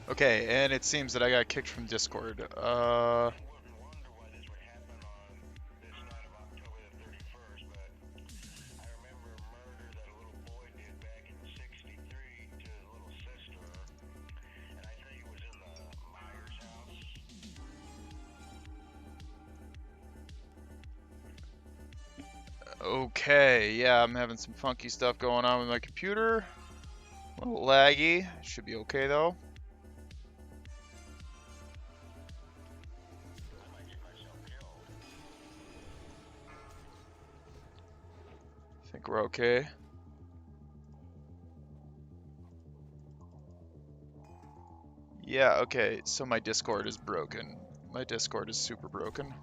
Okay, and it seems that I got kicked from Discord. Okay, yeah, I'm having some funky stuff going on with my computer. A little laggy. Should be okay though. I think we're okay. Yeah, okay, so my Discord is broken. My Discord is super broken.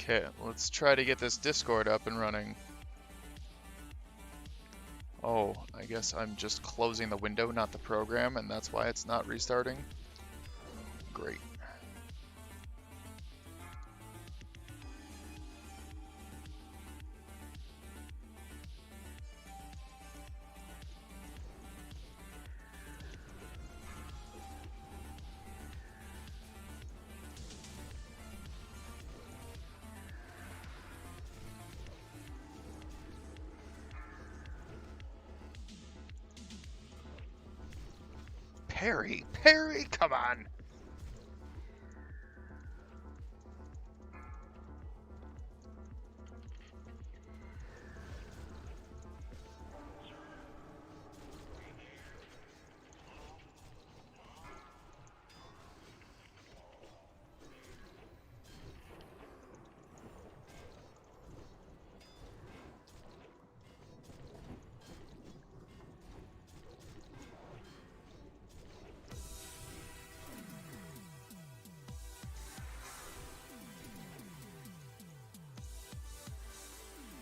Okay, let's try to get this Discord up and running. Oh, I guess I'm just closing the window, not the program, and that's why it's not restarting. Great. Perry, come on!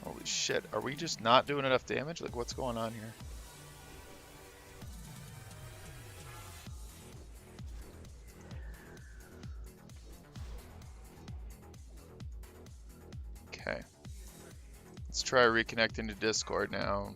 Holy shit, are we just not doing enough damage? Like, what's going on here? Okay. Let's try reconnecting to Discord now.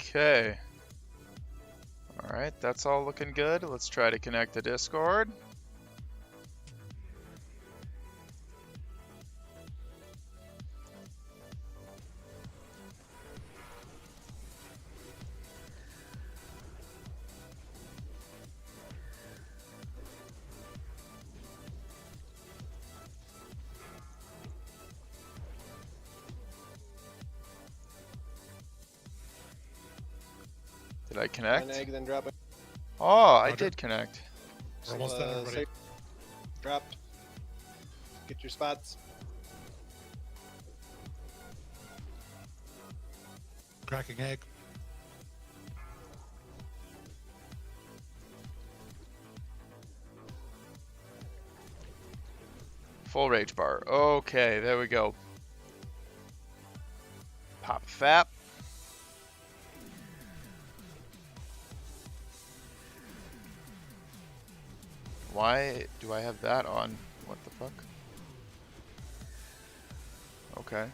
Okay. Alright, that's all looking good. Let's try to connect to Discord. Did I connect? An egg, then drop it. Oh, I did connect. We're almost done, everybody. Drop. Get your spots. Cracking egg. Full rage bar. Okay, there we go. Pop fap. Why do I have that on? What the fuck? Okay.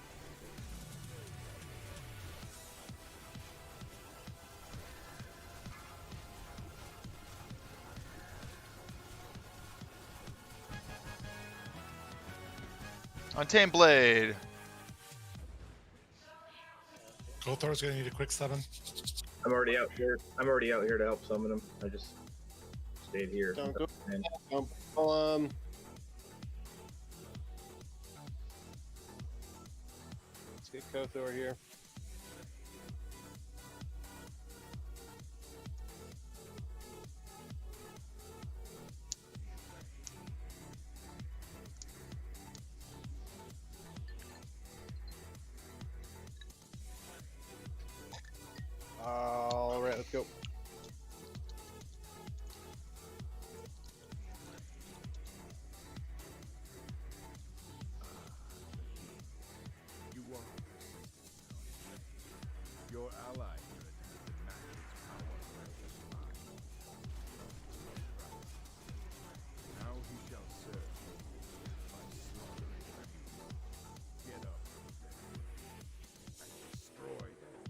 Untamed Blade. Gothor's gonna need a quick summon. I'm already out here. I'm already out here to help summon him. I just stayed here. Don't go. And Don't pull him. Let's get Kothor here. All right, let's go. You are. Your ally here attempted to match its power precious mine. Now he shall serve by slaughtering them. Get up and destroy them.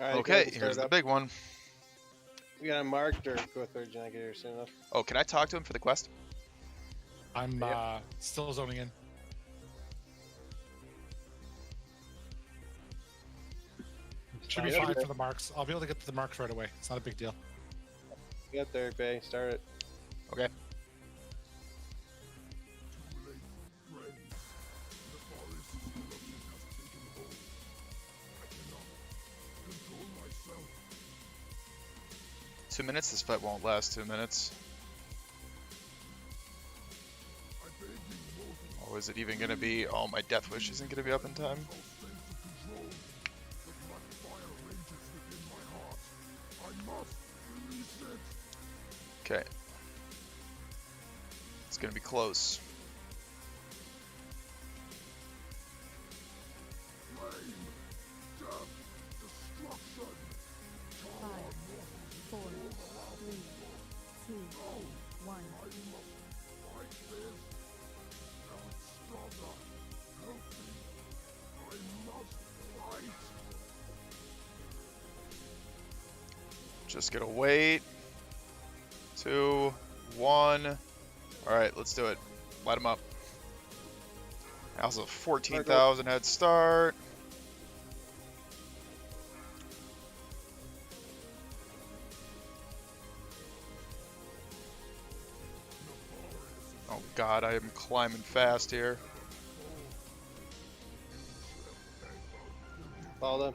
All right, go Okay, ahead and here's start the up. big one. We got him marked, or Kothor did not get here soon enough. Oh, can I talk to him for the quest? I'm Yep. still zoning in. Should be Yep. fine for the marks. I'll be able to get to the marks right away. It's not a big deal. Get there, Bay. Start it. Okay. Control myself. 2 minutes? This fight won't last 2 minutes. I beg you, mortal, Or is it even gonna be? Oh, my death wish isn't gonna be up in time. all sense of control. The black fire rages within my heart. I must release it. Okay. It's gonna be close. Flame, death, destruction. 5, 4, 3, 2, 1. Fight this. Now it's stronger. Help me. I must fight. Just gonna wait. 2, 1. Alright, let's do it. Light him up. Also 14,000 head start. Oh god, I am climbing fast here. Follow them.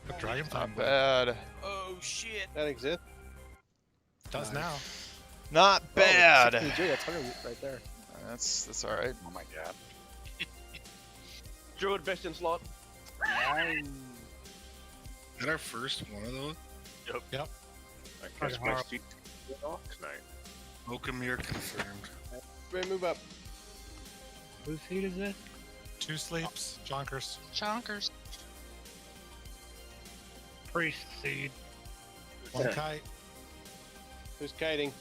The Dragon Time Not bad. Oh shit! That exists. does now. Not bad. 16G, that's 100 right there. That's alright. Oh my god. Druid Best in slot. Is that our first one of those? Yep. I guess my seat tonight. Okamir confirmed. Ready, move up. Whose seat is this? 2 sleeps. Jonkers. Chonkers. Priest seed. 1 kite. Who's kiting?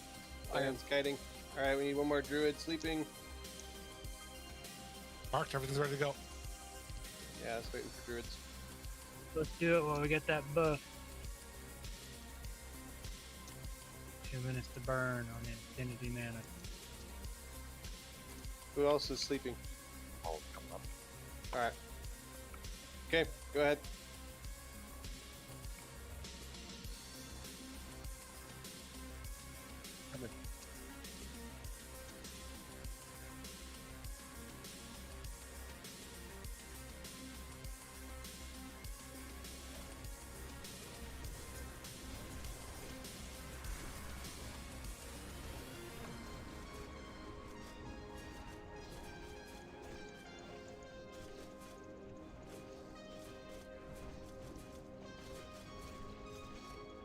Iron's kiting. All right, we need one more druid sleeping. Marked. Everything's ready to go. Yeah, let's wait for druids. Let's do it while we get that buff. 2 minutes to burn on Infinity Mana. Who else is sleeping? I'll come up. Alright. Okay, go ahead. Coming.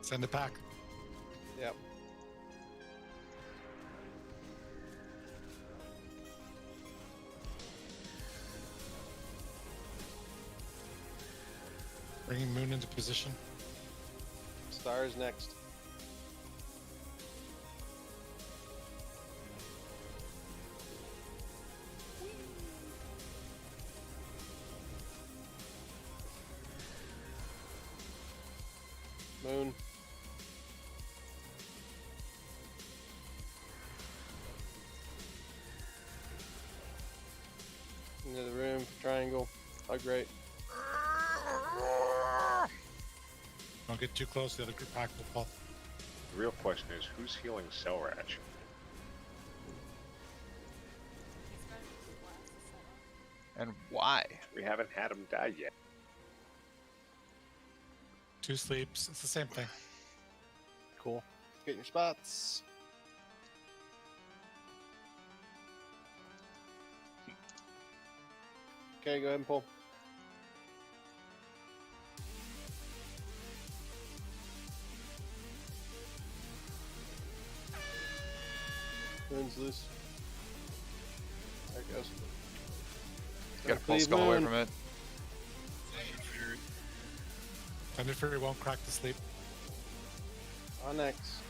Send it back. Yep. Bringing Moon into position. Stars next. Moon. Into the room. Triangle. Oh, great. Don't get too close, the other group pack will fall. The real question is, who's healing Selratch? And why? We haven't had him die yet. 2 sleeps. It's the same thing. Cool. Get your spots. Okay, go ahead and pull. Moon's loose. There it goes. Gotta pull Leave skull away Moon. from it. Thunder Fury won't crack the sleep. On next.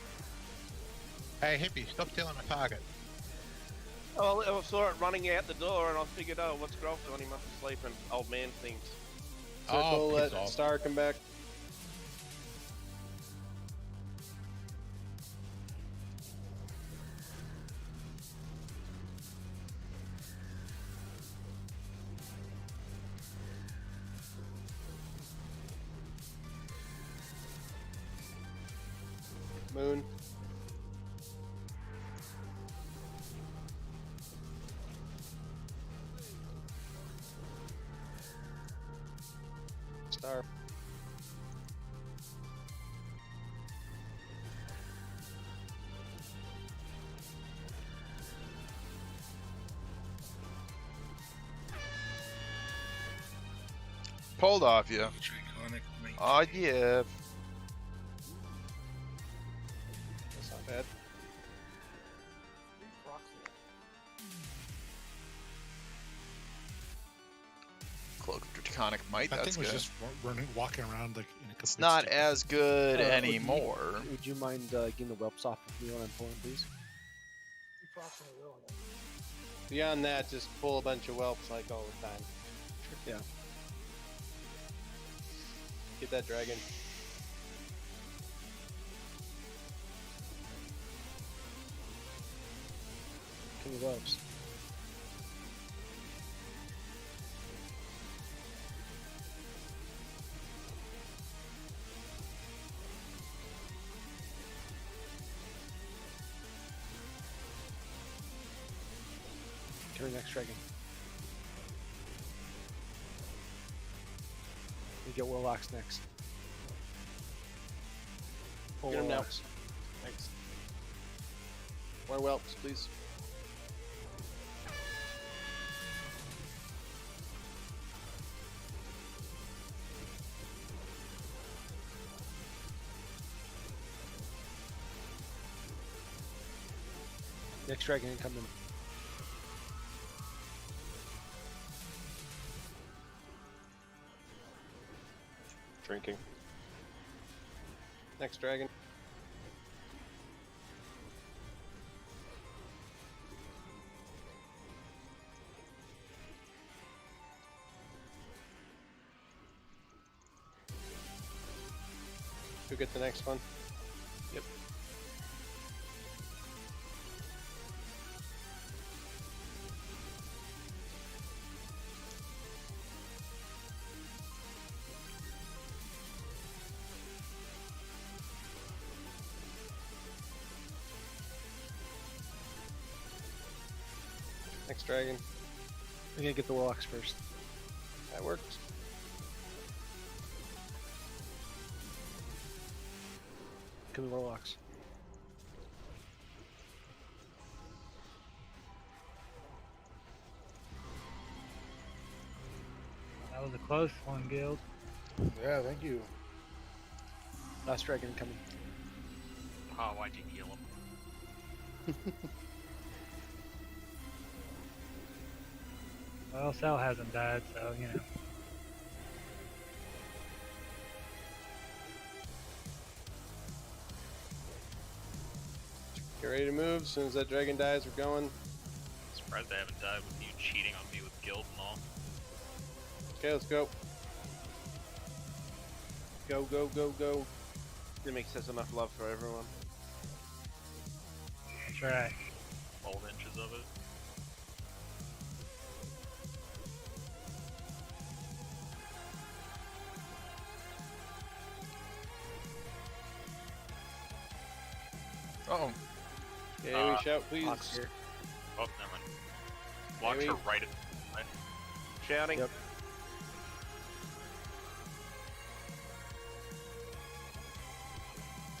Hey, Hippie, stop stealing my target. Oh, I saw it running out the door and I figured, oh, what's Grove doing? He must be sleeping. Old man things. Circle, piss let off. Star come back. Moon. Star. Pulled off you. Draconic Might. Oh yeah. That's not bad. Cloak of Draconic Might. That That's thing was good. just running, walking around like in a complete It's not state. as good would you- anymore. Would you mind getting the whelps off of me when I'm pulling, please? Beyond that, just pull a bunch of whelps like all the time. Yeah. Get that dragon. King of whelps. Coming next dragon. We get warlocks next. Pull Get 'em now. warlocks. Thanks. More whelps, please. Next dragon incoming. Drinking. Next dragon. Who get the next one? Yep. next dragon. I'm gonna get the warlocks first. That works. Kill the warlocks. That was a close one, Guild. Yeah, thank you. Last dragon coming. Oh, why'd you heal him? Well, Sal hasn't died, so, you know. Get ready to move. As soon as that dragon dies, we're going. Surprised I haven't died with you cheating on me with guild and all. Okay, let's go. Go, go, go, go. Dimix has enough love for everyone. That's right. 12 inches of it. Oh, Okay, we shout, please. Box here. Oh, never mind. Blocks Maybe. are right at right. Shouting. Yep.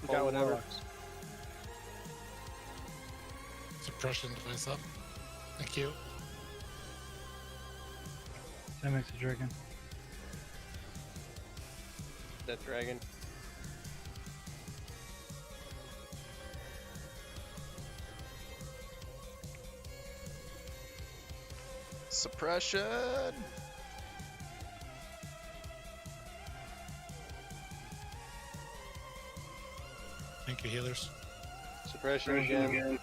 We got All whatever. warlocks. Suppression device up. Thank you. That makes a dragon. That dragon. suppression. Thank you, healers. Suppression again.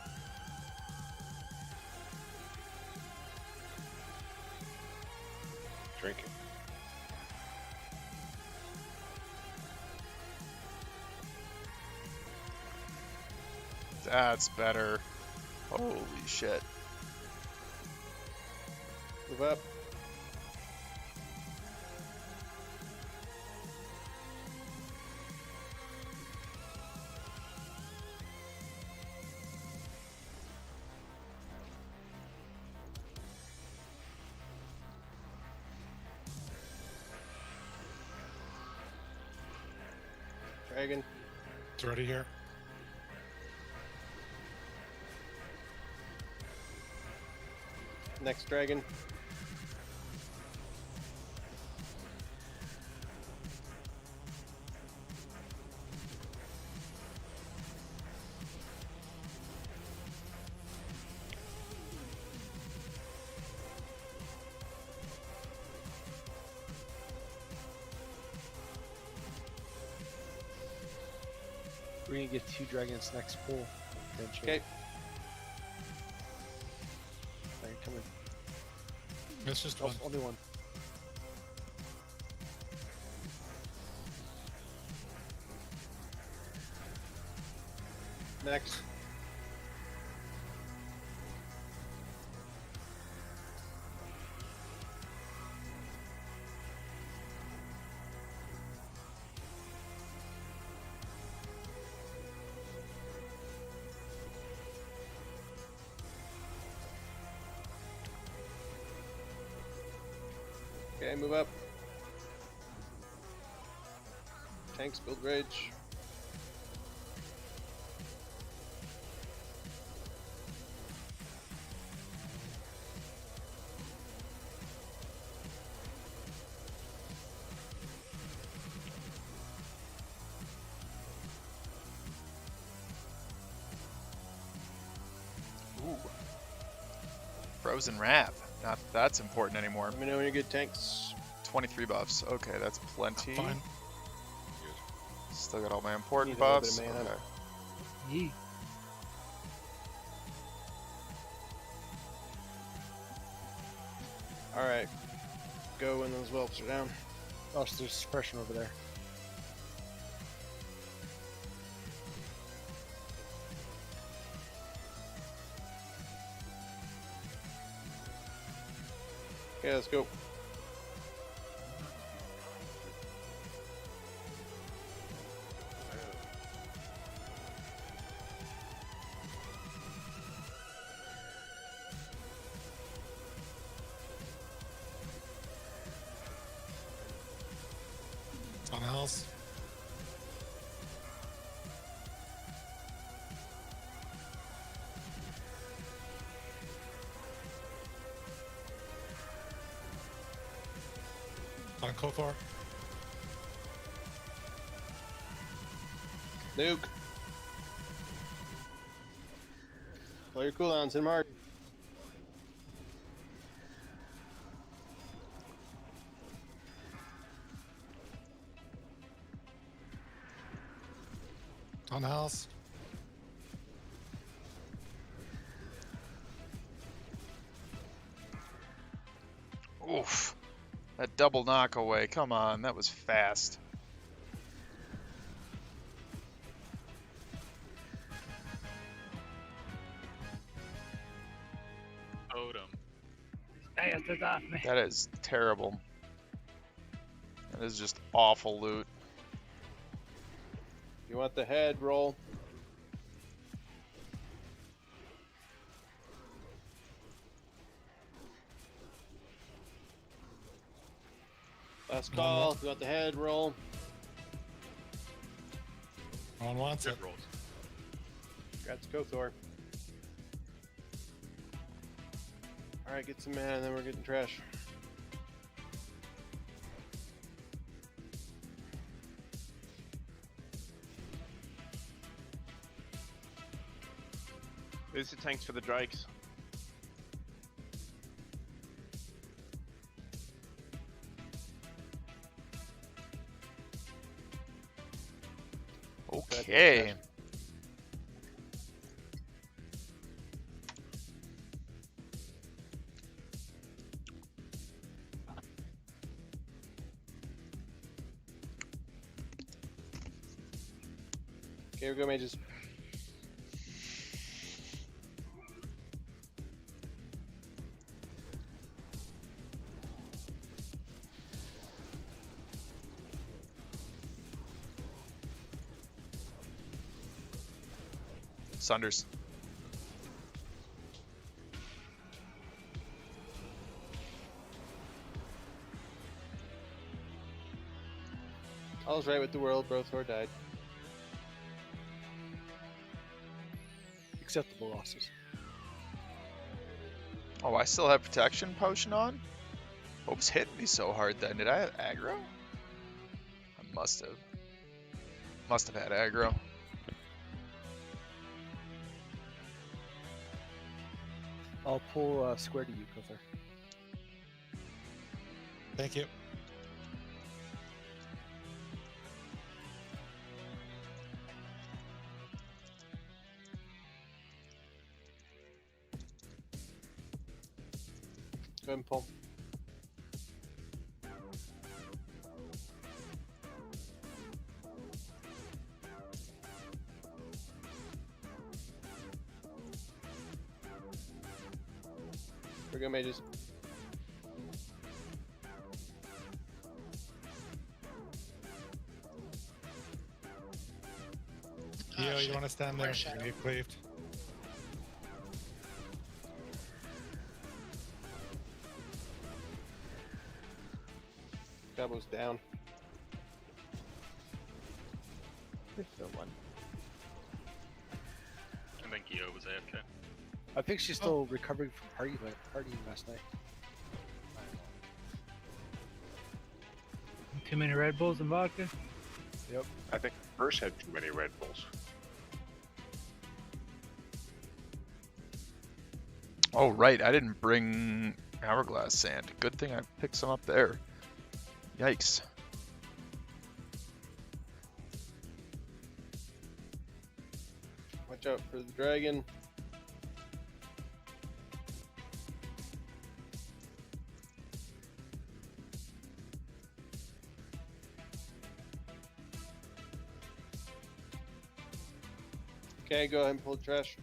Drinking. That's better. Holy shit. Move up. Dragon. It's already here. Next dragon. We're gonna get 2 dragons next pool. Okay. Dragon coming. It's just Oh, one. only one. Next. Okay, move up. Tanks build rage. Ooh. Frozen wrap. Not that that's important anymore. Let me know when you get tanks. 23 buffs. Okay, that's plenty. Fine. Still got all my important Need a little buffs. bit of mana. Okay. Yee. Alright. Go when those whelps are down. Oh, so there's suppression over there. Okay, let's go. On house. On Kothor. Nuke. All your cooldowns in Mark. On house. Oof. That double knock away. Come on, that was fast. Totem. Bastards off me. That is terrible. That is just awful loot. You want the head roll? Last call. You want the head roll? No one wants it. Good rolls. Congrats, Kothor. Alright, get some mana and then we're getting trash. Who's the tanks for the drakes? Okay. Okay, here we go, mages. Sunders. All's right with the world, Brothor died. Acceptable losses. Oh, I still have protection potion on? What was hitting me so hard then? Did I have aggro? I must have. Must have had aggro. I'll pull square to you, Kothor. Thank you. Go ahead and pull. Here we go, mages. Yo, you want to stand there? You're gonna get cleaved. Gobbo's down. There's no one. I think Io was AFK. I think she's still recovering from partying last night. Too many Red Bulls and vodka. Yep. I think First had too many Red Bulls. Oh, right. I didn't bring hourglass sand. Good thing I picked some up there. Yikes. Watch out for the dragon. Okay, go ahead and pull the trash.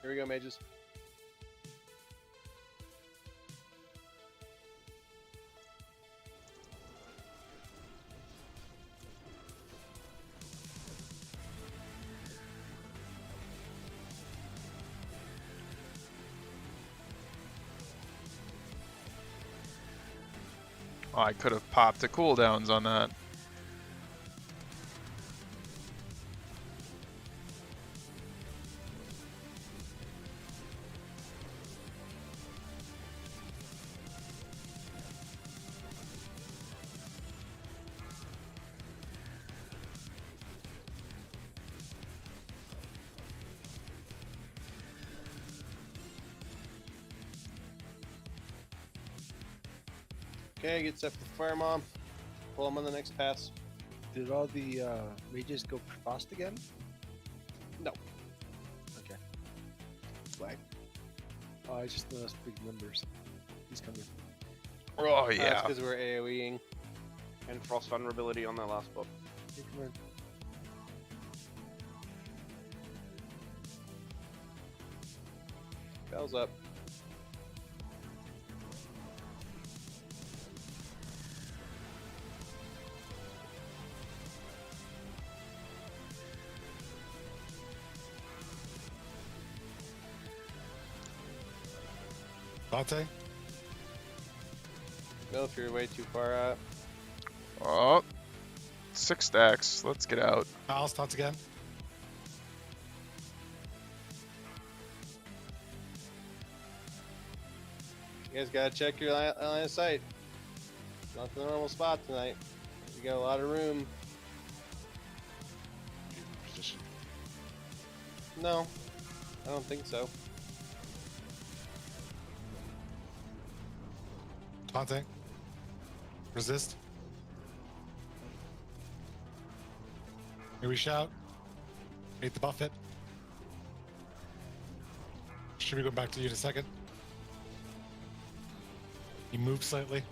Here we go, mages. Oh, I could have popped the cooldowns on that. Okay, get set for the fire mom. Pull him on the next pass. Did all the mages go frost again? No. Okay. Why? Oh, I just noticed big numbers. He's coming. Oh That's yeah. because we're AoEing. And frost vulnerability on that last book. Hey, come on. Bells up. Dante? No, if you're way too far out. Oh, 6 stacks. Let's get out. Al, starts again. You guys gotta check your line of sight. Not the normal spot tonight. You got a lot of room. Position. No, I don't think so. Dante? Resist. Here we shout. Hate the buffet. Should we go back to you in a second? He moved slightly.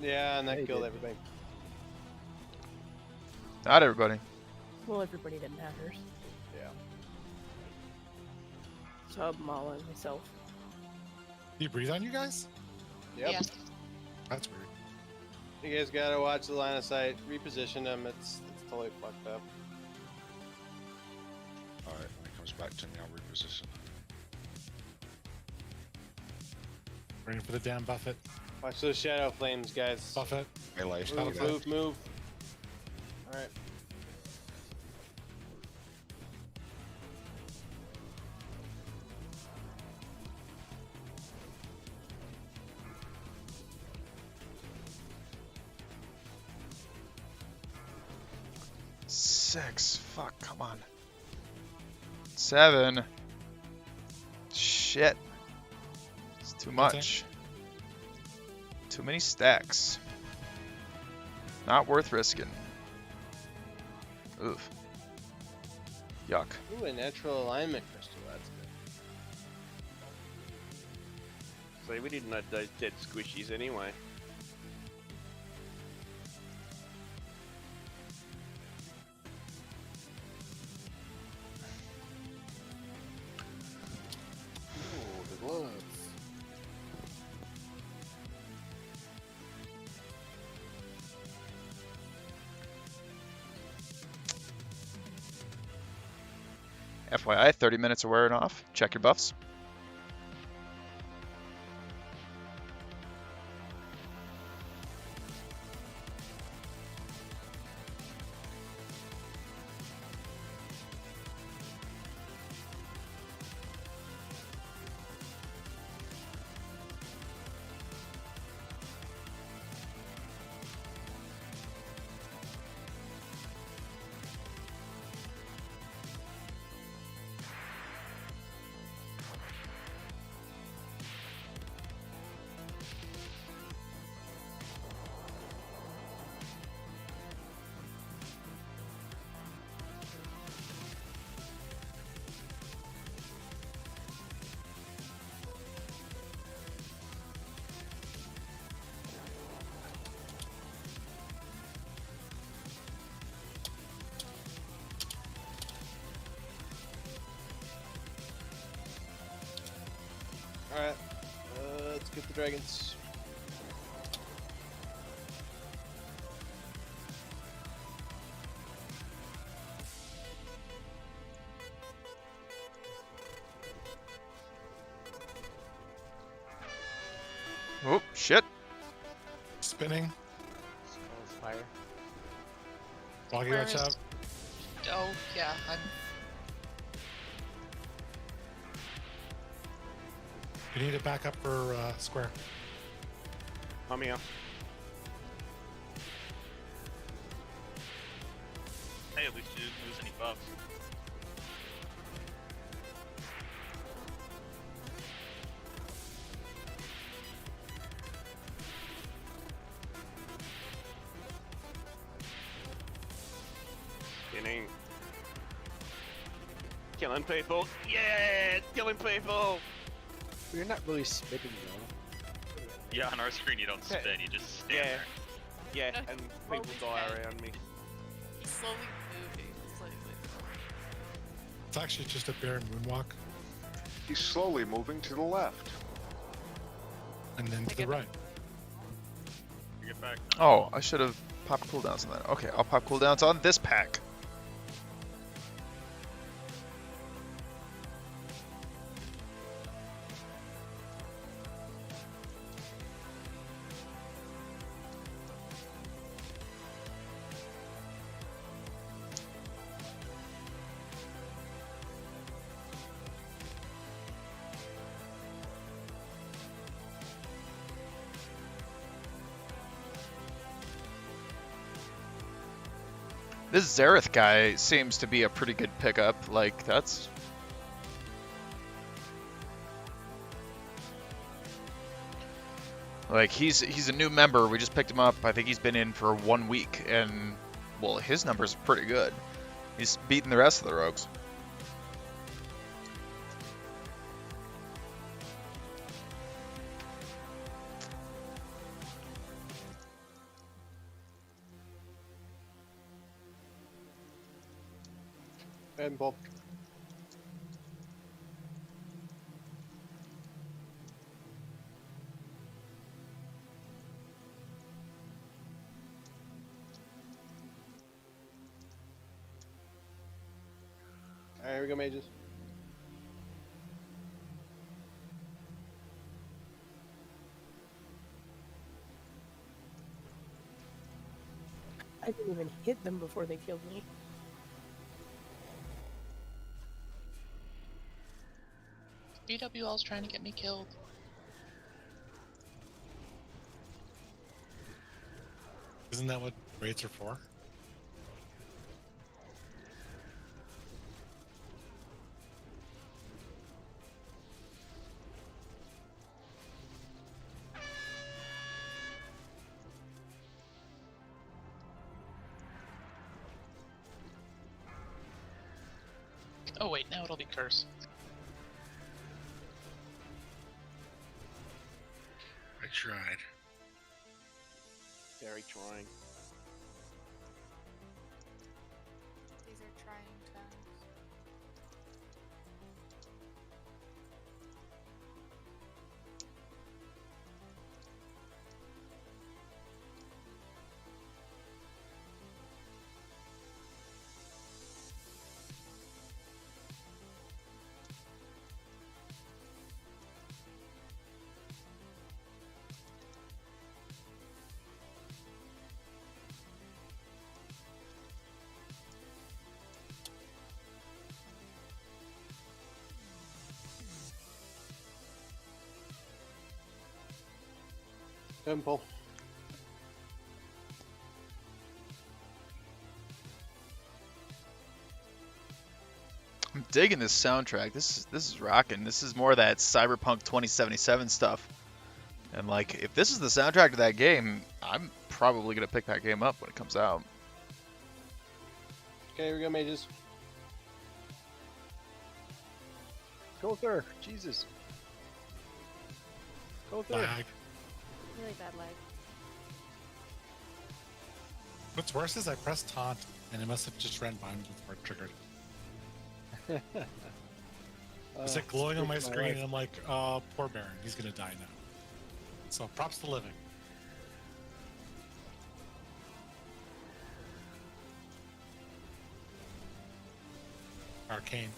Yeah, and that Hey, killed dude. everybody. Not everybody. Well, everybody didn't have hers. Yeah. So I'm all on myself. Do you breathe on you guys? Yep. Yes. That's weird. You guys gotta watch the line of sight. Reposition them. It's totally fucked up. Alright, when it comes back to me, I'll reposition. Waiting for the damn buffet. Watch those shadow flames, guys. Buffet. Melee. Move. Alright. Six. Fuck, come on. 7. Shit. It's too much. Too many stacks. Not worth risking. Oof. Yuck. Ooh, a natural alignment crystal. That's good. See, we didn't know those dead squishies anyway. Ooh, the gloves. FYI, 30 minutes of wearing off. Check your buffs. Alright. Let's get the dragons. Oh, shit. spinning. Skull's fire. Boggy, Where watch is- out. Oh, yeah, I'm... You need to back up for square. I'm here. Hey, at least you didn't lose any buffs. Spinning. Killing people. Yeah, killing people. You're not really spitting though. Yeah, on our screen you don't spin, you just stand Yeah. there. Yeah, and people die around me. He's slowly moving. Slightly. It's actually just a bear moonwalk, He's slowly moving to the left. and then to the right. You get back. Oh, I should have popped cooldowns on that. Okay, I'll pop cooldowns on this pack. This Zareth guy seems to be a pretty good pickup. Like, that's... Like, he's a new member. We just picked him up. I think he's been in for 1 week, and, well, his numbers are pretty good. He's beating the rest of the rogues. And Bob. Alright, here we go, mages. I didn't even hit them before they killed me. BWL's trying to get me killed. Isn't that what raids are for? Oh wait, now it'll be curse. I tried. Very trying. These are trying times. Temple. I'm digging this soundtrack. This is rocking. This is more of that Cyberpunk 2077 stuff. And like, if this is the soundtrack to that game, I'm probably gonna pick that game up when it comes out. Okay, here we go, mages. Go through. Jesus. Go through. Lag. Really bad lag. What's worse is I pressed taunt, and it must have just ran by me before it triggered. It's like glowing on my screen, and I'm like, poor Baron, he's gonna die now. So props to living. Arcane.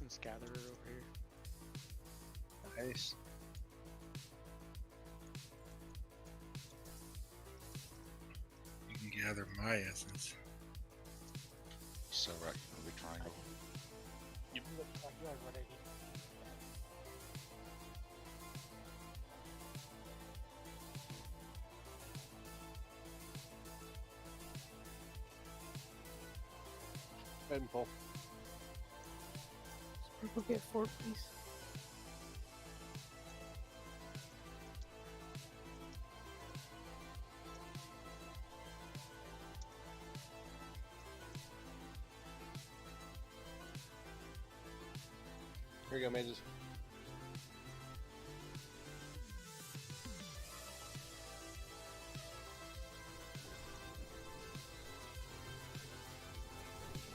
essence gatherer over here. Nice. You can gather my essence. So right, the triangle. You Go ahead and pull. People get 4 piece. Here we go, mages.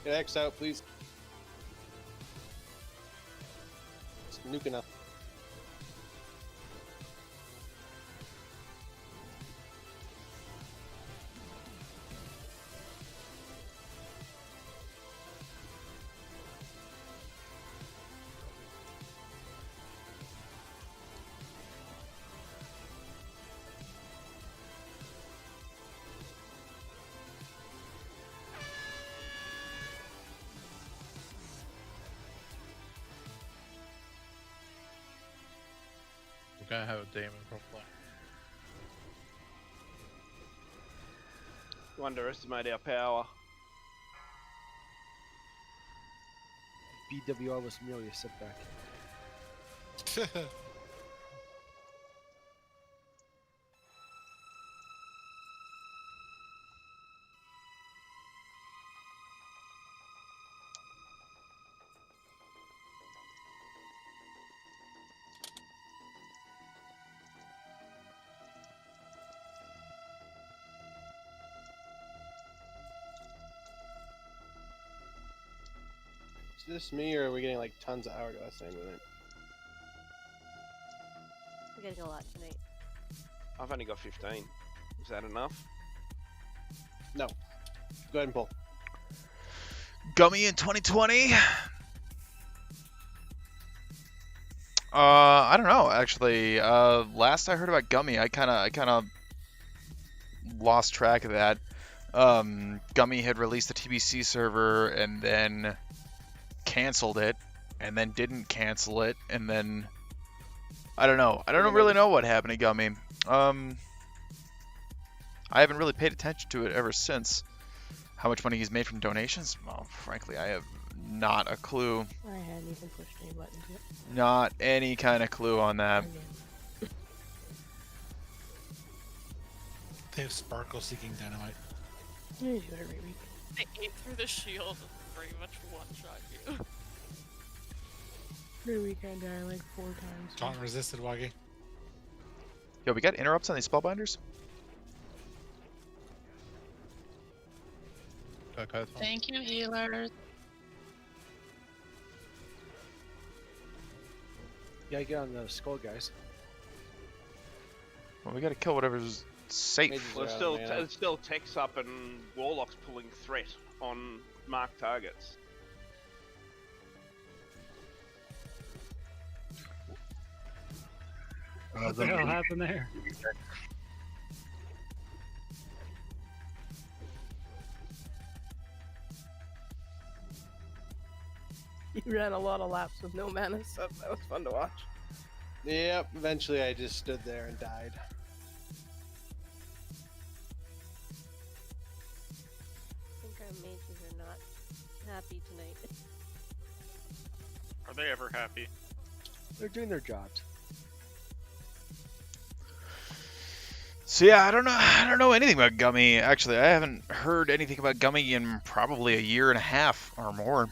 Get X out, please. It's nuking up. We're gonna have a demon probably. You underestimate our power. BWR was merely a setback. Is this me, or are we getting like tons of hourglass movement? We're getting a lot tonight. I've only got 15. Is that enough? No. Go ahead and pull. Gummy in 2020. I don't know actually. Last I heard about Gummy, I kind of lost track of that. Gummy had released the TBC server and then canceled it, and then didn't cancel it, and then I don't know. I don't really know what happened to Gummy. I haven't really paid attention to it ever since. How much money he's made from donations? Well, frankly, I have not a clue. I hadn't even pushed any buttons yet. Not any kind of clue on that. They have Sparkle seeking dynamite. Yeah, you do it every week. I ate through the shield and pretty much one-shot you. Every week I die like 4 times. Taunt resisted, Waggy. Yo, we got interrupts on these spellbinders? Okay, Thank you, healers. Yeah, get on the skull, guys. Well, we gotta kill whatever's safe. Well, there's still techs up and warlocks pulling threat on marked targets. What the hell happened there? You ran a lot of laps with no mana stuff. That was fun to watch. Yep, eventually I just stood there and died. I think our mages are not happy tonight. Are they ever happy? They're doing their jobs. So yeah, I don't know anything about Gummy. Actually, I haven't heard anything about Gummy in probably a year and a half or more.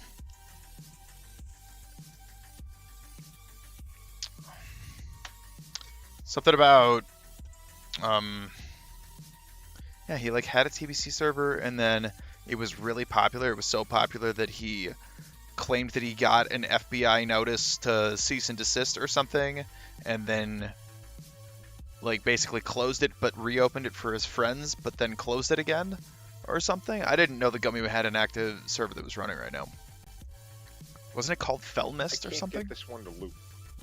Something about yeah, he like had a TBC server and then it was really popular. It was so popular that he claimed that he got an FBI notice to cease and desist or something, and then like basically closed it but reopened it for his friends, but then closed it again or something. I didn't know the Gummy had an active server that was running right now. Wasn't it called Fell I Mist or can't something? get this one to loot.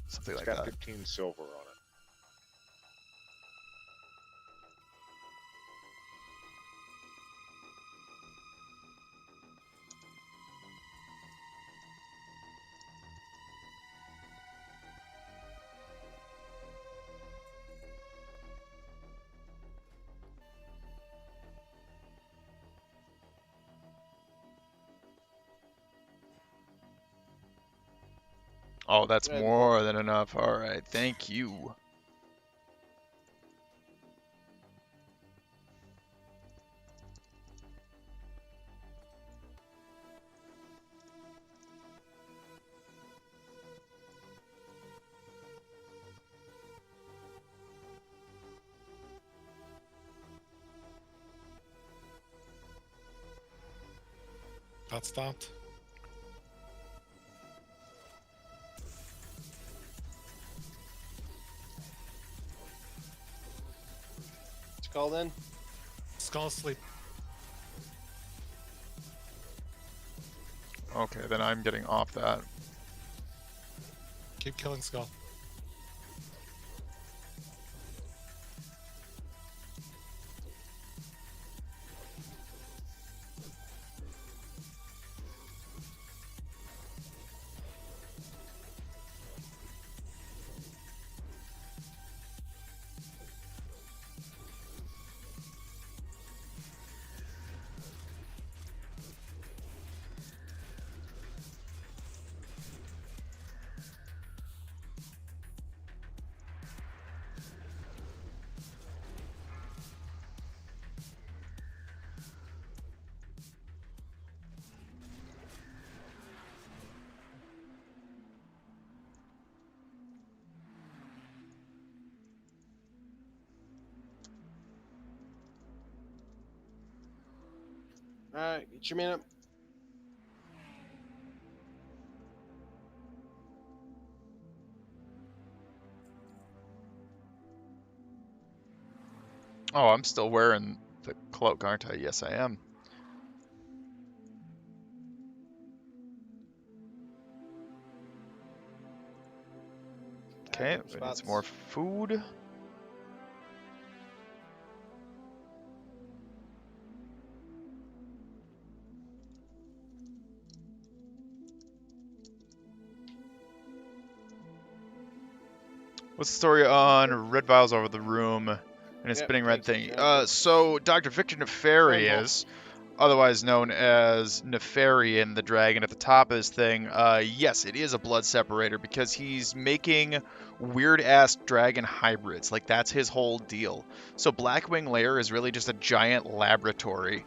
Something It's like got that. 15 silver on it. Oh, that's Red more than enough. All right, thank you. Got stopped. It's called in. Skull asleep. Okay, then I'm getting off that. Keep killing Skull. Alright, get your minute. Oh, I'm still wearing the cloak, aren't I? Yes, I am. Okay, we need some more food. What's the story on red vials over the room and a spinning red thing? So Dr. Victor Nefarious, otherwise known as Nefarian, the dragon at the top of this thing, yes, it is a blood separator because he's making weird-ass dragon hybrids. Like, that's his whole deal. So Blackwing Lair is really just a giant laboratory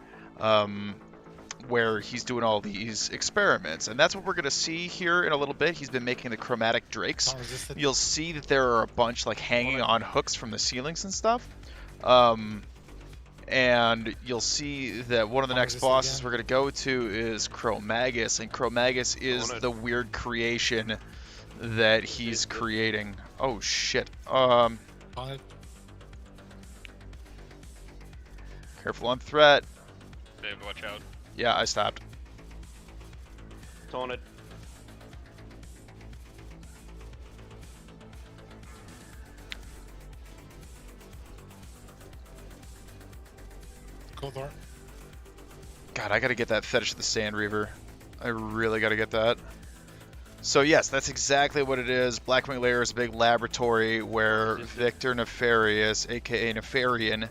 where he's doing all these experiments. And that's what we're going to see here in a little bit. He's been making the chromatic drakes. You'll see that there are a bunch like hanging on hooks from the ceilings and stuff. And you'll see that one of the next bosses we're going to go to is Chromagus. And Chromagus is the weird creation that he's creating. Oh, shit. Careful on threat. Dave, watch out. Yeah, I stopped. Taunted. Cool, God, I gotta get that Fetish of the Sand Reaver. I really gotta get that. So yes, that's exactly what it is. Blackwing Lair is a big laboratory where Victor Nefarious, aka Nefarian,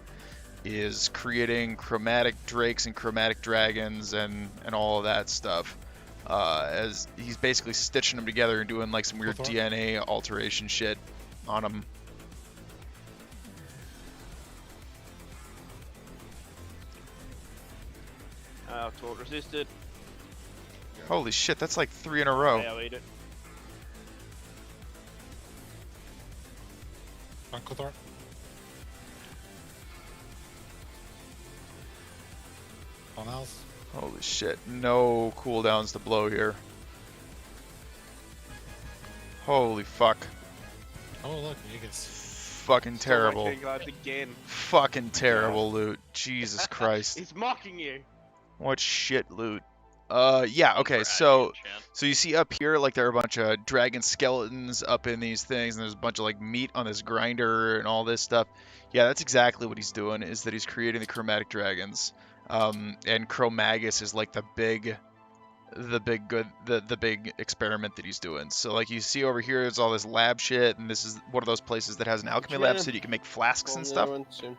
is creating chromatic drakes and chromatic dragons and all of that stuff. As he's basically stitching them together and doing like some weird DNA alteration shit on them. Taunt resisted. Holy shit, that's like 3 in a row. Yeah, I'll eat it. Uncle Thor. On else. Holy shit, no cooldowns to blow here. Holy fuck. Oh look, Vegas. Fucking terrible. Again. Fucking terrible loot. Jesus Christ. He's mocking you. What shit loot. Yeah, okay, For so action chant. so you see up here, like there are a bunch of dragon skeletons up in these things, and there's a bunch of like meat on this grinder and all this stuff. Yeah, that's exactly what he's doing, is that he's creating the chromatic dragons. And Chromagus is like the big experiment that he's doing. So like you see over here is all this lab shit, and this is one of those places that has an alchemy lab so that you can make flasks and stuff. Soon.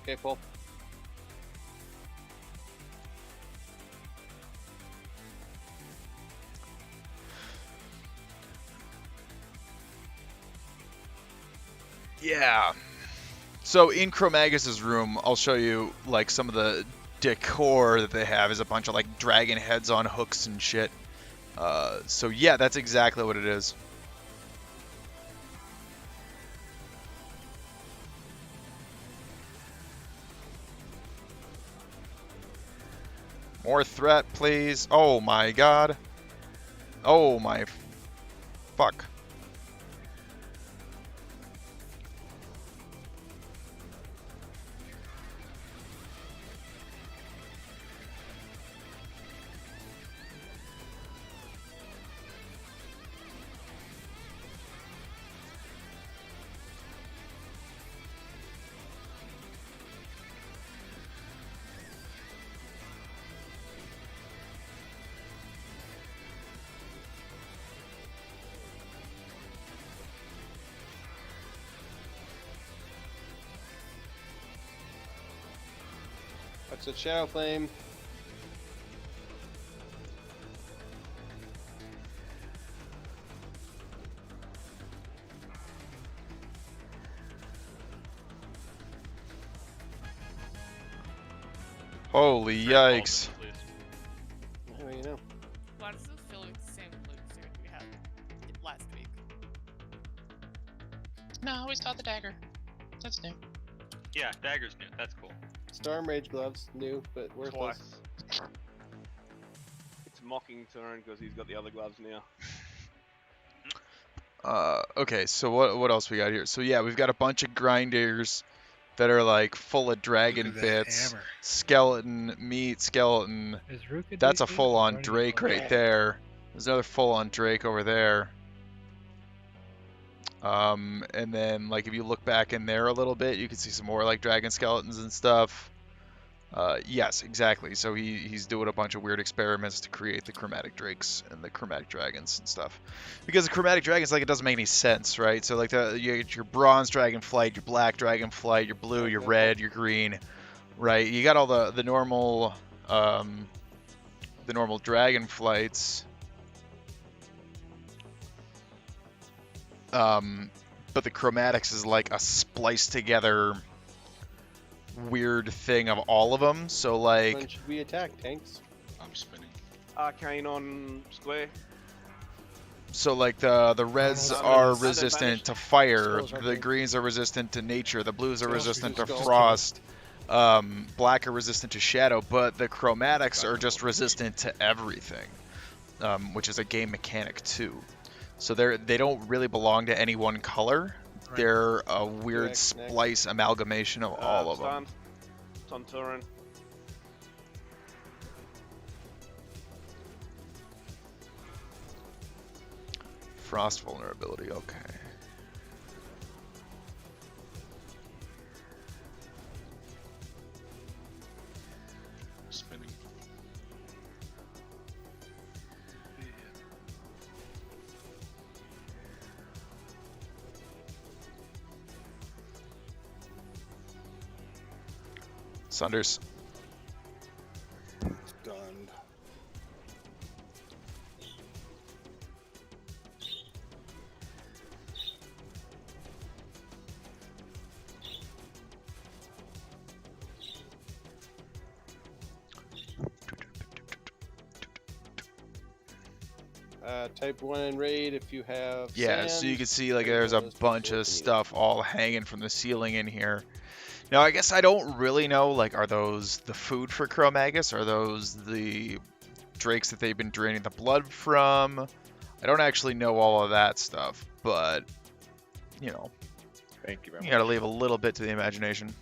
Okay, Paul. Yeah. So in Chromagus's room, I'll show you like some of the decor that they have is a bunch of like dragon heads on hooks and shit. So yeah, that's exactly what it is. More threat, please. Oh my god. Oh my fuck. That's a shadow flame. Holy yikes. How do you know? Why does this feel like the same loot we had last week? No, we saw the dagger. That's new. Yeah, dagger's new. That's cool. Storm Rage gloves, new but worthless. Twice. It's mocking Turin because he's got the other gloves now. Okay, so what else we got here? So yeah, we've got a bunch of grinders that are like full of dragon Look at that bits, hammer. skeleton meat, skeleton. Is Ruka That's a DC? full-on Running Drake away. right there. There's another full-on Drake over there. And then like if you look back in there a little bit, you can see some more like dragon skeletons and stuff. Yes, exactly. So he's doing a bunch of weird experiments to create the chromatic drakes and the chromatic dragons and stuff. Because the chromatic dragons, like, it doesn't make any sense, right? So like you get your bronze dragon flight, your black dragon flight, your blue, your red, your green, right? You got all the normal dragon flights. But the chromatics is like a spliced together weird thing of all of them. So like, When should we attack, tanks? I'm spinning. Arcane on square. so like the reds No, are no, resistant to advantage. fire, Skulls are the big. greens are resistant to nature, the blues are Skulls resistant to reduce skulls. frost, black are resistant to shadow, but the chromatics are just resistant to everything, which is a game mechanic too. So they don't really belong to any one color. Right. They're a weird Next. splice amalgamation of all of them. It's on Turin. Frost vulnerability, okay. Spinning. Saunders. Stunned. type 1 in raid if you have Yeah, sand. so you can see like Type there's a 1 is bunch what of you need. stuff all hanging from the ceiling in here. Now, I guess I don't really know, like, are those the food for Chromagus? Are those the drakes that they've been draining the blood from? I don't actually know all of that stuff, but, you know, Thank you very you much. gotta leave a little bit to the imagination.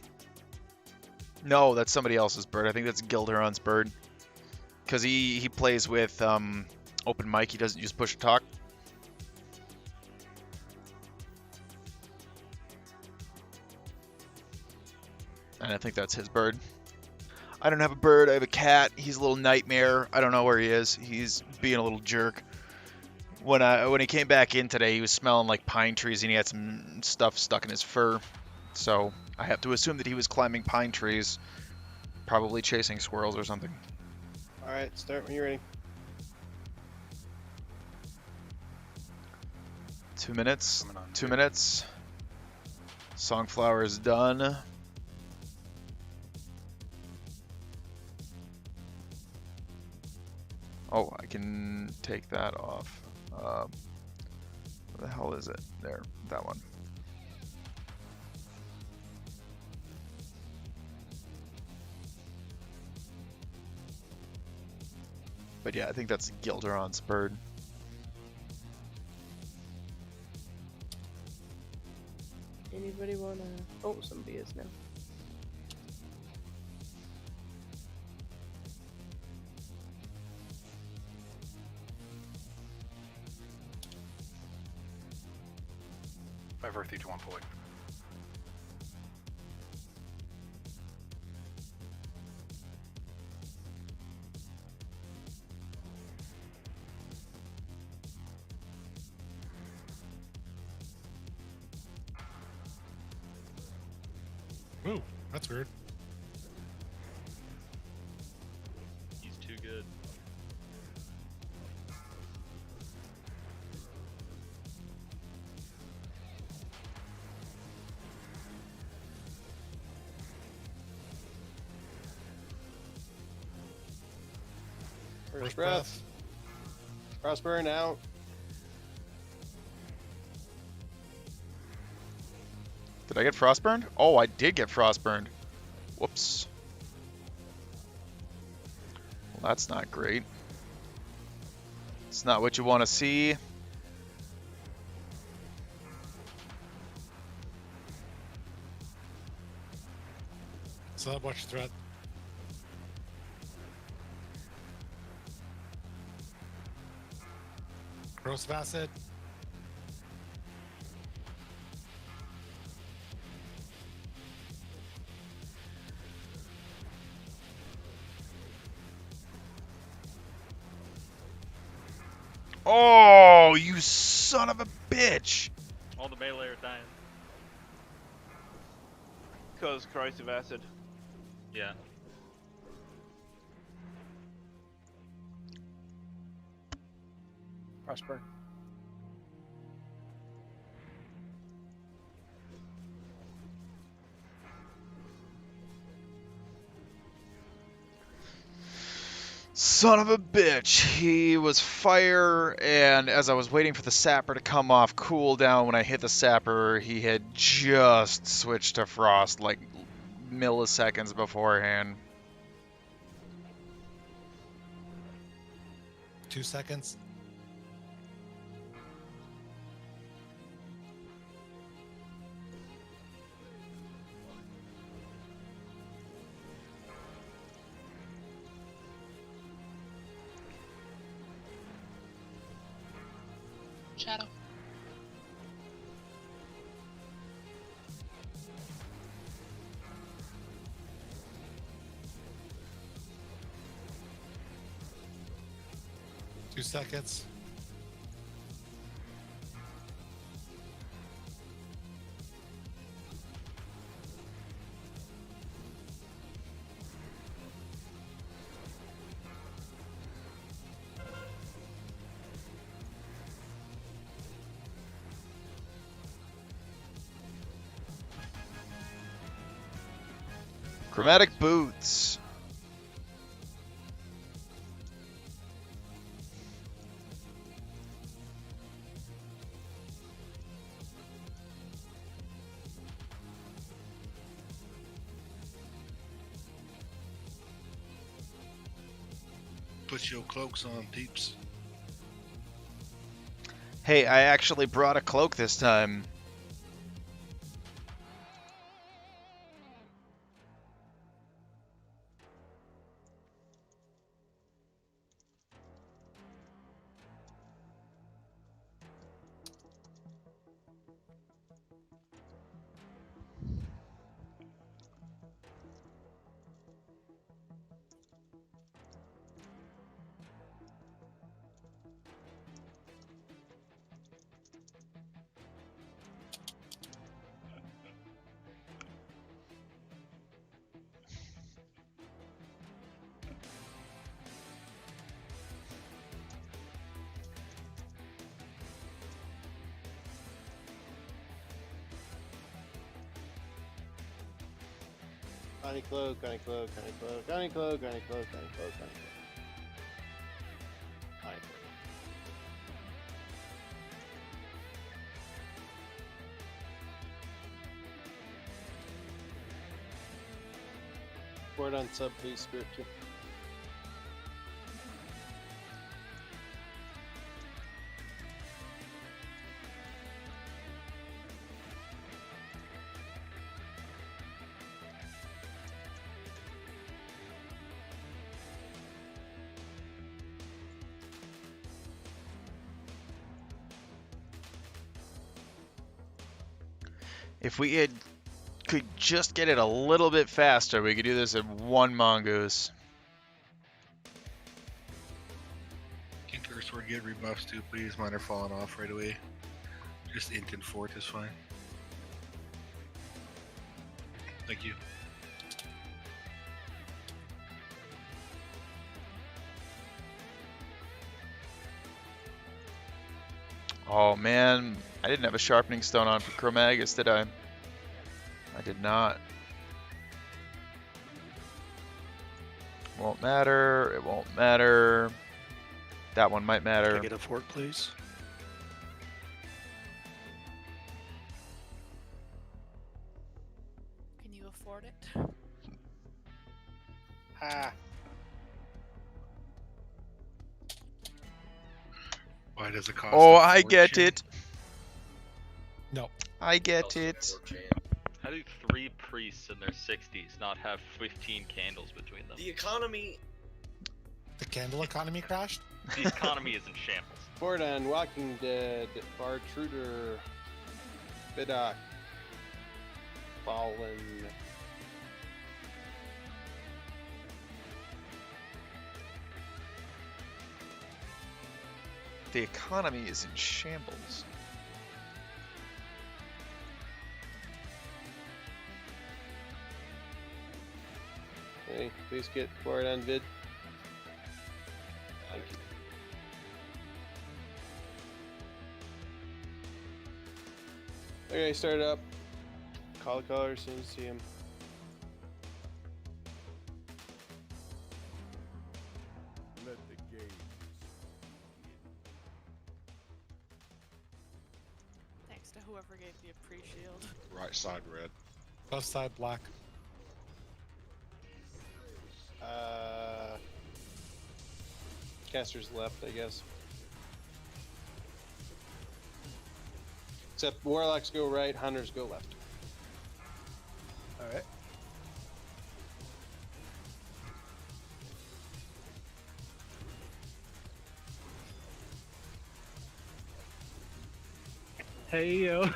No, that's somebody else's bird. I think that's Gilderon's bird. Because he plays with open mic, he doesn't use push to talk. And I think that's his bird. I don't have a bird, I have a cat. He's a little nightmare. I don't know where he is. He's being a little jerk. When he came back in today, he was smelling like pine trees and he had some stuff stuck in his fur. So I have to assume that he was climbing pine trees, probably chasing squirrels or something. Alright, start when you're ready. 2 minutes. 2 minutes. Songflower is done. Oh, I can take that off. Where the hell is it? There, that one. But yeah, I think that's Gilderon's bird. Anybody wanna? Oh, somebody is now. My birthday to 1 point. Ooh, that's weird. He's too good. First breath. Crossburn out. Did I get frostburned? Oh, I did get frostburned. Whoops. Well, that's not great. It's not what you want to see. So that much threat. Corrosive acid. Oh, you son of a bitch! All the melee are dying. Because corrosive acid. Yeah. Frostburn. Son of a bitch. He was fire, and as I was waiting for the sapper to come off cooldown, when I hit the sapper, he had just switched to frost, like milliseconds beforehand. 2 seconds. Shadow. Two seconds. Chromatic boots. Put your cloaks on, peeps. Hey, I actually brought a cloak this time. Connie cloak, Connie cloak, Connie cloak, Connie cloak, Connie cloak, Connie cloak, Connie cloak. Connie cloak. Word on sub, please, Spirit 2. If we could just get it a little bit faster, we could do this in one mongoose. Can Curse Word get rebuffs too, please? Mine are falling off right away. Just Int and Fort is fine. Thank you. Oh man, I didn't have a sharpening stone on for Chromagus, did I? I did not. Won't matter, it won't matter. That one might matter. Can I get a fort, please? Can you afford it? Ha! Why does it cost? Oh, a I get fortune? it. No. I get it. How do 3 priests in their 60s not have 15 candles between them? The economy. The candle economy crashed? The economy is in shambles. Ford on Walking Dead, Bartruder, Viddock, Fallen. The economy is in shambles. Hey, please get Ford on vid. Thank you. Okay, start up. Call the caller as soon as you see him. Let the game. Thanks to whoever gave the pre-shield. Right side red. Left side black. Caster's left, I guess. Except Warlocks go right, Hunters go left. Alright. Hey yo.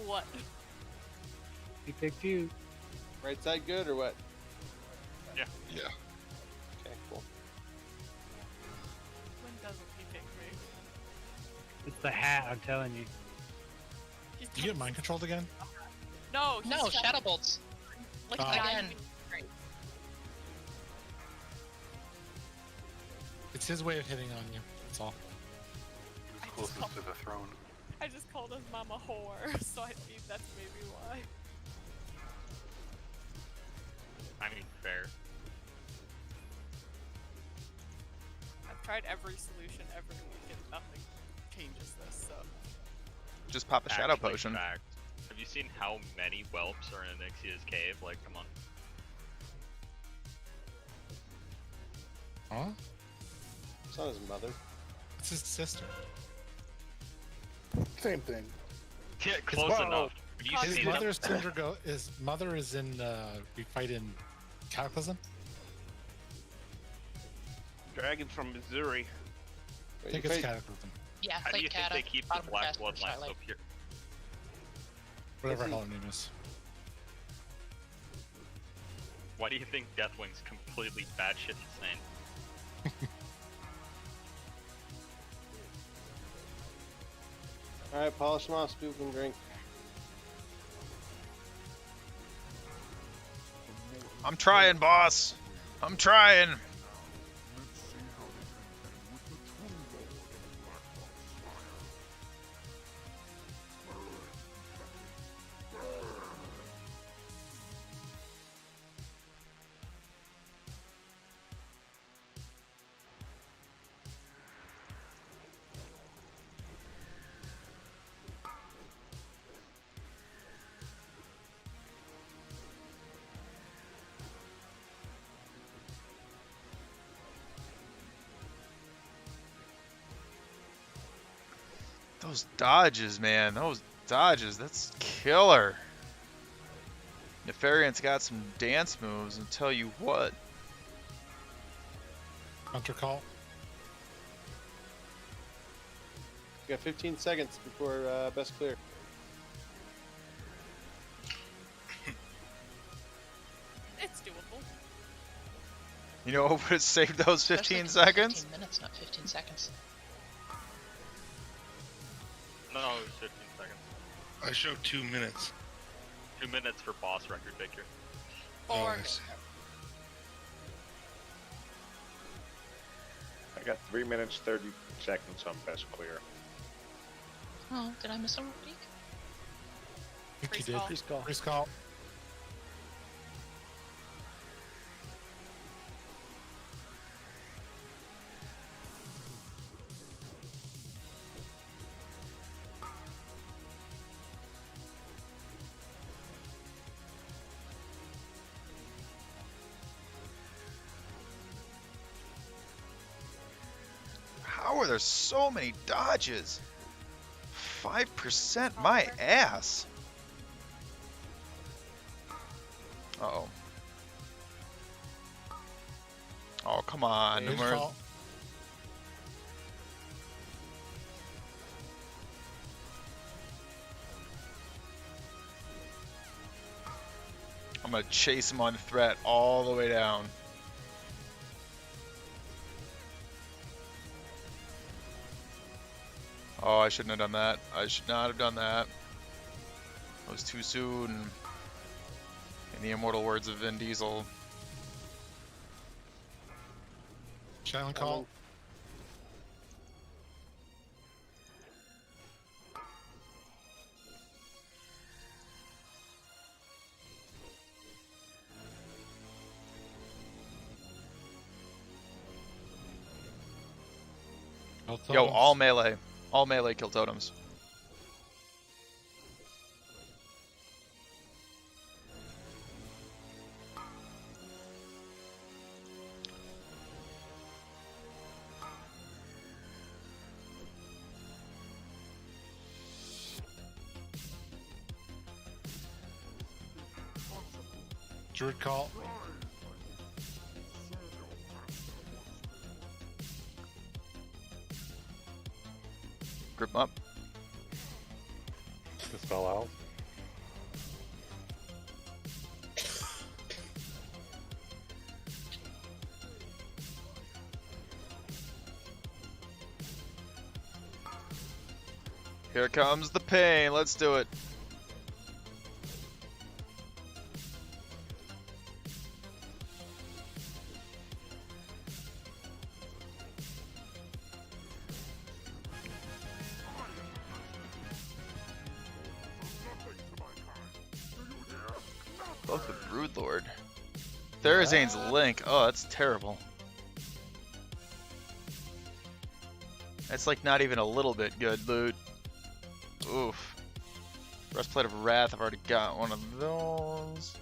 What? He picked you. Right side good or what? Yeah. Yeah. Okay, cool. When doesn't he pick me? It's the hat, I'm telling you. He's You get mind controlled again? No, he's No, shadow bolts. Like Oh. dying. Again. It's his way of hitting on you. That's all. He was closest to the throne. I just called his mama whore, so I think that's maybe why. I mean, fair. I've tried every solution every week and nothing changes this, so. Just pop a shadow Actually, potion. fact. Have Have you seen how many whelps are in Anixia's cave? Like, come on. Huh? It's not his mother. It's his sister. Same thing. Yeah, close enough. Have you His seen mother's his mother is in. We fight in Cataclysm. Dragon from Missouri. I think it's Cataclysm. Yeah, How do you think Cata, they keep the bottom of Black chest, first Bloodline so highlight. pure? Whatever Is he- hell her name is. Why do you think Deathwing's completely batshit insane? Alright, polish them off, Spook and drink. I'm trying, boss. I'm trying. Those dodges, man. Those dodges. That's killer. Nefariant's got some dance moves, and tell you what. Hunter call. You got 15 seconds before best clear. It's doable. You know what would have saved those 15 seconds? 15 minutes, not 15 seconds. No, it was 15 seconds. I showed 2 minutes. 2 minutes for boss record, Victor. Or I got 3 minutes 30 seconds on best clear. oh, did I miss a week? I think you Priest did. call. Priest call. Priest call. How are there so many dodges? 5% my ass. Uh-oh. Oh, come on. Priest We're- call. I'm gonna chase him on threat all the way down. Oh, I shouldn't have done that. I should not have done that. It was too soon. In the immortal words of Vin Diesel. Silent call. Yo, all melee. All melee kill totems. Druid call. Grip 'em up. Dispel out. Here comes the pain. Let's do it. Love the Broodlord. Therazane's Link. Oh, that's terrible. That's like not even a little bit good loot. Oof. Breastplate of Wrath, I've already got one of those.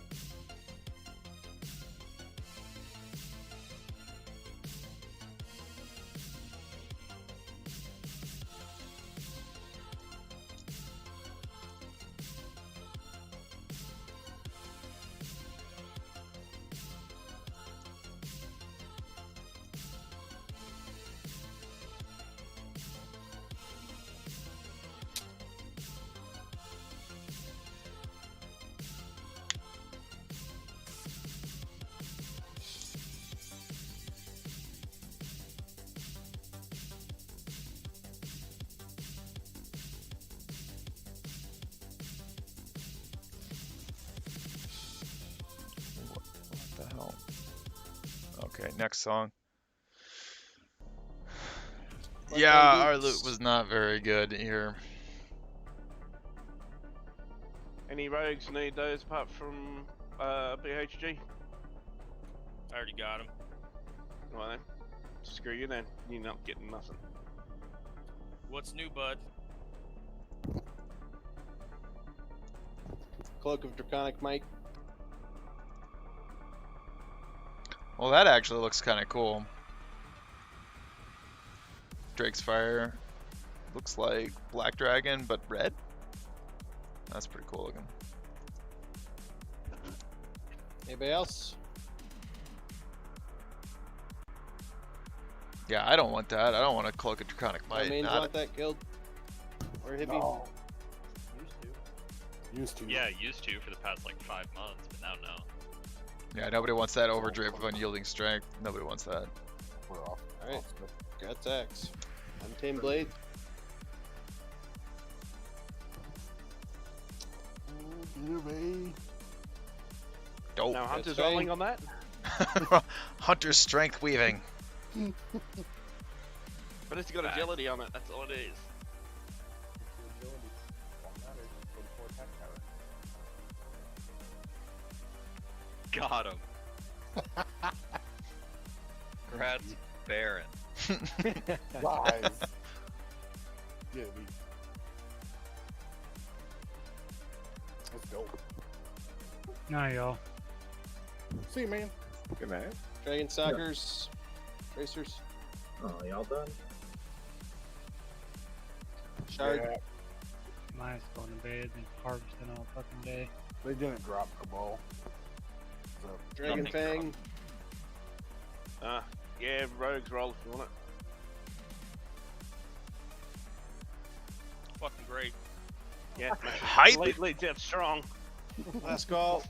What the hell? Okay, next song. Yeah, our loot was not very good here. Any rogues need those apart from BHG? I already got him. Well then, screw you then. You're not getting nothing. What's new, bud? Cloak of Draconic Might. Well, that actually looks kind of cool. Drake's Fire. Looks like Black Dragon, but red? That's pretty cool looking. Anybody else? Yeah, I don't want that. I don't want a Cloak of Draconic My Might. mains Not want that killed. Or hit me. No. Used to. Yeah, used to for the past like 5 months, but now no. Yeah, nobody wants that Overdrape of Unyielding Strength. Nobody wants that. We're off. Alright. Guts Axe. Untamed Blade. Get away. Dope. Now Hunter's That's fine. rolling on that. Hunter's Strength Weaving. But it's got agility on it, that's all it is. Got him. Congrats, Baron. Lies. Get me. Let's go. Nah, y'all. See you, man. Good night. Dragon Stalkers. Tracers. Oh, y'all done? Shard. Yeah, Mine's going to bed and harvesting all fucking day. they didn't drop Cabal. So, Dragon Nothing Fang. Yeah, rogues roll if you want it. Fucking great. Yeah, Hype. leads out strong. Last call.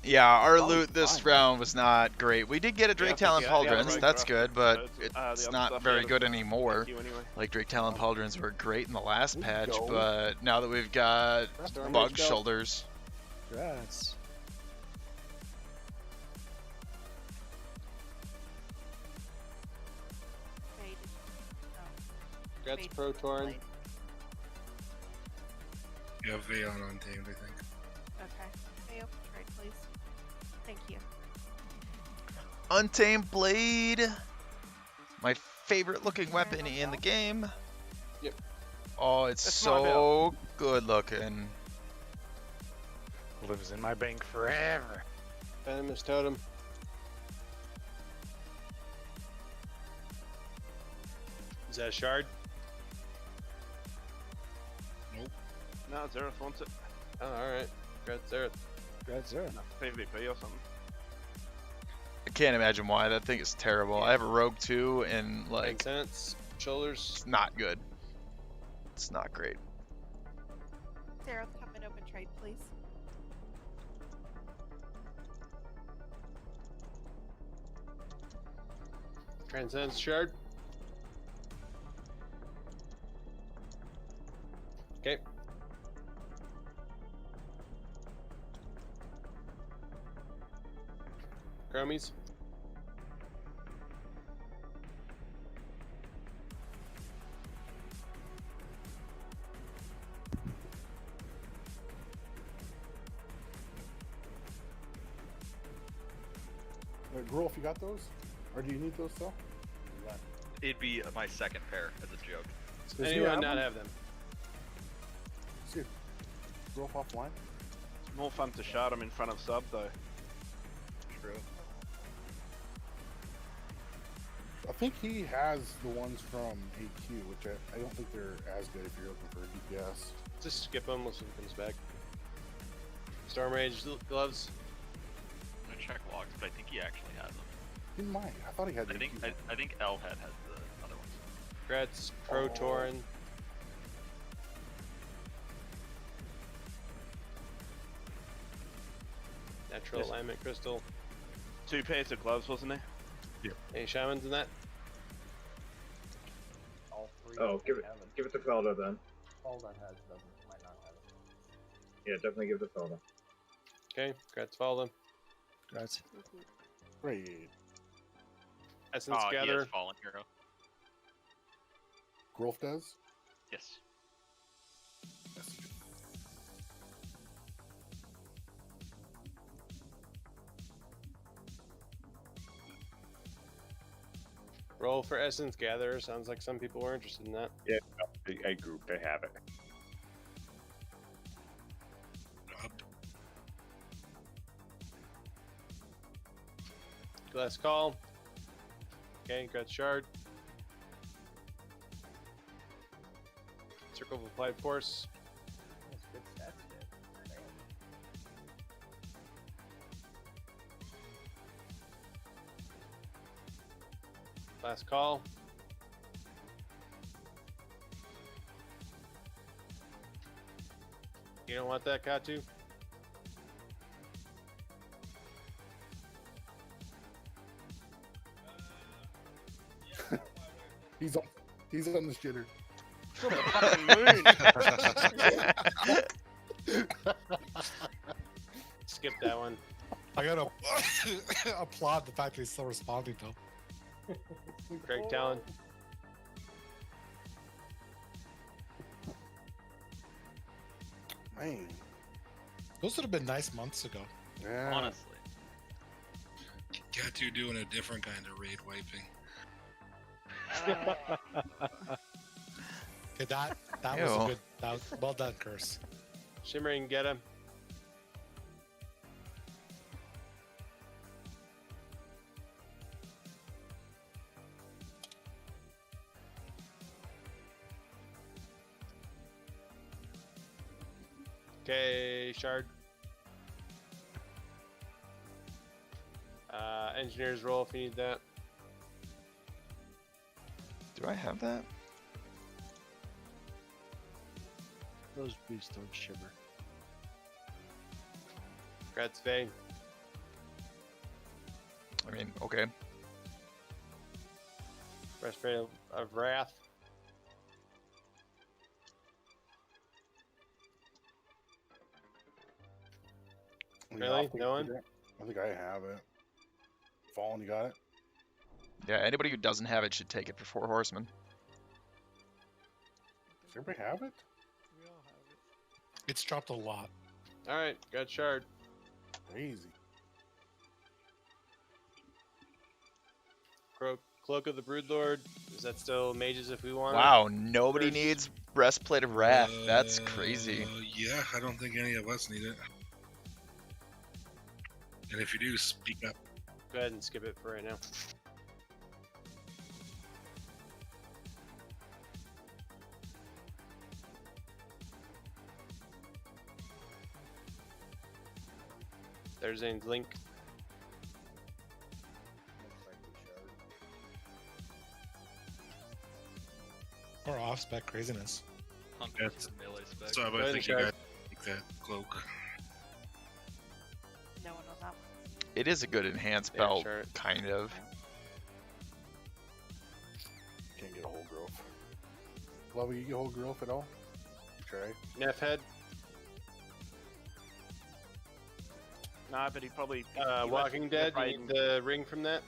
Yeah, our Oh, loot this fine. round was not great. We did get a Drake Talon Pauldrons. rogue That's rough. good, but The it's other not stuff, very yeah, good anymore. Thank you anyway. Like Drake Talon Pauldrons were great in the last There you patch, go. but now that we've got Storm Bug Rage Belt. Shoulders, Congrats. Guts Pro Torn. You have Veon Untamed, I think. Okay. Hey, open trade, please. Thank you. Untamed Blade, my favorite looking weapon in the game. Yep. Oh, it's That's not so good looking. Lives in my bank forever. Venomous Totem. Is that a shard? No, Zereth wants it. Oh, alright. Guts Zereth. Congrats, Zara. PvP or something. I can't imagine why. That thing is terrible. I have a Rogue 2 and like Cents. Shoulders. it's not good. It's not great. Sarah, come and open trade, please. Transcendence Shard. Okay. Chromies. Wait, Grolf, you got those? Or do you need those still? It'd be my second pair as a joke. Does anyone not have them? See, Growth offline? It's more fun to shard him in front of sub though. True. I think he has the ones from AQ, which I don't think they're as good if you're looking for a DPS. Just skip him. We'll see if he comes back. Storm Rage gloves. I'm gonna check logs, but I think he actually has them. He might. I thought he had the I think Elhead has the other ones. Gretz, Pro Torin. Natural Yes. alignment crystal. 2 pairs of gloves, wasn't there? Yep. Any shamans in that? All 3. Oh, give it to Felda then. All that has might not have it. Yeah, definitely give it to Felda. Okay, Gretz follow them. Gretz. Great. Essence He Gather. has Fallen Hero. Growth does? Yes. Roll for Essence Gather. Sounds like some people were interested in that. Yeah, a group, they have it. Glass Call. Okay, Gretz Shard. Circle of Applied Force. That's good stats there. Damn. Last Call. You don't want that, Katu? He's on the shitter. From the fucking Skip that one. I gotta applaud the fact that he's still responding though. Craig Talon. Man. Those would have been nice months ago. Yeah. Honestly. Got you doing a different kind of raid wiping. Okay, that was a Ew. good. That was, well done, Curse. Shimmering, get him. Okay, Shard. Engineer's roll if you need that. Do I have that? Those boots don't shimmer. Gretz Vay. I mean, okay. Breastplate of Wrath. Really? No one? I think I have it. Fallen, you got it? Yeah, anybody who doesn't have it should take it for 4 horsemen. Does everybody have it? It's dropped a lot. Alright, got Shard. Crazy. Cloak of the Broodlord. Is that still mages if we want Wow, it? nobody needs Breastplate of Wrath. That's crazy. Yeah, I don't think any of us need it. And if you do, speak up. Go ahead and skip it for right now. There's Zane's link. Or off spec craziness. Hunters and melee spec. So Go I ahead think and you check. guys take that cloak. No one knows that. It is a good enhanced Yeah, belt, sure. kind of. Can't get a whole growth. Lovey, you get a whole growth at all? Try. Neff head. Nah, but he probably. Walking Dead. You need the ring from that.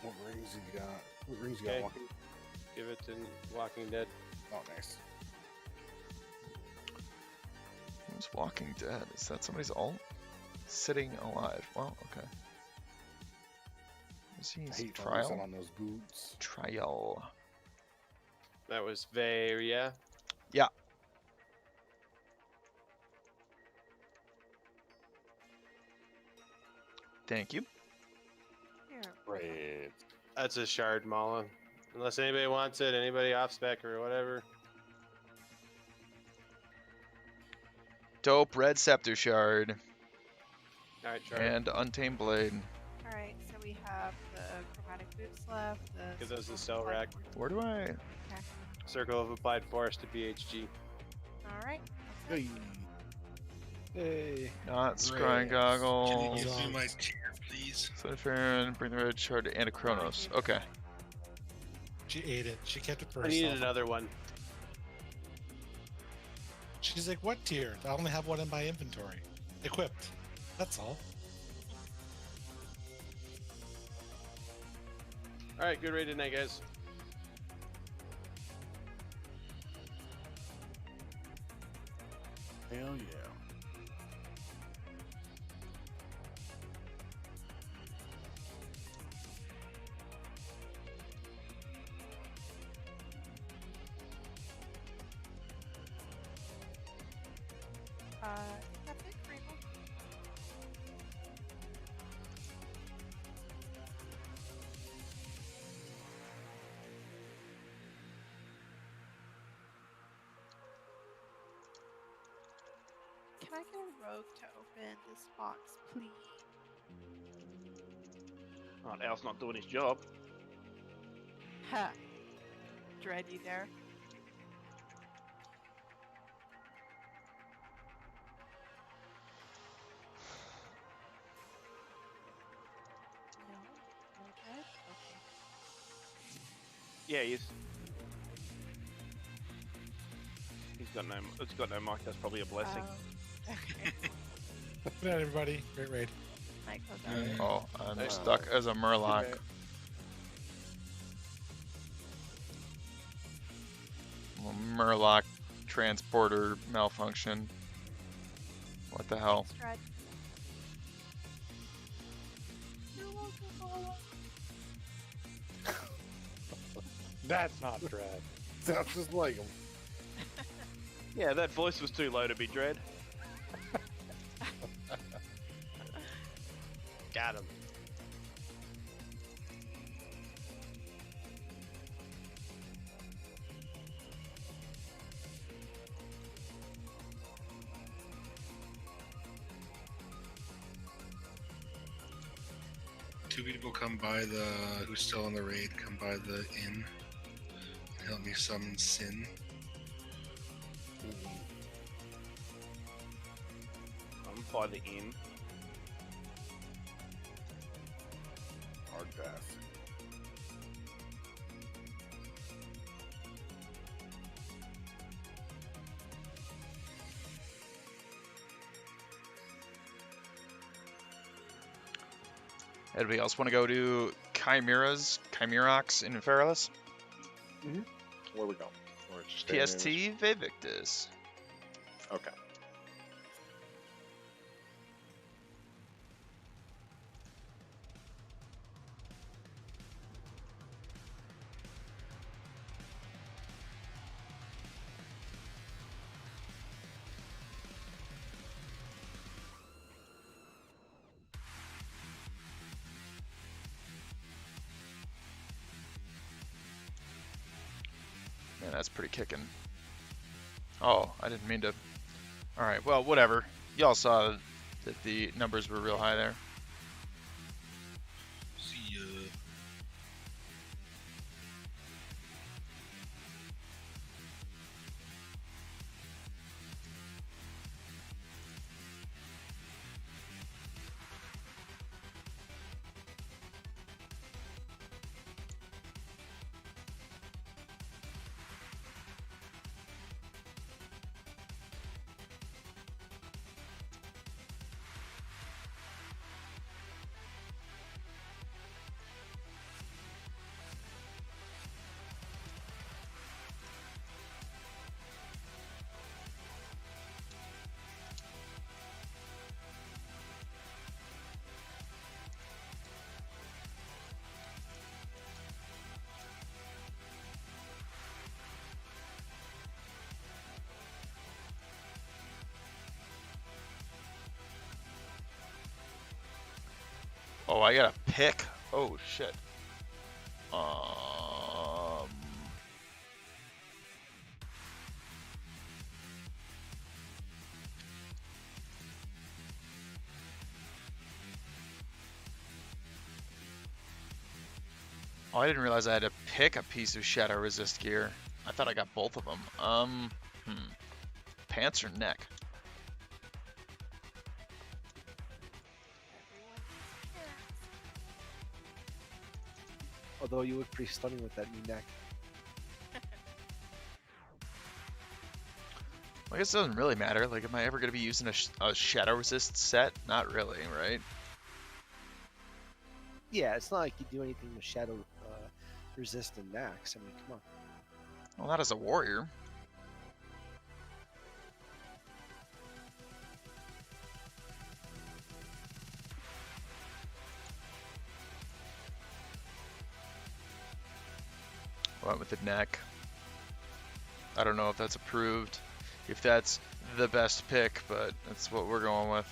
What rings you got? What rings you Okay. got? Walking? Give it to Walking Dead. Oh, nice. Who's Walking Dead? Is that somebody's alt? Sitting alive. Well, okay. Is he I hate trial? focusing on those boots. Trial. That was Vay, yeah? Yeah, Thank you. Here. Great. That's a shard, Mala. Unless anybody wants it, anybody off spec or whatever. Dope red scepter shard All right, shard. and untamed blade. All right, so we have the chromatic boots left. The Give those a circle cell rack. Where do I? Okay. Circle of Applied Force to BHG. All right. That's it. Hey. Not scrying Can you goggles. give me my chair, please? Slytherin, bring the red shard and a Chronos. Okay. She ate it. She kept it for I needed herself. another one. She's like, what tier? I only have one in my inventory. Equipped. That's all. All right, good raid tonight, guys. Hell yeah. That's it, Kramer. Can I get a rogue to open this box, please? Oh, Al's not doing his job. Ha. Dread you there. No? No dread? Okay. Yeah, he's got no. It's got no mic. That's probably a blessing. Okay. Good night, everybody. Great raid. Night, Koza. Oh, I'm stuck as a Murloc. Murloc transporter malfunction. What the hell? Dread. You're welcome, Mala. That's not dread. Sounds just like him. Yeah, that voice was too low to be Dread. Got him. Two people come by the who's still on the raid. Come by the inn. Help me summon Sin. I'm by the inn. Hard pass. Anybody else want to go to Chimerox in Feralis? Where we go? We're just staying in PST this- Vivictus. Okay. Man, that's pretty kicking. Oh, I didn't mean to. Alright, well, whatever. Y'all saw that the numbers were real high there. See ya. Oh, I gotta pick. Oh shit. Oh, I didn't realize I had to pick a piece of shadow resist gear. I thought I got both of them. Pants or neck? Although you look pretty stunning with that new neck. I guess it doesn't really matter. Like, am I ever gonna be using a shadow resist set? Not really, right? Yeah, it's not like you do anything with shadow resistant max. I mean, come on. Well, not as a warrior. Went with the neck. I don't know if that's approved, if that's the best pick, but that's what we're going with.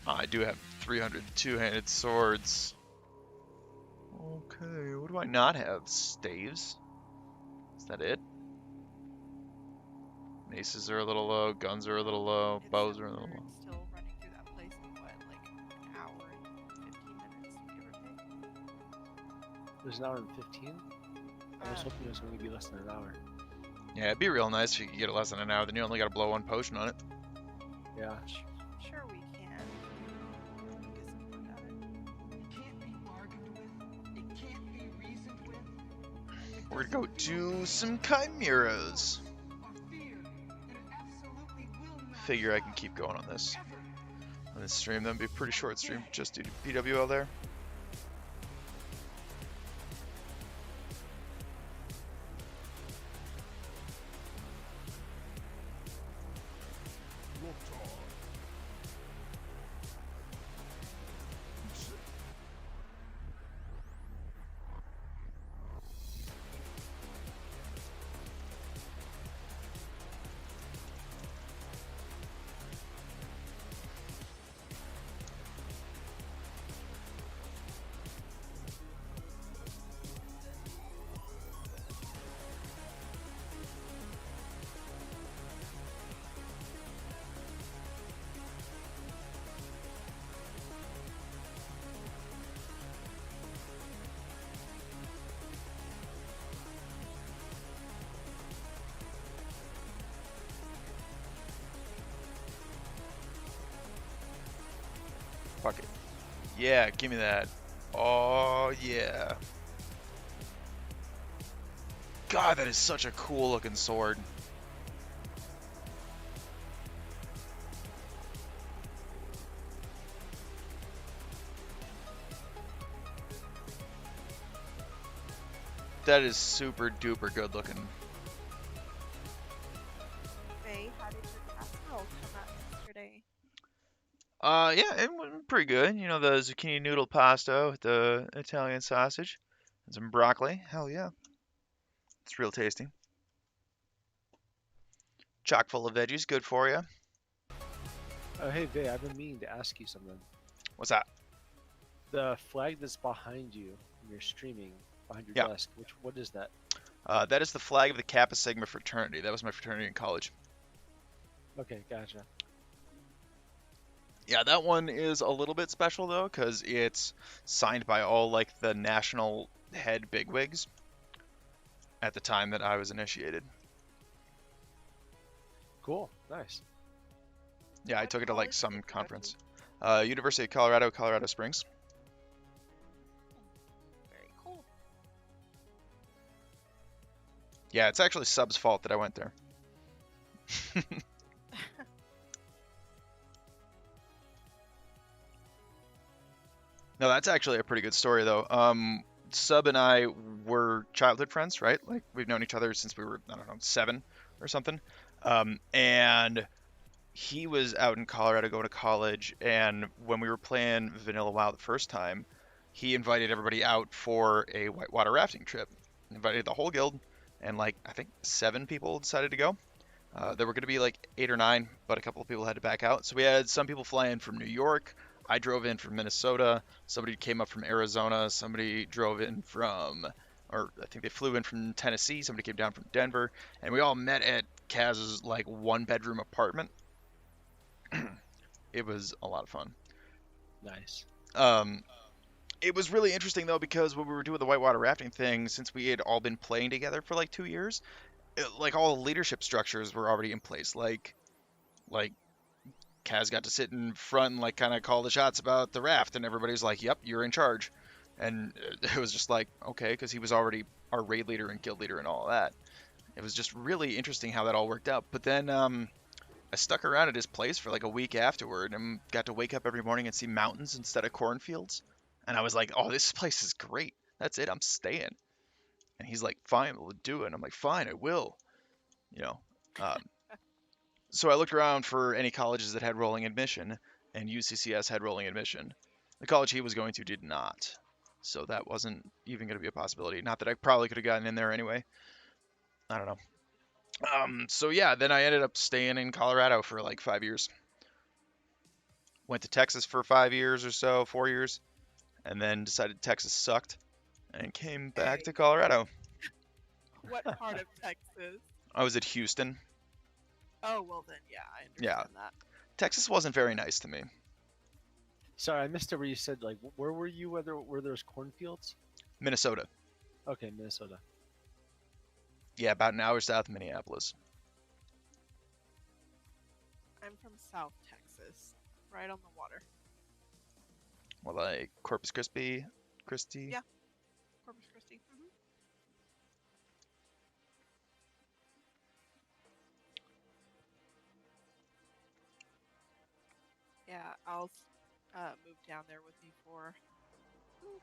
I do have 300 two-handed swords. Okay, what do I not have? Staves? Is that it? Maces are a little low, guns are a little low, bows are a little low. Still running through that place in what, like an hour and 15 minutes, give or take? There's an hour and 15? I was hoping it was going to be less than an hour. Yeah, it'd be real nice if you could get it less than an hour, then you only gotta blow one potion on it. Yeah. Sure we can. Get some fun at it. It can't be bargained with. It can't be reasoned with. We're gonna go do some chimeras. Figure I can keep going on this. On this stream, that'd be a pretty short stream. Just do PWL there. Fuck it. Yeah, give me that. Oh, yeah. God, that is such a cool looking sword. That is super duper good looking. Faye, how did your casserole come out yesterday? Yeah, it went pretty good. You know, the zucchini noodle pasta with the Italian sausage and some broccoli. Hell yeah. It's real tasty. Chock full of veggies, good for you. Oh, hey, Vay, I've been meaning to ask you something. What's that? The flag that's behind you when you're streaming, behind your Yeah. desk, what is that? That is the flag of the Kappa Sigma fraternity. That was my fraternity in college. Okay, gotcha. Yeah, that one is a little bit special though, because it's signed by all like the national head bigwigs at the time that I was initiated. Cool. Nice. Yeah, I What took it to like college some did you go to? conference. University of Colorado, Colorado Springs. Very cool. Yeah, it's actually Sub's fault that I went there. No, that's actually a pretty good story though. Sub and I were childhood friends, right? Like we've known each other since we were, I don't know, 7 or something. And he was out in Colorado going to college, and when we were playing Vanilla WoW the first time, he invited everybody out for a whitewater rafting trip. Invited the whole guild, and like I think 7 people decided to go. There were going to be like 8 or 9, but a couple of people had to back out. So we had some people fly in from New York. I drove in from Minnesota. Somebody came up from Arizona. Somebody drove in from, or I think they flew in from Tennessee. Somebody came down from Denver, and we all met at Kaz's like 1-bedroom apartment. It was a lot of fun. Nice. It was really interesting though because when we were doing the whitewater rafting thing, since we had all been playing together for like 2 years, like all the leadership structures were already in place. Like Kaz got to sit in front and like kind of call the shots about the raft, and everybody's like, "Yep, you're in charge." And it was just like, okay, because he was already our raid leader and guild leader and all of that. It was just really interesting how that all worked out. But then I stuck around at his place for like a week afterward and got to wake up every morning and see mountains instead of cornfields. And I was like, "Oh, this place is great. That's it. I'm staying." And he's like, "Fine, we'll do it." And I'm like, "Fine, I will." You know. So I looked around for any colleges that had rolling admission, and UCCS had rolling admission. The college he was going to did not. So that wasn't even going to be a possibility. Not that I probably could have gotten in there anyway. I don't know. So yeah, then I ended up staying in Colorado for like 5 years. Went to Texas for 5 years or so, 4 years, and then decided Texas sucked and came back to Colorado. What part of Texas? I was at Houston. Oh, well then, yeah, I Yeah. understand that. Texas wasn't very nice to me. Sorry, I missed it where you said like where were you? Where there's cornfields? Minnesota. Okay, Minnesota. Yeah, about an hour south of Minneapolis. I'm from South Texas, right on the water. Well, like Corpus Christi. Yeah, Corpus Christi. Yeah, Al's moved down there with me for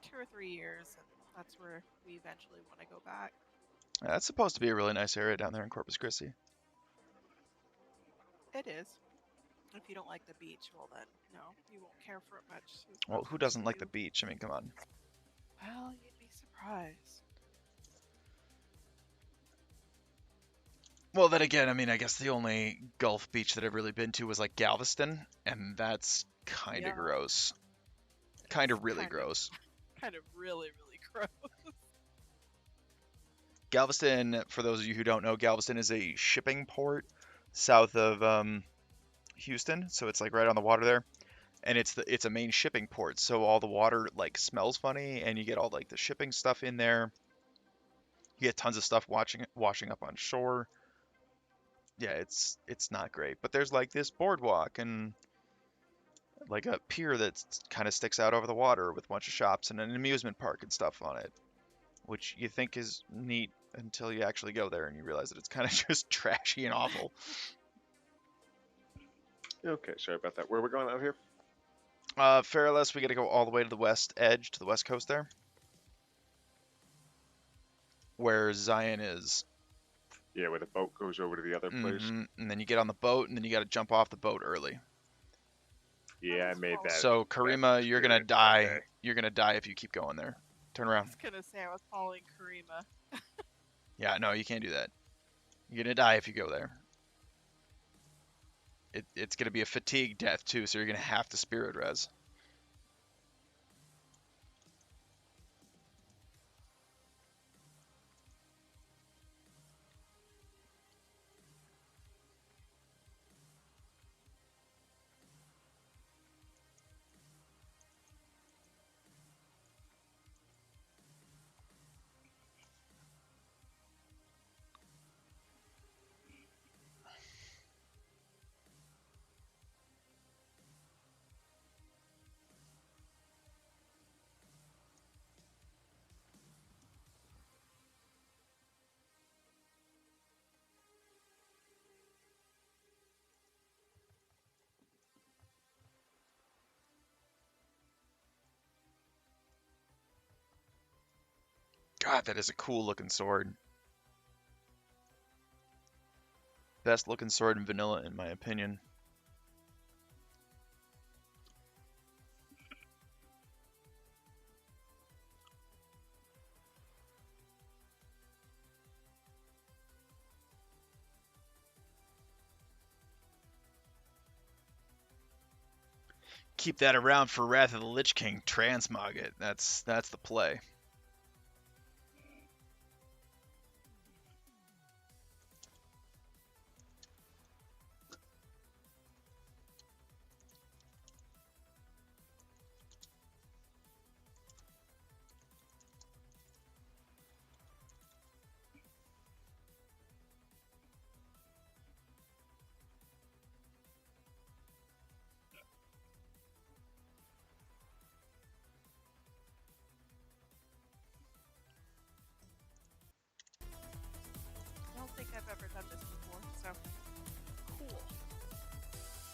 2 or 3 years, and that's where we eventually want to go back. That's supposed to be a really nice area down there in Corpus Christi. It is. If you don't like the beach, well then, no, you won't care for it much. Well, who doesn't like the beach? I mean, come on. Well, you'd be surprised. Well, then again, I mean, I guess the only Gulf beach that I've really been to was like Galveston, and that's kind of gross. Kind of really gross. Kind of really, really gross. Galveston, for those of you who don't know, Galveston is a shipping port south of Houston, so it's like right on the water there, and it's a main shipping port, so all the water like smells funny, and you get all like the shipping stuff in there. You get tons of stuff washing up on shore. Yeah, it's not great, but there's like this boardwalk and like a pier that kind of sticks out over the water with a bunch of shops and an amusement park and stuff on it, which you think is neat until you actually go there and you realize that it's kind of just trashy and awful. Okay, sorry about that. Where are we going out here? Fairless, we got to go all the way to the west edge, to the west coast there, where Zion is. Yeah, where the boat goes over to the other place. And then you get on the boat, and then you got to jump off the boat early. Yeah, I made that. So Karima, you're gonna die. Okay. You're gonna die if you keep going there. Turn I around. was gonna say I was following Karima. Yeah, no, you can't do that. You're gonna die if you go there. It's gonna be a fatigue death too, so you're gonna have to spirit res. God, that is a cool looking sword. Best looking sword in vanilla, in my opinion. Keep that around for Wrath of the Lich King. Transmog it. That's the play. I don't think I've ever done this before, so cool.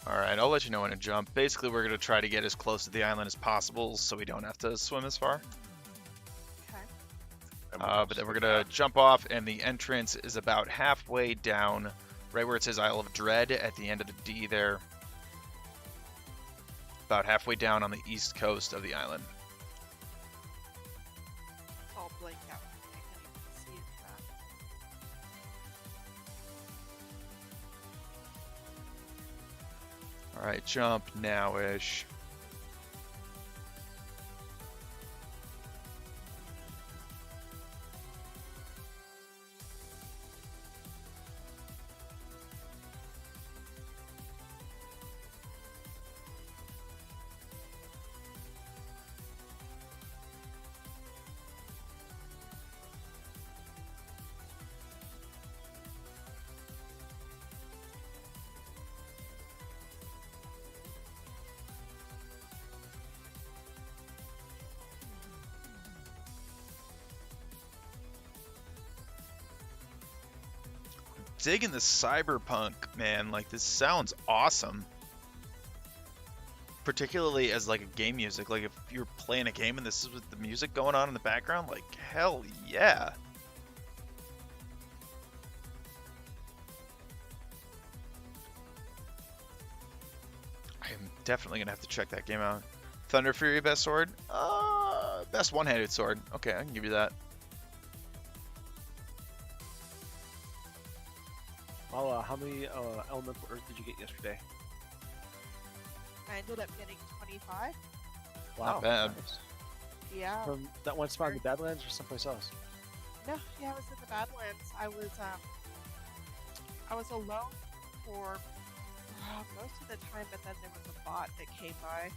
Alright, I'll let you know when to jump. Basically, we're going to try to get as close to the island as possible so we don't have to swim as far. Okay. But then we're going to jump off, and the entrance is about halfway down, right where it says Isle of Dread at the end of the D there. About halfway down on the east coast of the island. It's all blanked out. I can't even see it. Alright, jump now-ish. Digging the cyberpunk, man. Like, this sounds awesome. Particularly as like a game music. Like, if you're playing a game and this is with the music going on in the background, like, hell yeah. I am definitely gonna have to check that game out. Thunder Fury best sword? Best one-handed sword. Okay, I can give you that. How many elemental earth did you get yesterday? I ended up getting 25. Wow, Not bad. nice. Yeah. From that one spot in the Badlands or someplace else? No, yeah, I was in the Badlands. I was alone for most of the time, but then there was a bot that came by,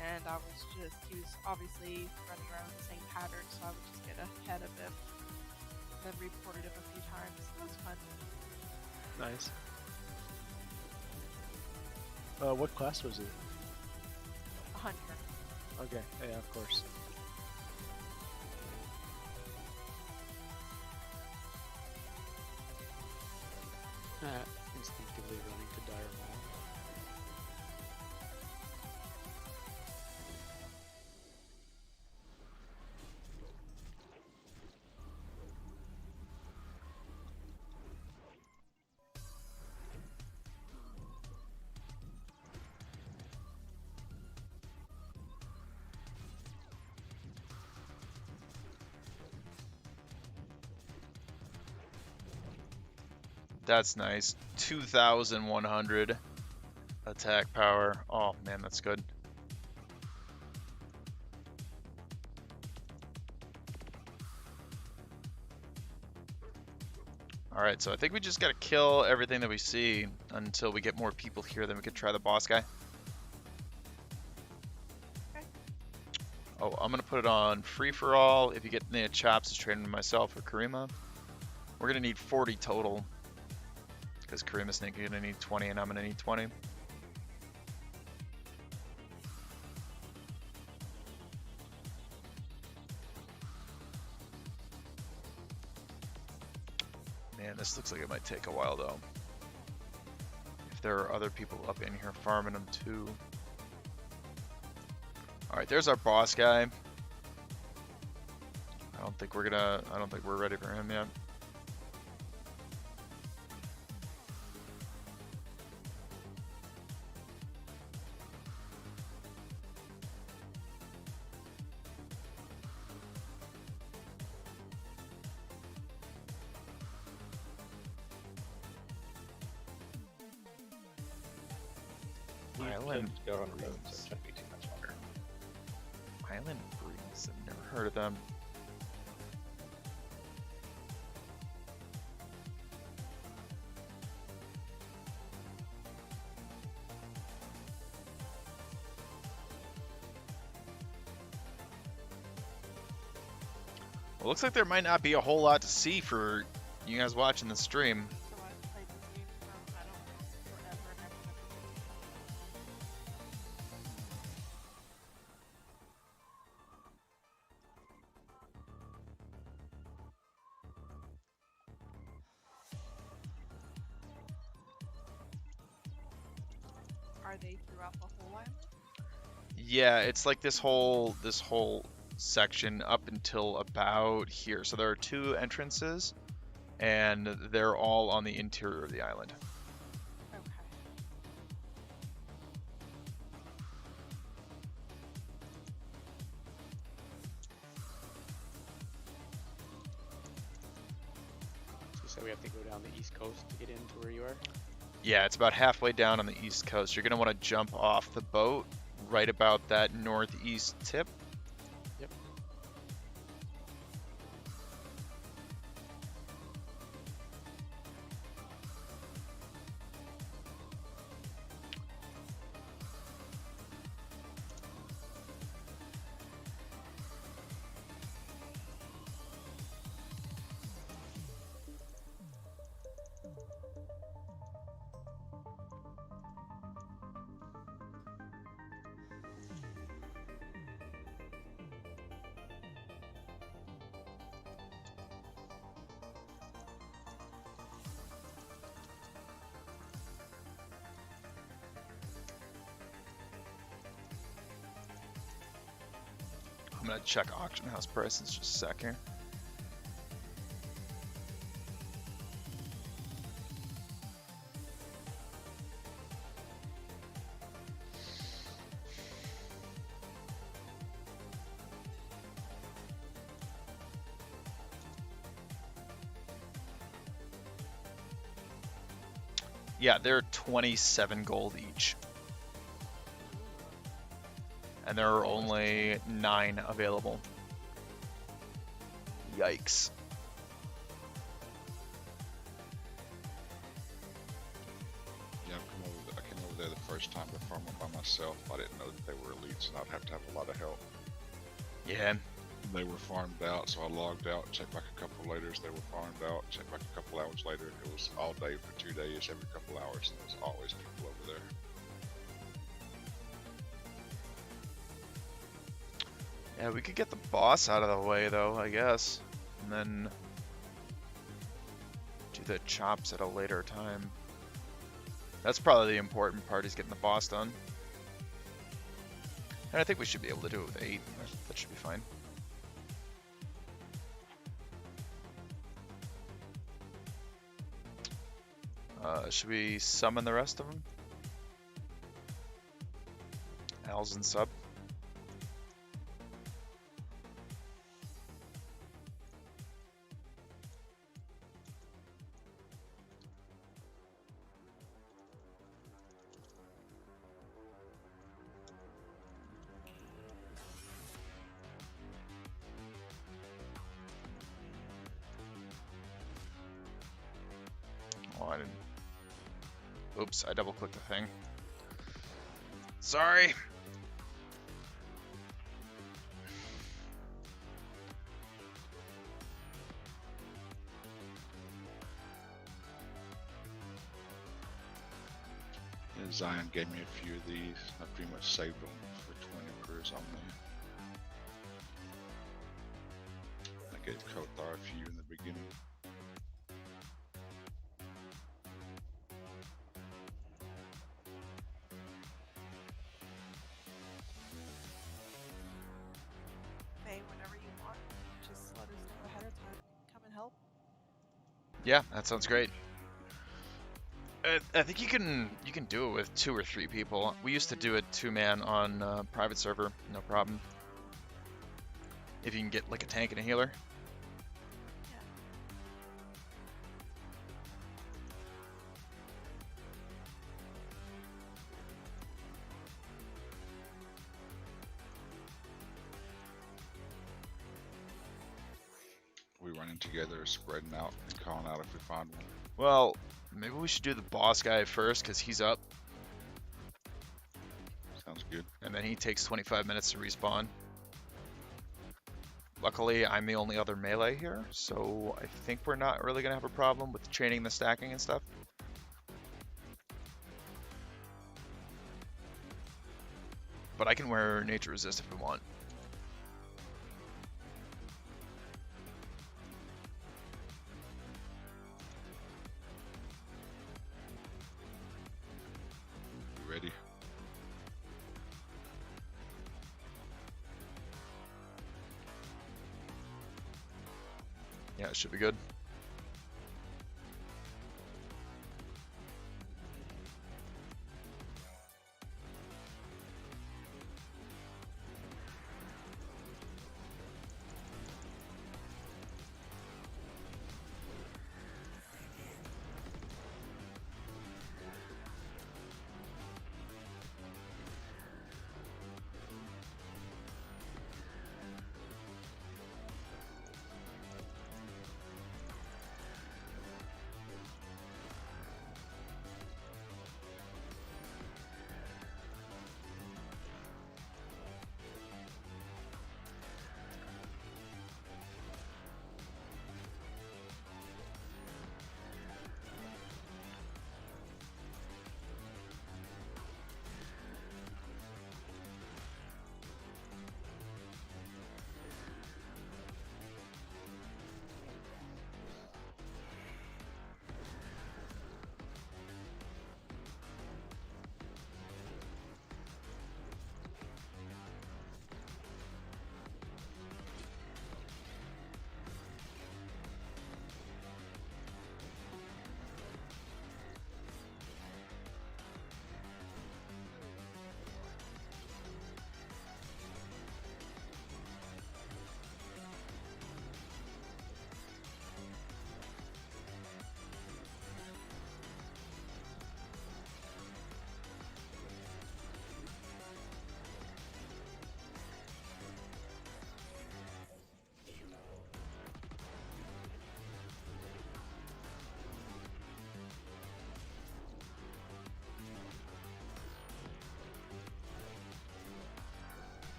and he was obviously running around with the same pattern, so I would just get ahead of him, and then reported him a few times. It was fun. Nice. What class was it? A hunter. Okay, yeah, of course. Instinctively running to Dire Maul. That's nice. 2,100 attack power. Oh man, that's good. Alright, so I think we just gotta kill everything that we see until we get more people here, then we could try the boss guy. Okay. Oh, I'm gonna put it on free-for-all. If you get any chops, it's trading with myself or Karima. We're gonna need 40 total. Because Karima's gonna need 20 and I'm gonna need 20. Man, this looks like it might take a while though. If there are other people up in here farming them too. Alright, there's our boss guy. I don't think we're ready for him yet. Island go on the road, so it shouldn't be too much longer. Island Breeze. I've never heard of them. Well, looks like there might not be a whole lot to see for you guys watching the stream. So I've played this game for, I don't know, forever and ever. Are they throughout the whole island? Yeah, it's like this whole section up until about here. So there are 2 entrances, and they're all on the interior of the island. Okay. So we have to go down the east coast to get into where you are? Yeah, it's about halfway down on the east coast. You're going to want to jump off the boat right about that northeast tip. Yep. I'm going to check auction house prices just a sec here. Yeah, they're 27 gold each. And there are only 9 available. Yikes. Yeah, I came over there the first time to farm them by myself. I didn't know that they were elites and I'd have to have a lot of help. Yeah. They were farmed out, so I logged out, checked back a couple later, they were farmed out, checked back a couple hours later. It was all day for 2 days, every couple hours, and there was always people over there. Yeah, we could get the boss out of the way though, I guess. And then do the chops at a later time. That's probably the important part, is getting the boss done. And I think we should be able to do it with 8. That should be fine. Should we summon the rest of them? Al's and sub. Oh, I didn't. Oops, I double clicked the thing. Sorry. Yeah, Zion gave me a few of these. I pretty much saved them for 20 pers on me. I gave Kothar a few in the beginning. Hey, whenever you want, just let us know. Yeah, that sounds great. I think you can do it with 2 or 3 people. We used to do it 2-man on private server, no problem. If you can get like a tank and a healer. We running together, spreading out, and calling out if we find one. Well, maybe we should do the boss guy first because he's up. Sounds good. And then he takes 25 minutes to respawn. Luckily, I'm the only other melee here, so I think we're not really going to have a problem with chaining the stacking and stuff. But I can wear nature resist if we want. You ready? Yeah, it should be good.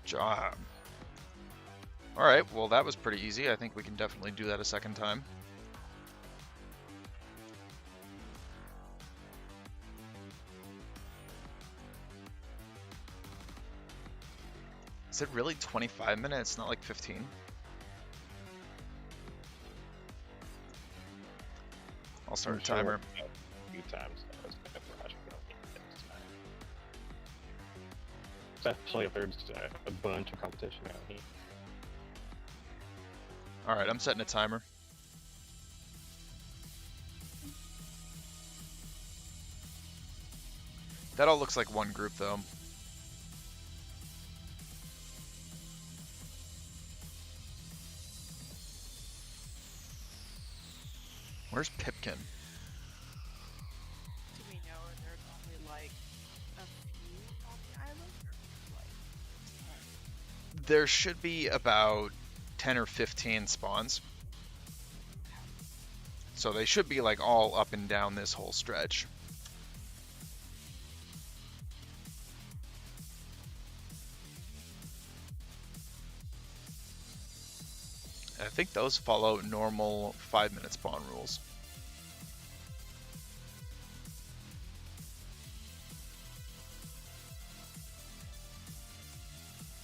Job. Alright, well that was pretty easy. I think we can definitely do that a second time. Is it really 25 minutes, not like 15? I'll start a timer. A few times. That was kind of rush, but I don't think it's time. Especially if there's a bunch of competition out here. Alright, I'm setting a timer. That all looks like one group though. Where's Pipkin? Do we know if there's only like a few on the island, or like? There should be about 10 or 15 spawns. So they should be like all up and down this whole stretch. I think those follow normal 5-minute spawn rules.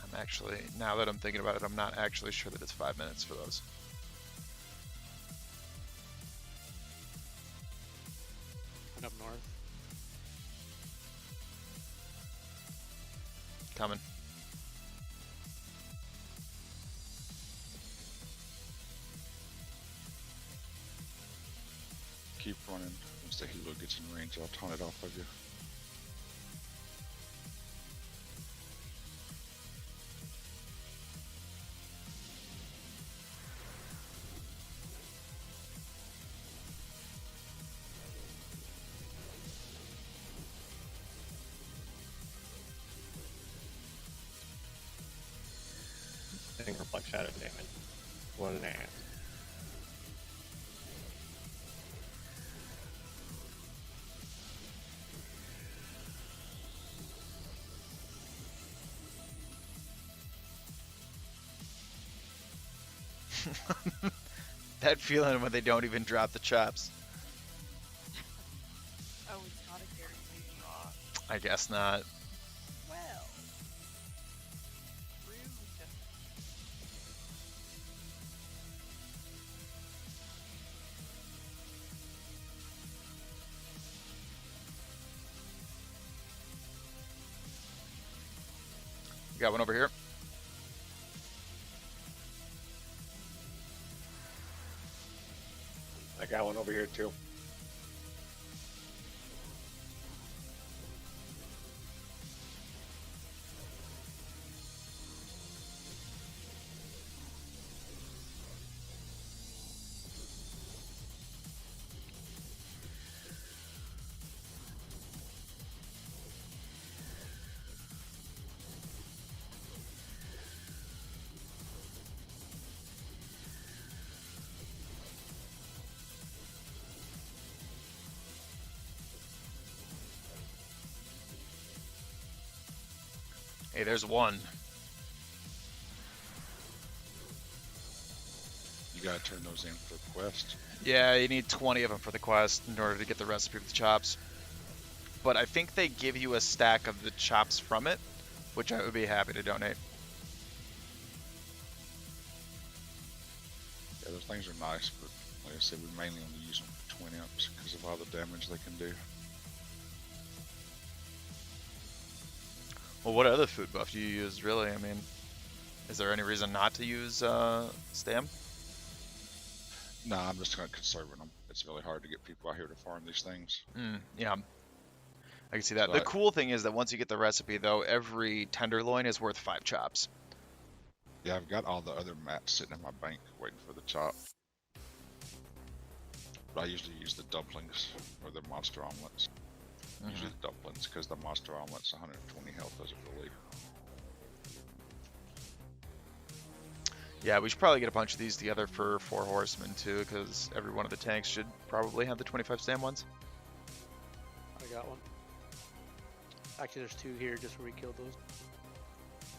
I'm actually, now that I'm thinking about it, I'm not actually sure that it's 5 minutes for those. Coming. Keep running. Once the helo gets in range, I'll taunt it off of you. I think reflect shadow damage. 1.5. That feeling when they don't even drop the chops. Oh, it's not a guaranteed draw. I guess not. Well, rude. We got one over here. I got one over here too. Hey, there's one. You gotta turn those in for quest. Yeah, you need 20 of them for the quest in order to get the recipe for the chops. But I think they give you a stack of the chops from it, which I would be happy to donate. Yeah, those things are nice, but like I said, we mainly only use them for twin imps because of all the damage they can do. Well, what other food buff do you use, really? I mean, is there any reason not to use stam? Nah, I'm just gonna conserve them. It's really hard to get people out here to farm these things. Yeah, I can see that. So The cool thing is that once you get the recipe, though, every tenderloin is worth 5 chops. Yeah, I've got all the other mats sitting in my bank waiting for the chop. But I usually use the dumplings or the monster omelets. Usually the dumplings, because the monster omelet's 120 health doesn't really. Yeah, we should probably get a bunch of these together for 4 horsemen, too, because every one of the tanks should probably have the 25 stam ones. I got one. Actually, there's 2 here just where we killed those.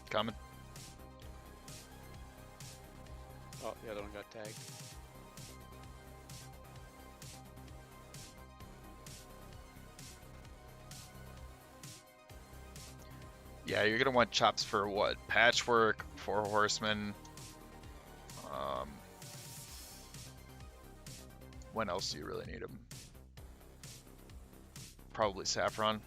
Coming. Oh, the other one got tagged. Yeah, you're gonna want chops for what? Patchwork, 4 horsemen. When else do you really need them? Probably saffron.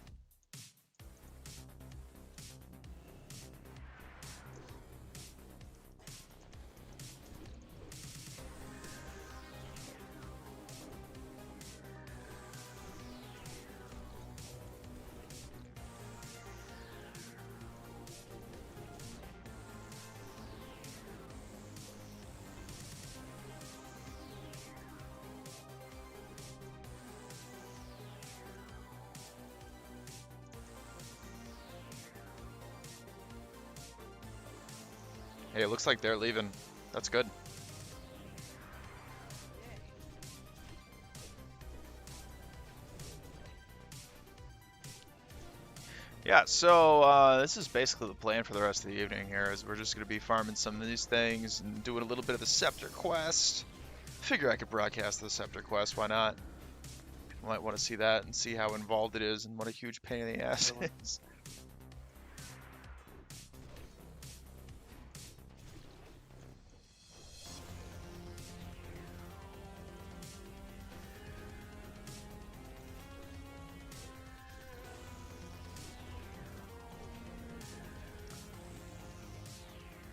Hey, it looks like they're leaving. That's good. Yeah, so this is basically the plan for the rest of the evening here, is we're just going to be farming some of these things and doing a little bit of the Scepter quest. Figure I could broadcast the Scepter quest, why not? You might want to see that and see how involved it is and what a huge pain in the ass it is.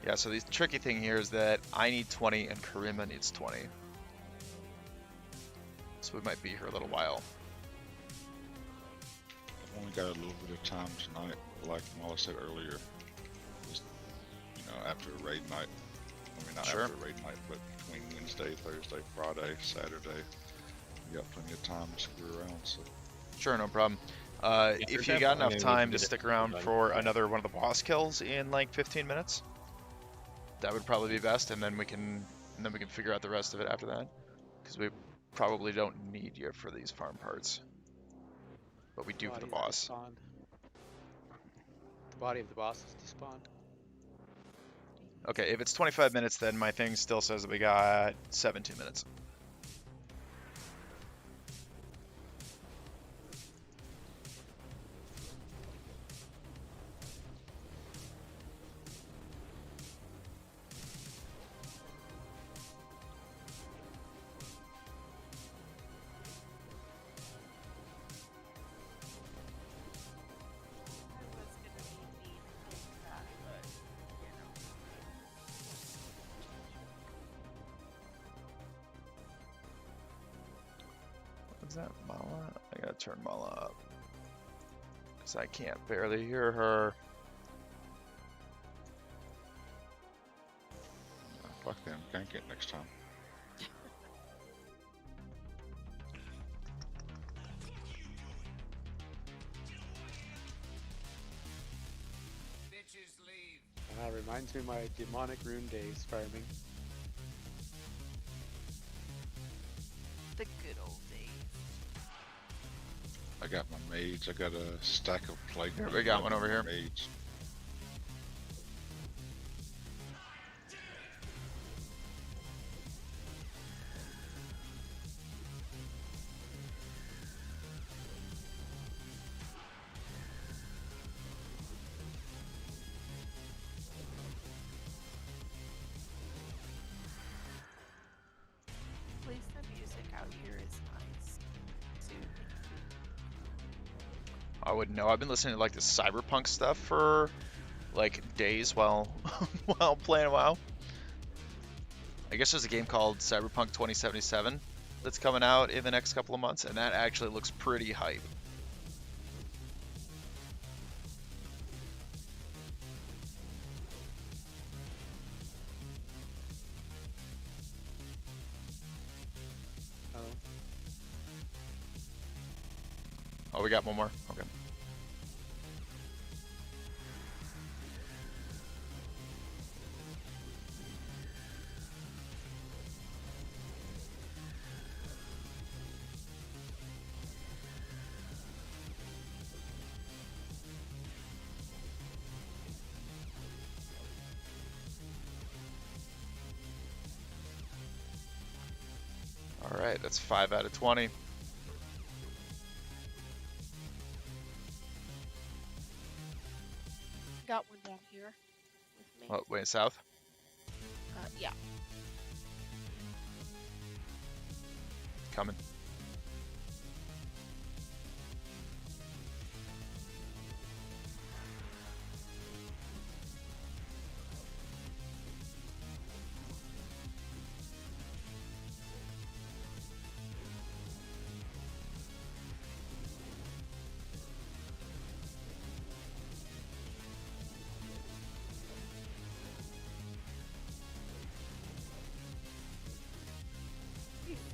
Yeah, so the tricky thing here is that I need 20 and Karima needs 20. So we might be here a little while. I've only got a little bit of time tonight, like Mala said earlier. Just, you know, after a raid night. I mean, not Sure. after a raid night, but between Wednesday, Thursday, Friday, Saturday. You got plenty of time to screw around, so. Sure, no problem. If you got enough time to stick around for another one of the boss kills in like 15 minutes, that would probably be best, and then we can figure out the rest of it after that, because we probably don't need you for these farm parts, but we do for the boss. Despawned. The body of the boss is despawned. Okay, if it's 25 minutes, then my thing still says that we got 17 minutes. Is that Mala? I gotta turn Mala up, because I can't barely hear her. Oh, fuck them, gank it next time. Reminds me of my demonic rune days farming. The good old days. I got my mage. I got a stack of plague. Here, we got one over here. Mage. At least the music out here is nice. Soothing. I wouldn't know. I've been listening to like the cyberpunk stuff for like days while while playing WoW. I guess there's a game called Cyberpunk 2077 that's coming out in the next couple of months, and that actually looks pretty hype. Oh, we got one more. Okay. All right, that's 5 out of 20. Got one down here with me. Oh, wait, south? Yeah. Coming.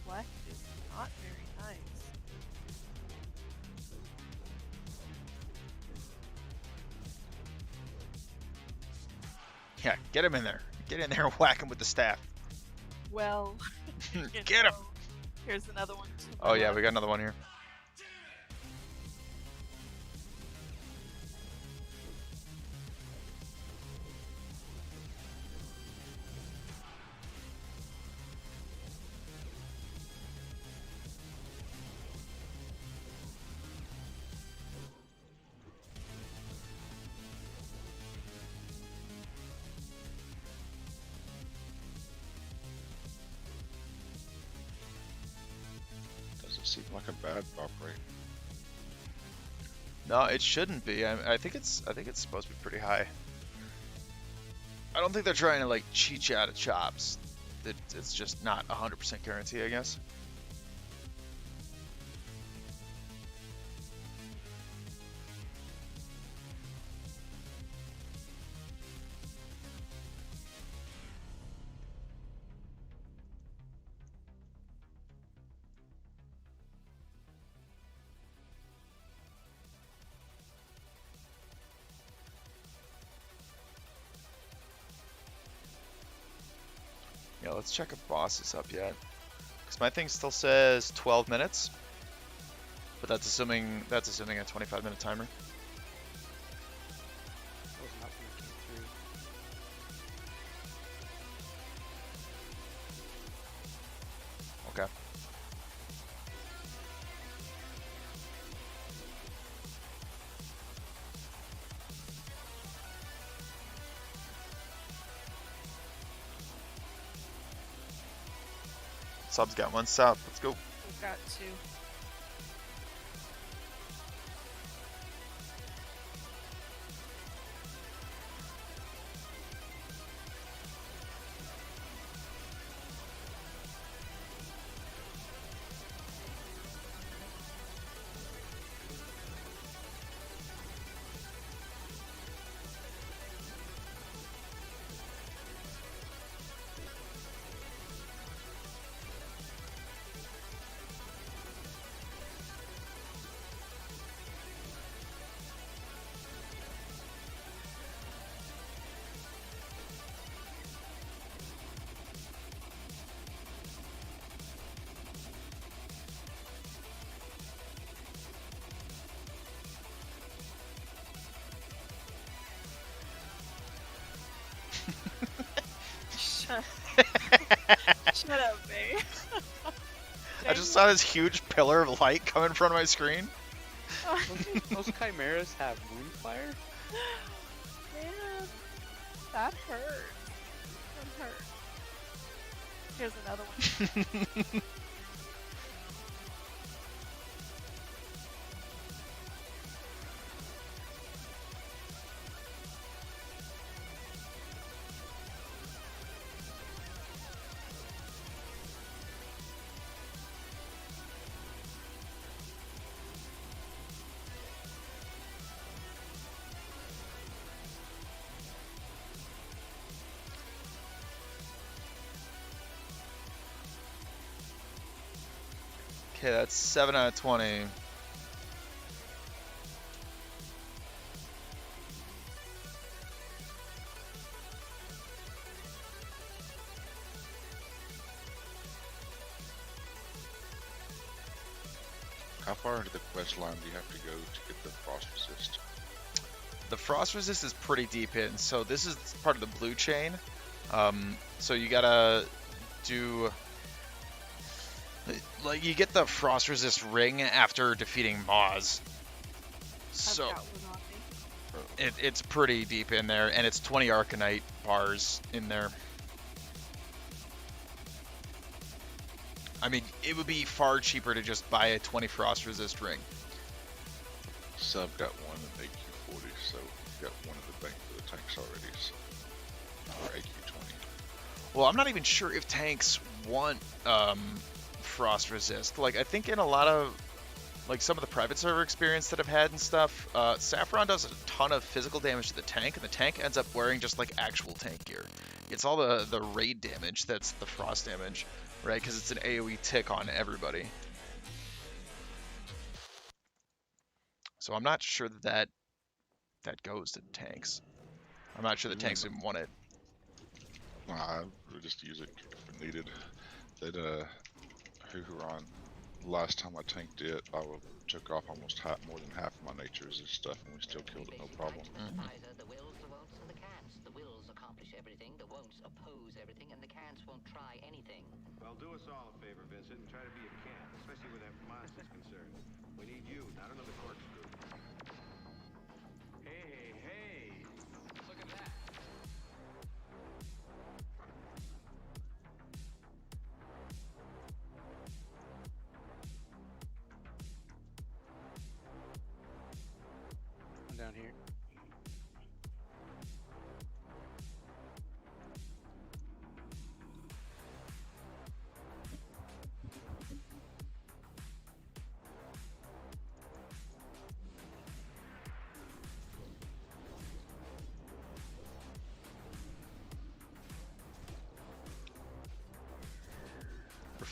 Reflect is not very nice. Yeah, get him in there. Get in there and whack him with the staff. Well, Get him! Here's another one. To Oh yeah, we got another one here. Doesn't seem like a bad buff rate. No, it shouldn't be. I think it's supposed to be pretty high. I don't think they're trying to like cheat you out of chops. It's just not 100% guarantee, I guess. Yeah, let's check if boss is up yet. Because my thing still says 12 minutes. But that's assuming a 25-minute timer. Wasn't up when it came through. Okay. Sub's got one south. Let's go. We've got 2. Shut up, babe. I just saw this huge pillar of light come in front of my screen. Those chimeras have moonfire? Man, that hurt. That hurt. Here's another one. Okay, that's 7 out of 20. How far into the quest line do you have to go to get the frost resist? The frost resist is pretty deep in, so this is part of the blue chain. So you gotta do, like, you get the frost resist ring after defeating Moz. So it's pretty deep in there, and it's 20 Arcanite bars in there. I mean, it would be far cheaper to just buy a 20 frost resist ring. Sub got one in AQ40, so he's got one in the bank for the tanks already. So, or AQ20. Well, I'm not even sure if tanks want frost resist. Like, I think in a lot of, like, some of the private server experience that I've had and stuff, Saffron does a ton of physical damage to the tank, and the tank ends up wearing just, like, actual tank gear. It's all the raid damage that's the frost damage, right? Because it's an AoE tick on everybody. So I'm not sure that goes to tanks. I'm not sure the tanks even want it. I would just use it if needed. That Huron, last time I tanked it, took off almost more than half of my natures and stuff, and we still killed it no problem. The wills, the won'ts, and the can'ts. The wills accomplish everything, the won'ts oppose everything, and the can'ts won't try anything. Well, do us all a favor, Vincent, and try to be a can, especially where that Moss is concerned. We need you, not another corkscrew. Hey, hey! Look at that! I'm down here.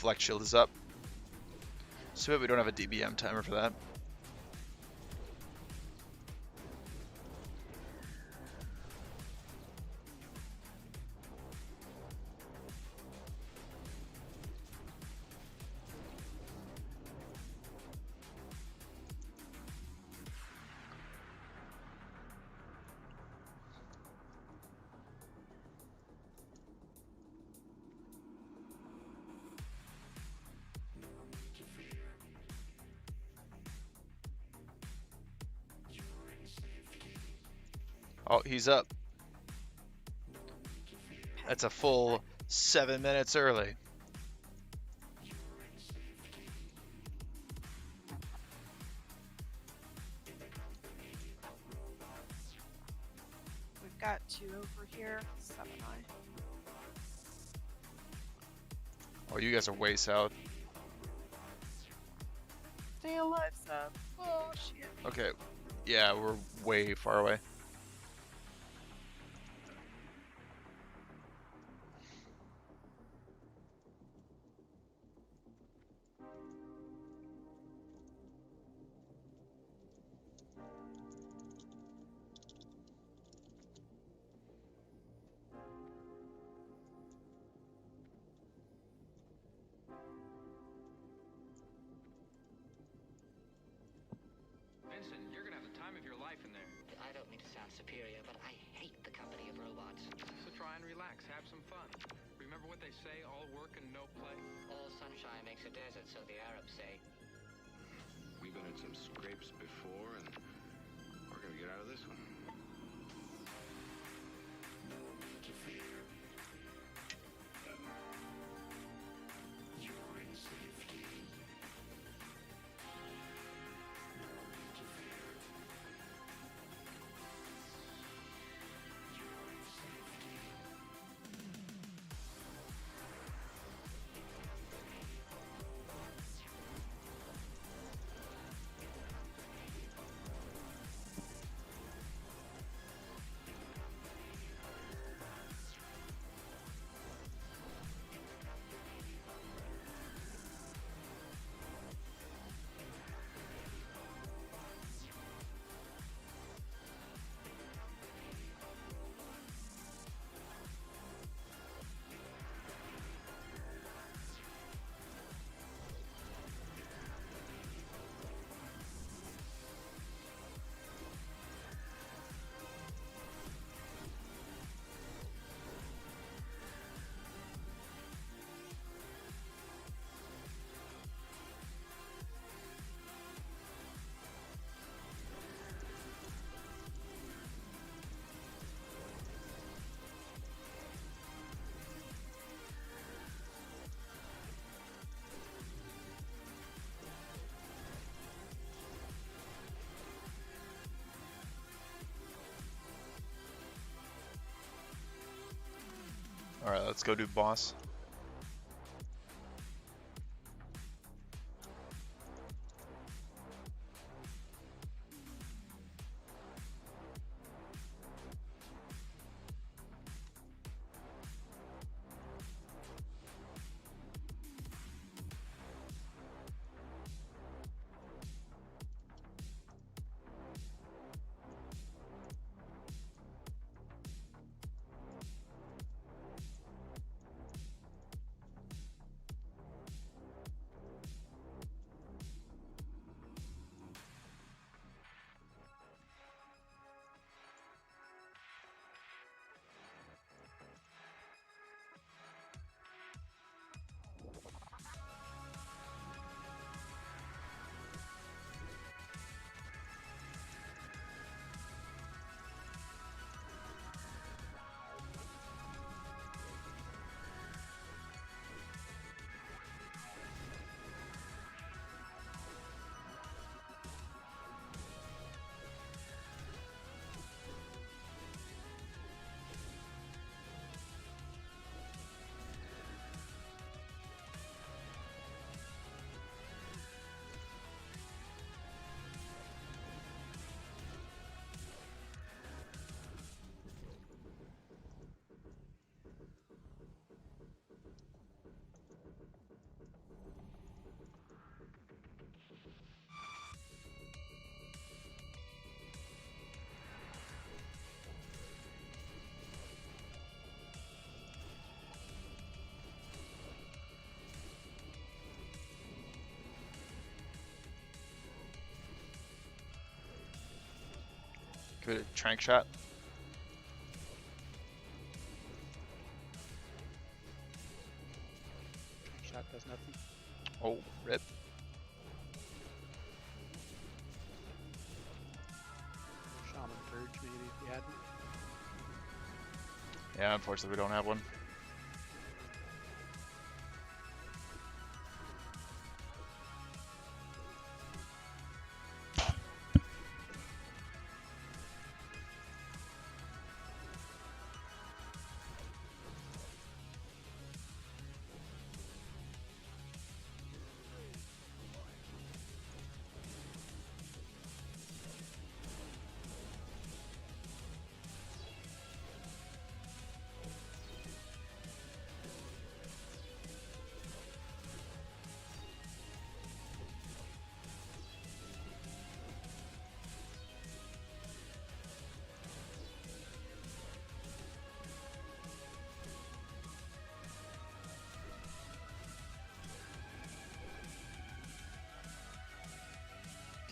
flex shield is up. So we don't have a DBM timer for that. Oh, he's up. That's a full 7 minutes early. We've got 2 over here, 7 eye. Oh, you guys are way south. Stay alive, sub. Oh shit. Okay. Yeah, we're way far away. Vincent, you're gonna have the time of your life in there. I don't mean to sound superior, but I hate the company of robots. So try and relax, have some fun. Remember what they say, all work and no play? All sunshine makes a desert, so the Arabs say. We've been in some scrapes before, and we're gonna get out of this one. Alright, let's go do boss. Give it a trank shot. Shot does nothing. Oh, rip. Shaman Purge, maybe, if you had one. Yeah, unfortunately, we don't have one.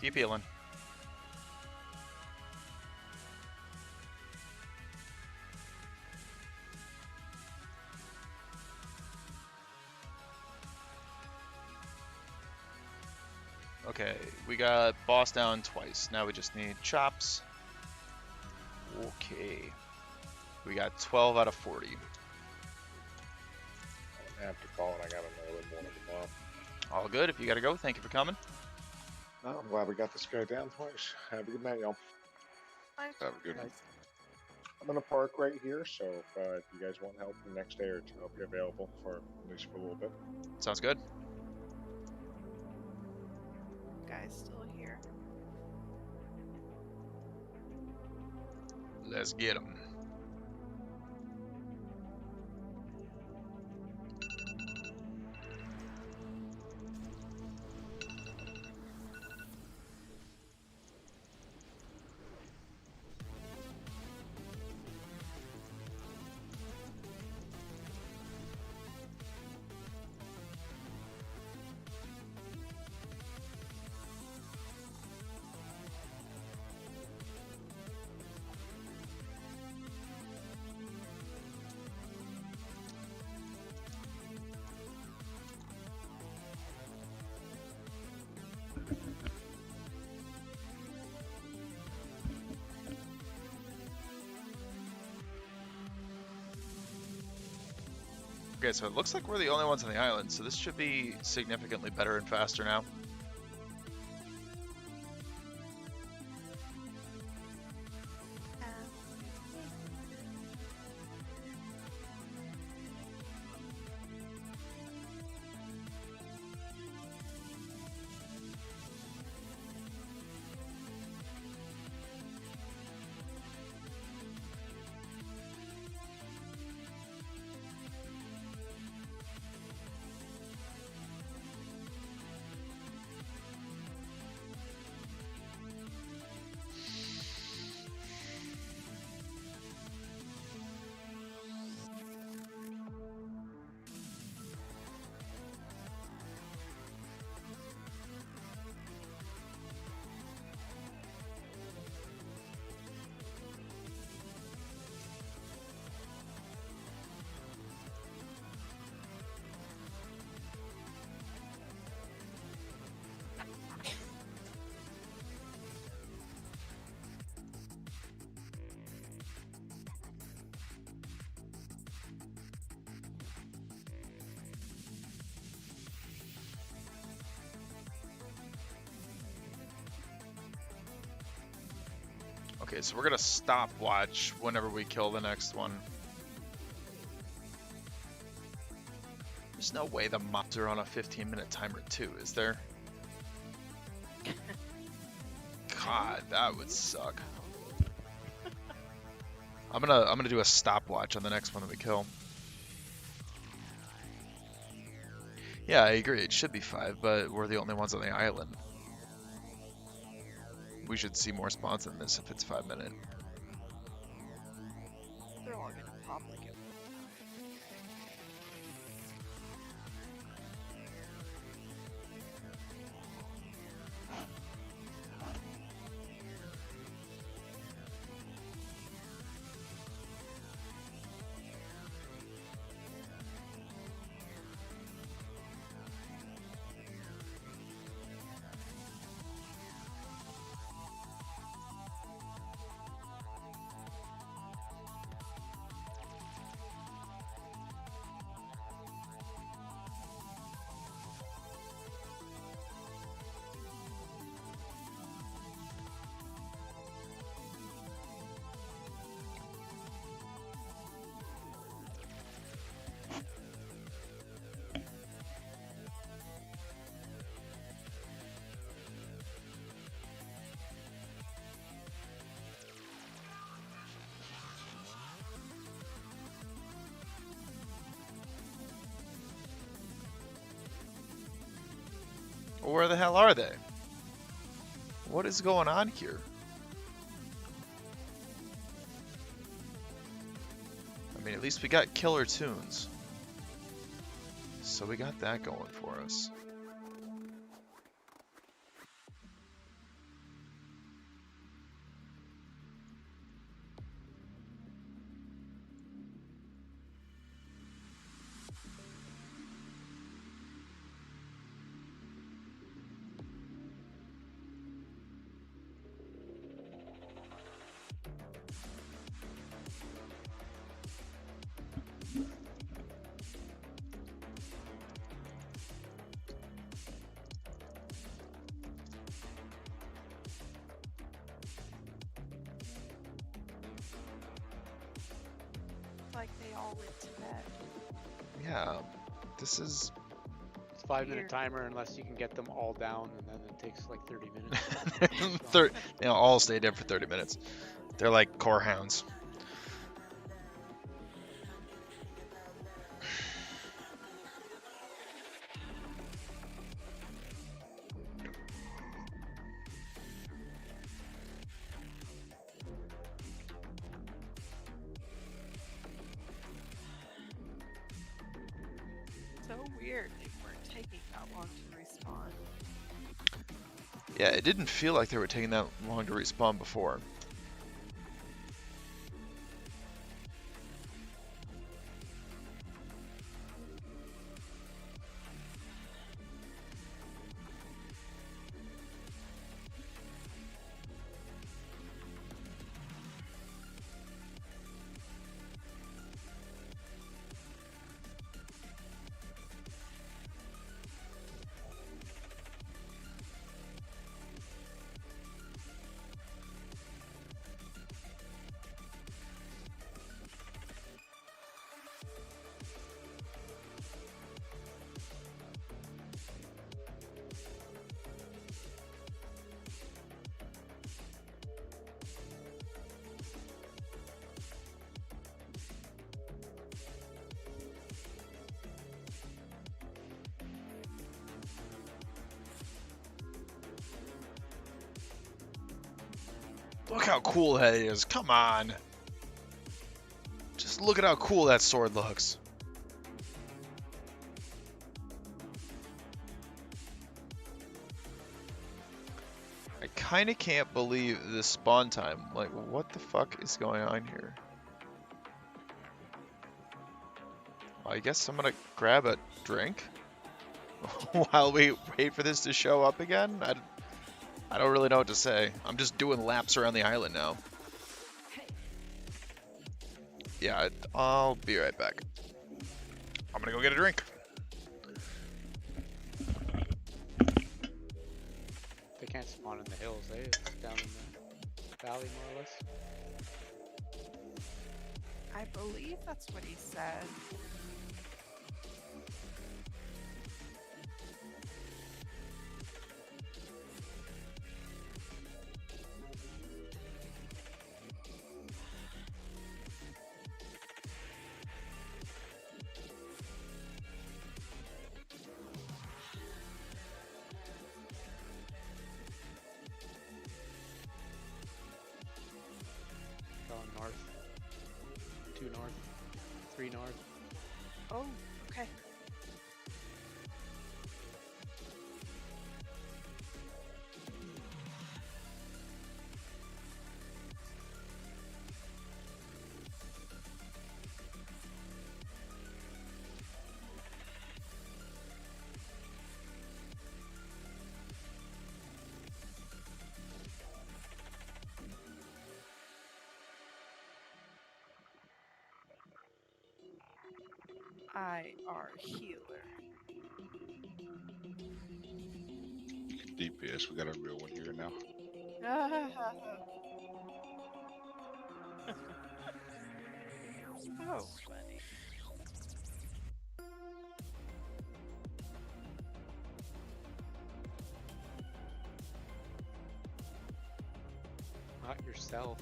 Keep healing. Okay, we got boss down twice. Now we just need chops. Okay. We got 12 out of 40. After calling, I got another one of them off. All good. If you gotta go, thank you for coming. Oh, I'm glad we got this guy down twice. Have a good night, y'all. Have a good one. I'm gonna park right here, so if you guys want help the next day or two, I'll be available for at least for a little bit. Sounds good. Guy's still here. Let's get him. Okay, so it looks like we're the only ones on the island, so this should be significantly better and faster now. Okay, so we're gonna stopwatch whenever we kill the next one. There's no way the mobs are on a 15-minute timer too, is there? God, that would suck. I'm gonna do a stopwatch on the next one that we kill. Yeah, I agree. It should be 5, but we're the only ones on the island. We should see more spawns than this if it's 5 minute. They're all gonna pop like it. Well, where the hell are they? What is going on here? I mean, at least we got killer tunes. So we got that going for us. Like they all went to bed. Yeah, this is... It's 5-minute Weird. timer unless you can get them all down, and then it takes like 30 minutes. They all stay dead for 30 minutes. They're like core hounds. So weird they weren't taking that long to respawn. Yeah, it didn't feel like they were taking that long to respawn before. Look how cool that is. Come on. Just look at how cool that sword looks. I kind of can't believe this spawn time. Like, what the fuck is going on here? I guess I'm gonna grab a drink while we wait for this to show up again. I don't really know what to say. I'm just doing laps around the island now. Yeah, I'll be right back. I'm gonna go get a drink. They can't spawn in the hills, eh? It's down in the valley, more or less. I believe that's what he said. Going north. 2 north. 3 north. Oh, okay. I are healer. DPS, we got a real one here now. So funny. Not yourself.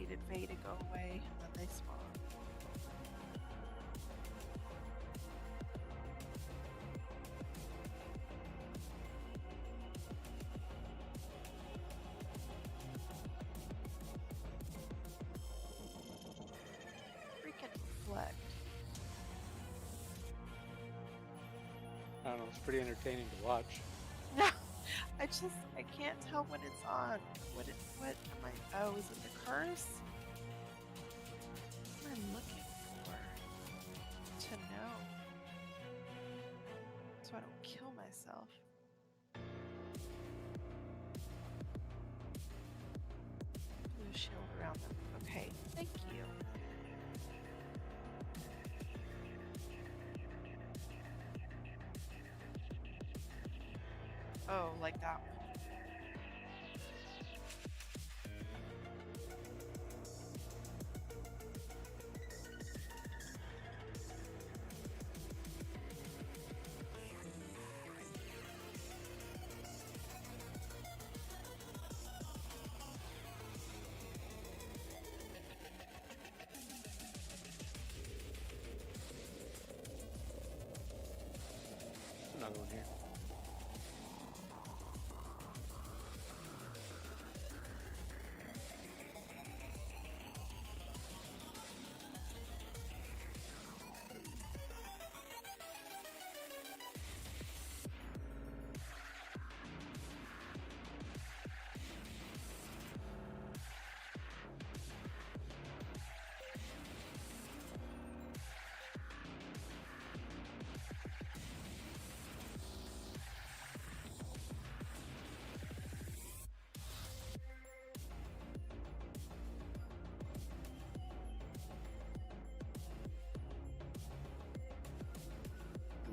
needed Faye to go away, and then they spawned. Freaking reflect. I don't know. It's pretty entertaining to watch. No, I can't tell when it's on. What am I? Oh, is it the curse? What am I looking for? To know. So I don't kill myself. Blue shield around them. Okay, thank you. Oh, like that one. Another one here.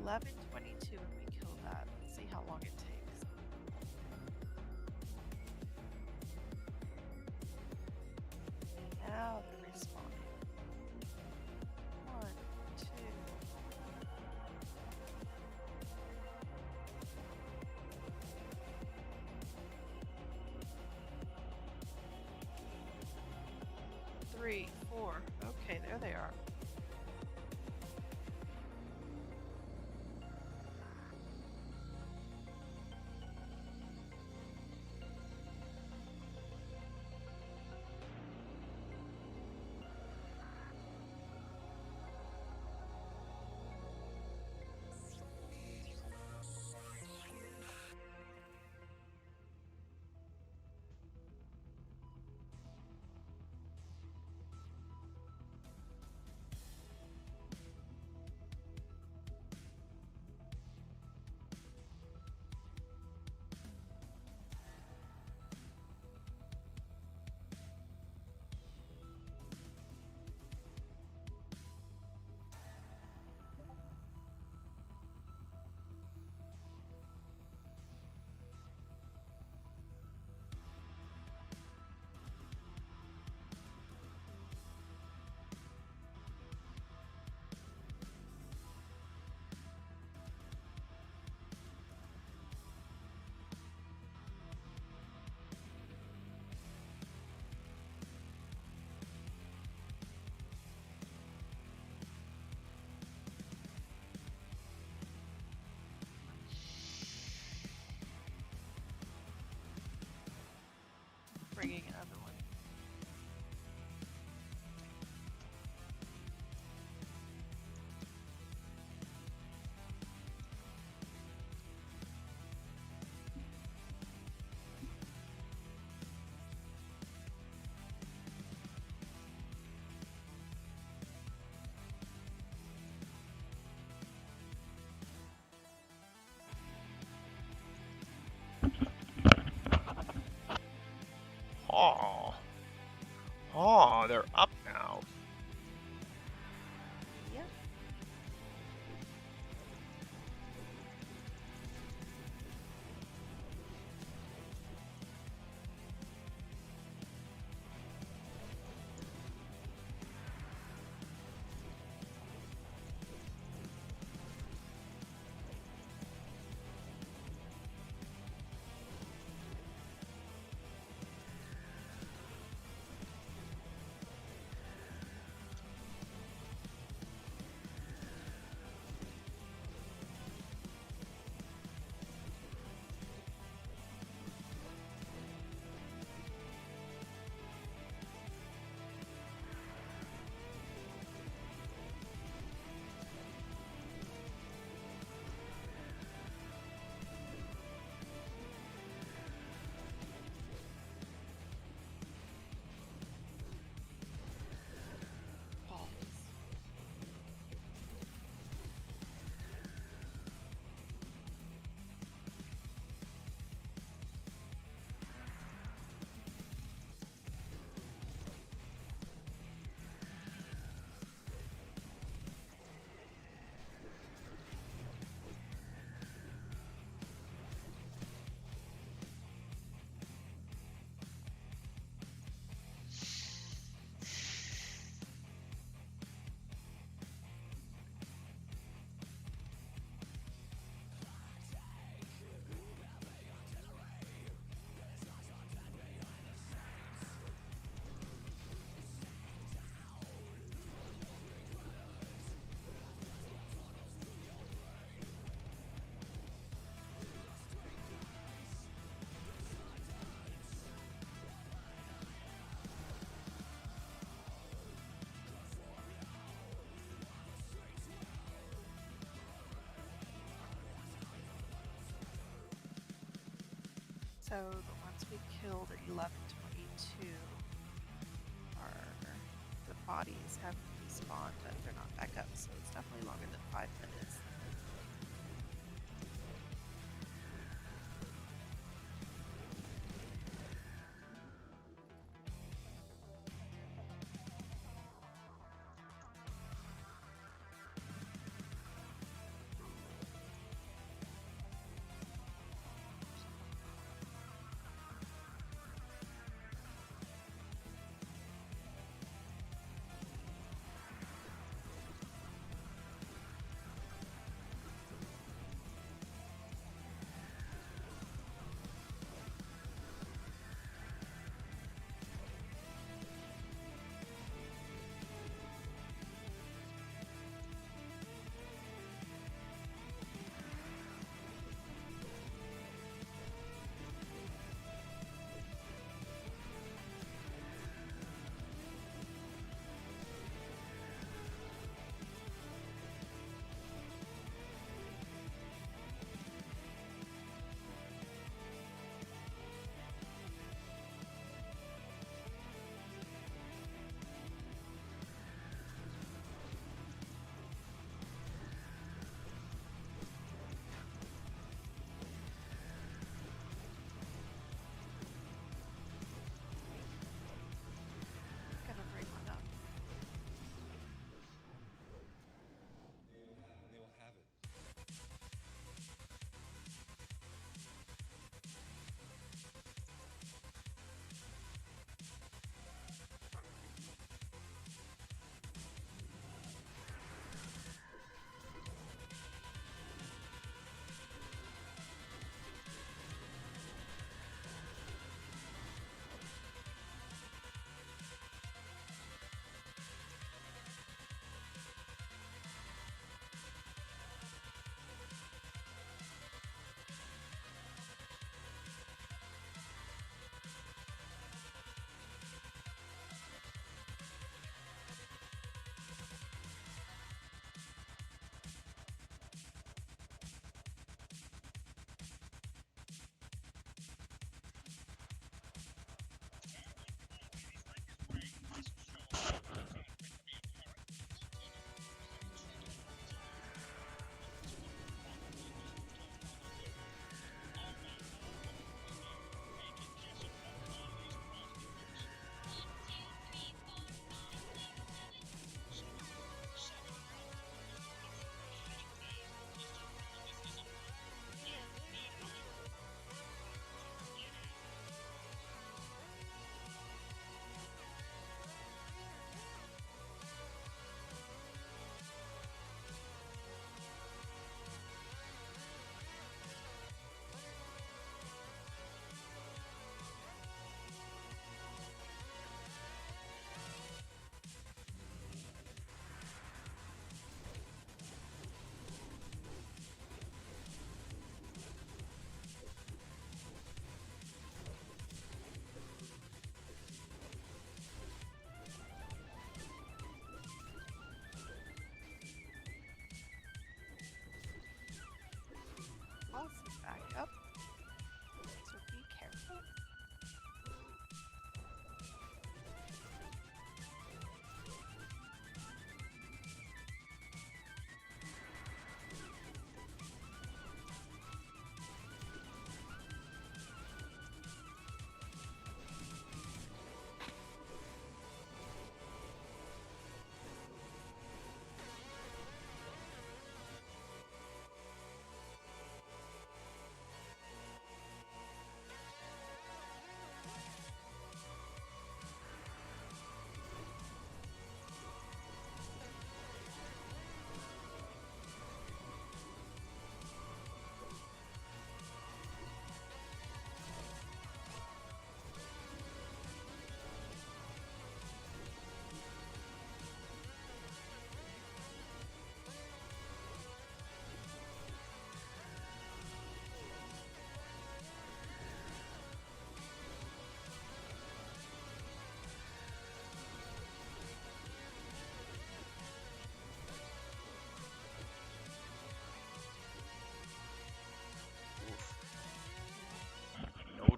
$11.22 when we kill that. Let's see how long it takes. Now they're respawning. 1, 2. Three, 4. Okay, there they are. Bringing another one. Oh. Oh, they're up now. Yep. So the ones we killed at 11:22 are the bodies have respawned, but they're not back up, so it's definitely longer than 5 minutes.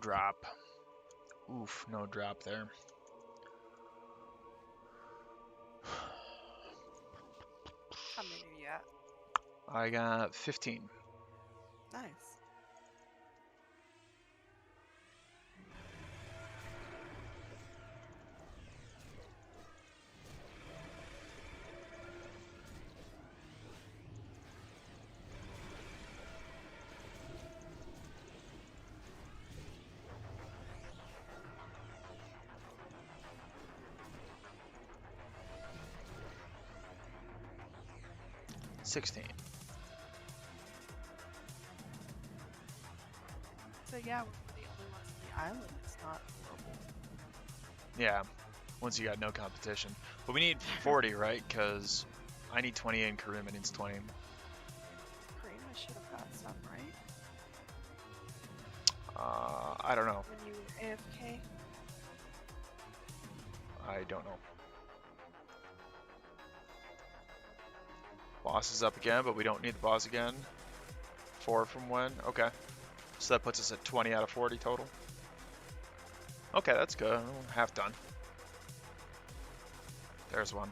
drop. Oof, no drop there. How many are you at? I got 15. Nice. $16. So yeah, we're the only ones on the island. It's not horrible. Yeah, once you got no competition. But we need 40, right? Because I need 20 and Karima needs 20. Karima should have got some, right? I don't know. When you were AFK? I don't know. Boss is up again, but we don't need the boss again. 4 from when? Okay. So that puts us at 20 out of 40 total. Okay, that's good. Half done. There's one.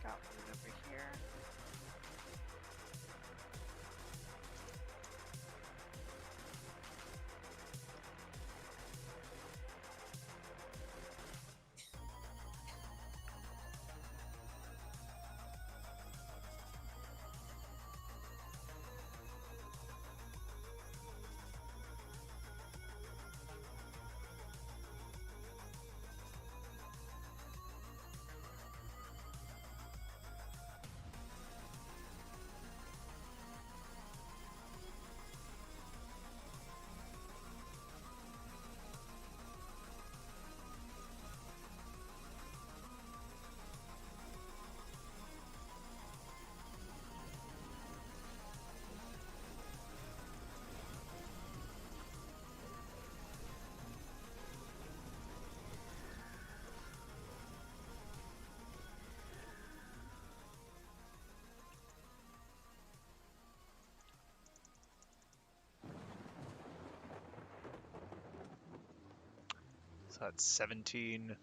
Got one over here. So that's 17.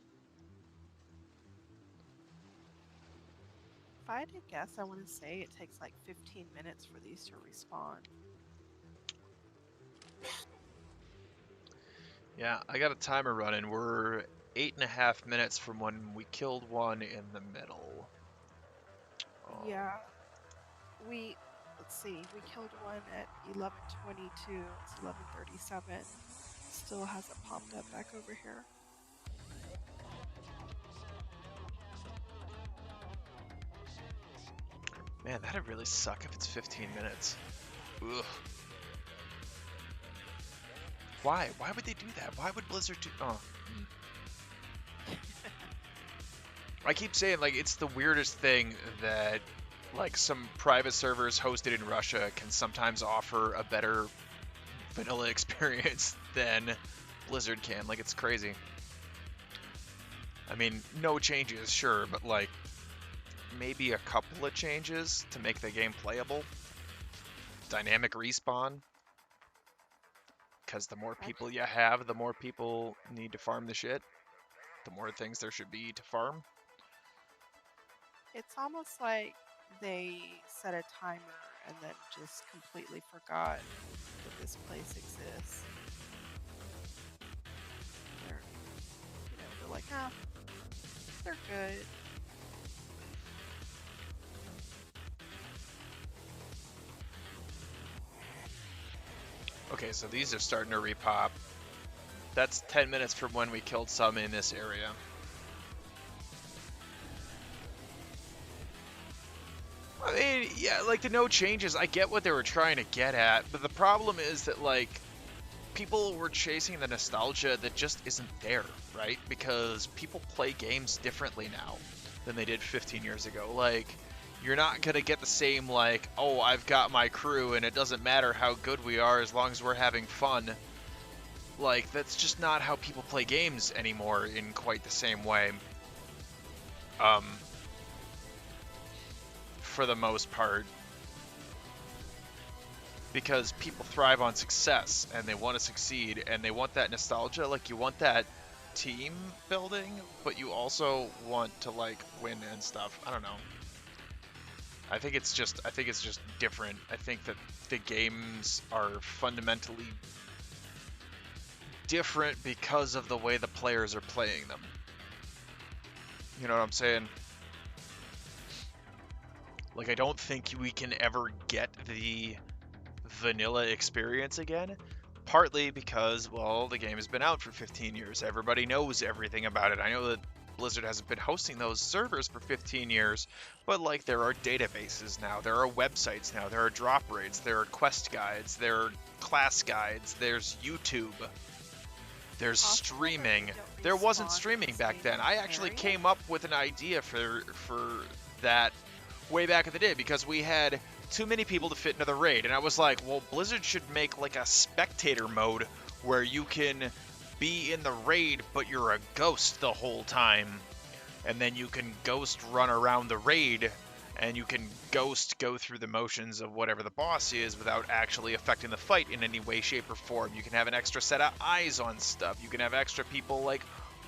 If I had to guess, I want to say it takes like 15 minutes for these to respawn. Yeah, I got a timer running. We're 8.5 minutes from when we killed one in the middle. Yeah. Let's see, we killed one at 11:22. It's 11:37. Still hasn't popped up back over here. Man, that'd really suck if it's 15 minutes. Ugh. Why? Why would they do that? Why would Blizzard do... Oh. I keep saying, like, it's the weirdest thing that, like, some private servers hosted in Russia can sometimes offer a better vanilla experience than Blizzard can. Like, it's crazy. I mean, no changes, sure, but, like, maybe a couple of changes to make the game playable. Dynamic respawn. Because the more people you have, the more people need to farm the shit. The more things there should be to farm. It's almost like they set a timer and then just completely forgot that this place exists. They're, they're like, ah, they're good. Okay, so these are starting to repop. That's 10 minutes from when we killed some in this area. I mean, yeah, like the no changes, I get what they were trying to get at, but the problem is that, like, people were chasing the nostalgia that just isn't there, right? Because people play games differently now than they did 15 years ago. Like, you're not gonna get the same, like, oh, I've got my crew and it doesn't matter how good we are as long as we're having fun. Like, that's just not how people play games anymore in quite the same way. For the most part. Because people thrive on success, and they want to succeed, and they want that nostalgia. Like, you want that team building, but you also want to, like, win and stuff. I don't know. I think it's just different. I think that the games are fundamentally different because of the way the players are playing them. You know what I'm saying? Like, I don't think we can ever get the vanilla experience again, partly because, well, the game has been out for 15 years. Everybody knows everything about it. I know that Blizzard hasn't been hosting those servers for 15 years, but, like, there are databases now, there are websites now, there are drop rates, there are quest guides, there are class guides, there's YouTube, there's streaming. There wasn't streaming back then. I actually came up with an idea for that way back in the day because we had too many people to fit into the raid, and I was like, well, Blizzard should make like a spectator mode where you can be in the raid but you're a ghost the whole time, and then you can ghost run around the raid, and you can ghost go through the motions of whatever the boss is without actually affecting the fight in any way, shape, or form. You can have an extra set of eyes on stuff. You can have extra people like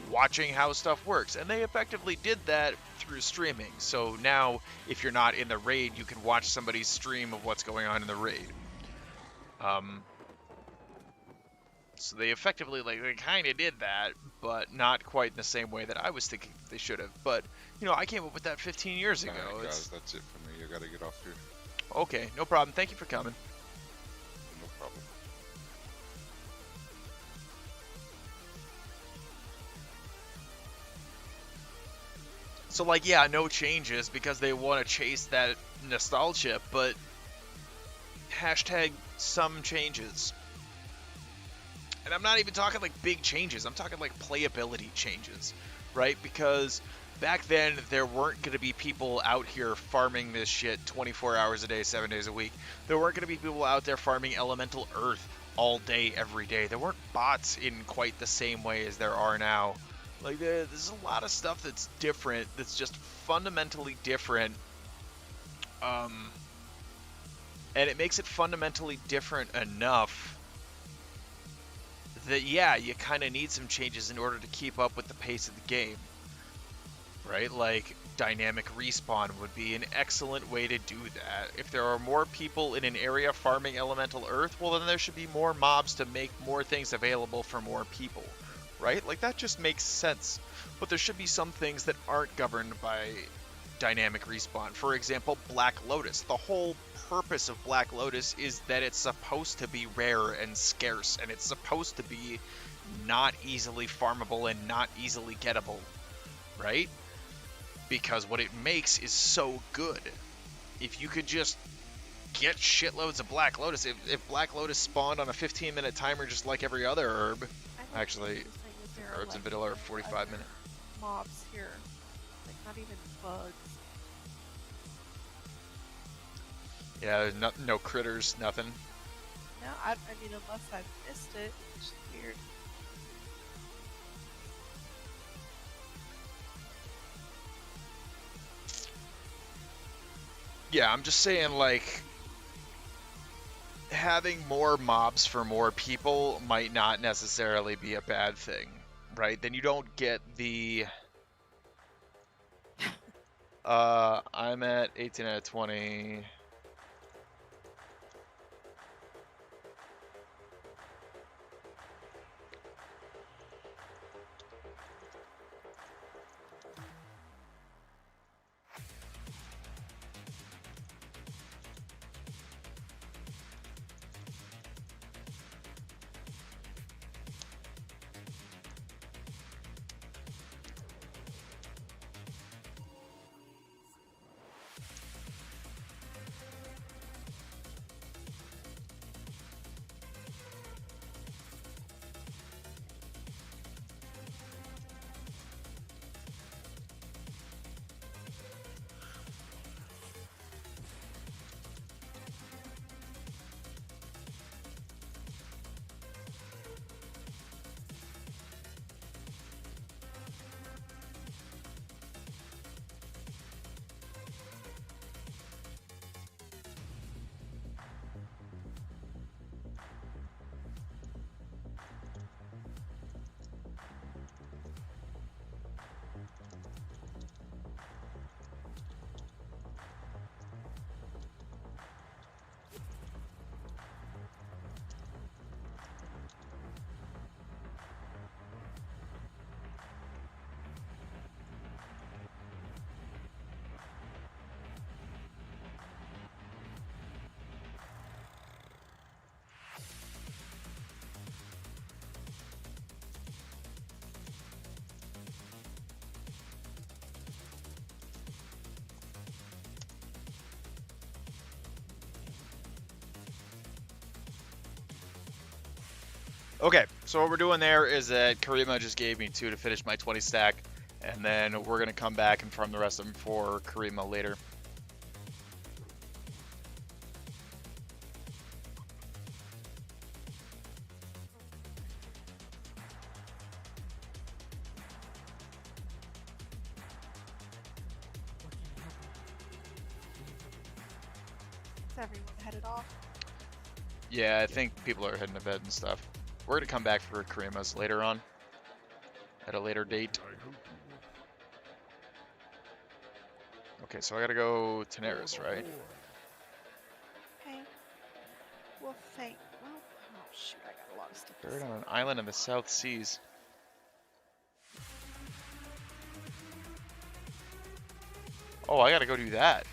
watching how stuff works, and they effectively did that through streaming. So now if you're not in the raid, you can watch somebody's stream of what's going on in the raid. So they effectively, like, they kind of did that, but not quite in the same way that I was thinking they should have. But, you know, I came up with that 15 years ago. Alright, guys, that's it for me. I gotta get off here. Okay, no problem. Thank you for coming. No problem. So, like, yeah, no changes because they want to chase that nostalgia, but hashtag some changes. And I'm not even talking like big changes. I'm talking like playability changes, right? Because back then there weren't going to be people out here farming this shit 24 hours a day, 7 days a week. There weren't going to be people out there farming elemental earth all day, every day. There weren't bots in quite the same way as there are now. Like, there's a lot of stuff that's different, that's just fundamentally different. And it makes it fundamentally different enough that, yeah, you kind of need some changes in order to keep up with the pace of the game, right? Like, dynamic respawn would be an excellent way to do that. If there are more people in an area farming elemental earth, well, then there should be more mobs to make more things available for more people, right? Like, that just makes sense. But there should be some things that aren't governed by dynamic respawn. For example, Black Lotus. The whole purpose of Black Lotus is that it's supposed to be rare and scarce, and it's supposed to be not easily farmable and not easily gettable, right? Because what it makes is so good. If you could just get shitloads of Black Lotus, if Black Lotus spawned on a 15-minute timer just like every other herb, actually, herbs in vanilla are 45-minute. Mobs here, like not even bugs. Yeah, there's no critters, nothing. No, I mean, unless I've missed it, which is weird. Yeah, I'm just saying, like, having more mobs for more people might not necessarily be a bad thing, right? Then you don't get the... I'm at 18 out of 20... Okay, so what we're doing there is that Karima just gave me 2 to finish my 20 stack, and then we're gonna come back and farm the rest of them for Karima later. Is everyone headed off? Yeah, I think people are heading to bed and stuff. We're gonna come back for Karima's later on, at a later date. Okay, so I gotta go Tenaris, right? Okay. Well, well, oh shoot, I got a lot of stuff. Buried on an island in the South Seas. Oh, I gotta go do that.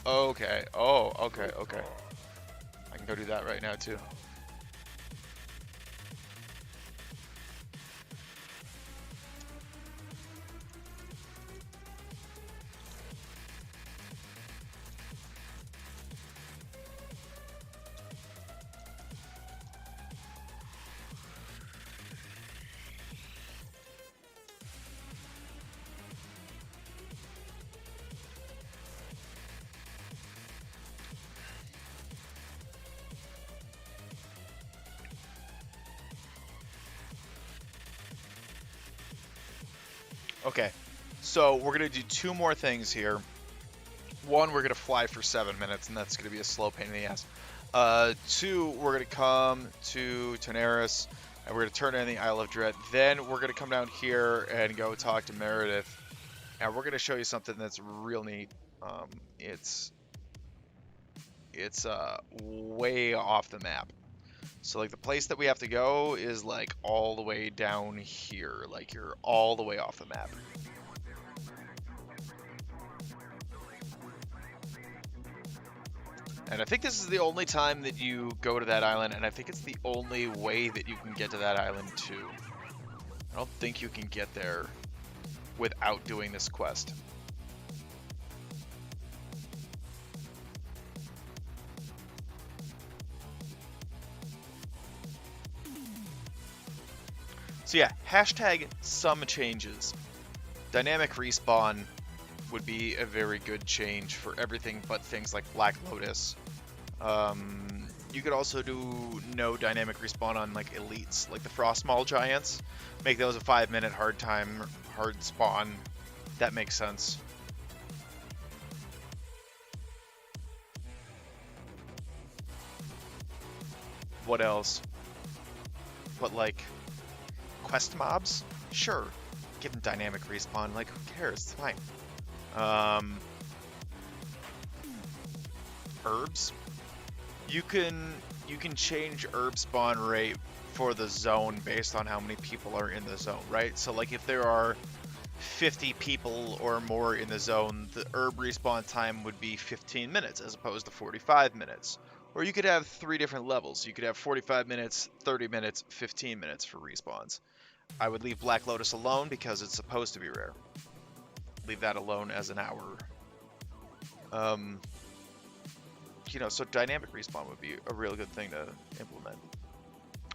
Okay. Oh, okay, okay. I can go do that right now, too. Okay, so we're gonna do 2 more things here. One, we're gonna fly for 7 minutes, and that's gonna be a slow pain in the ass. 2, we're gonna come to Tenaris, and we're gonna turn in the Isle of Dread. Then we're gonna come down here and go talk to Meredith, and we're gonna show you something that's real neat. It's way off the map. So like the place that we have to go is like all the way down here. Like you're all the way off the map. And I think this is the only time that you go to that island, and I think it's the only way that you can get to that island too. I don't think you can get there without doing this quest. So yeah, hashtag some changes. Dynamic respawn would be a very good change for everything but things like Black Lotus. You could also do no dynamic respawn on like elites, like the Frostmaul Giants. Make those a 5-minute hard spawn. That makes sense. What else? But like quest mobs? Sure. Give them dynamic respawn, like who cares? It's fine. Herbs? You can change herb spawn rate for the zone based on how many people are in the zone, right? So like if there are 50 people or more in the zone, the herb respawn time would be 15 minutes as opposed to 45 minutes. Or you could have 3 different levels. You could have 45 minutes, 30 minutes, 15 minutes for respawns. I would leave Black Lotus alone because it's supposed to be rare. Leave that alone as an hour. You know, so dynamic respawn would be a real good thing to implement.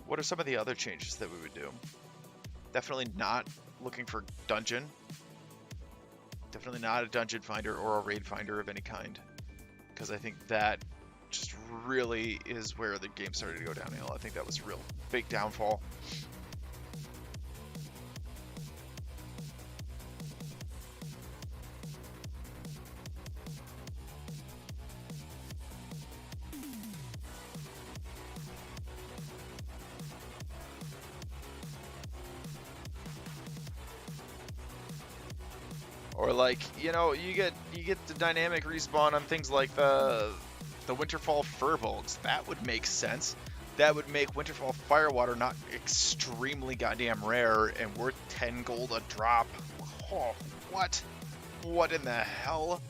What are some of the other changes that we would do? Definitely not looking for dungeon. Definitely not a dungeon finder or a raid finder of any kind. Because I think that just really is where the game started to go downhill. I think that was a real big downfall. Or like, you know, you get the dynamic respawn on things like the Winterfall Furbolgs. That would make sense. That would make Winterfall Firewater not extremely goddamn rare and worth 10 gold a drop. Oh, what? What in the hell?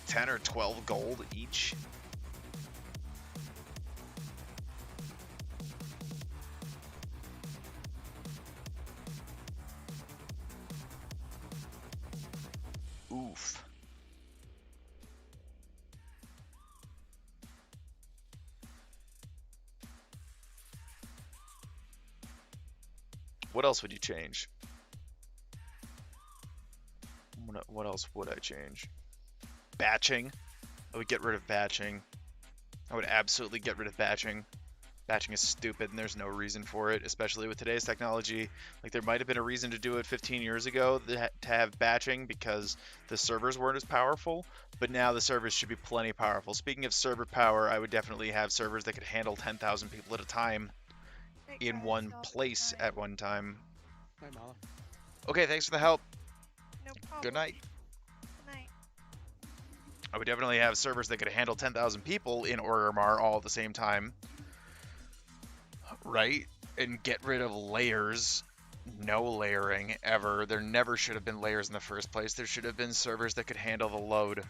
10 or 12 gold each? Oof. What else would you change? What else would I change? Batching. I would get rid of batching. I would absolutely get rid of batching. Batching is stupid and there's no reason for it, especially with today's technology. Like, there might have been a reason to do it 15 years ago to have batching because the servers weren't as powerful, but now the servers should be plenty powerful. Speaking of server power, I would definitely have servers that could handle 10,000 people at a time in one place at one time. Hi, Mala. Okay, thanks for the help. No problem. Good night. Good night. I would definitely have servers that could handle 10,000 people in Orgrimmar all at the same time. Right? And get rid of layers. No layering ever. There never should have been layers in the first place. There should have been servers that could handle the load.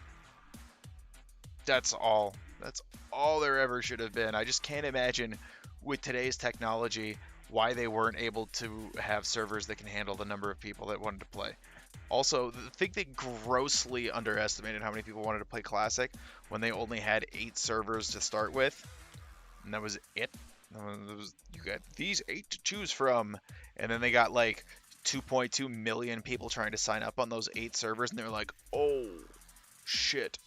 That's all. That's all there ever should have been. I just can't imagine with today's technology why they weren't able to have servers that can handle the number of people that wanted to play. Also, I think they grossly underestimated how many people wanted to play Classic when they only had 8 servers to start with. And that was it. You got these 8 to choose from. And then they got like 2.2 million people trying to sign up on those 8 servers. And they're like, oh, shit.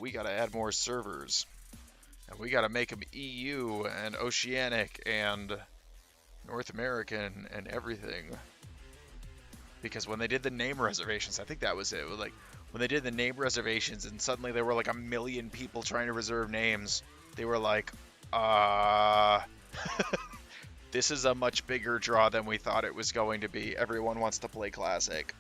We got to add more servers. And we got to make them EU and Oceanic and North American and everything. Because when they did the name reservations, I think that was it. It was like when they did the name reservations and suddenly there were like 1 million people trying to reserve names, they were like, this is a much bigger draw than we thought it was going to be. Everyone wants to play Classic.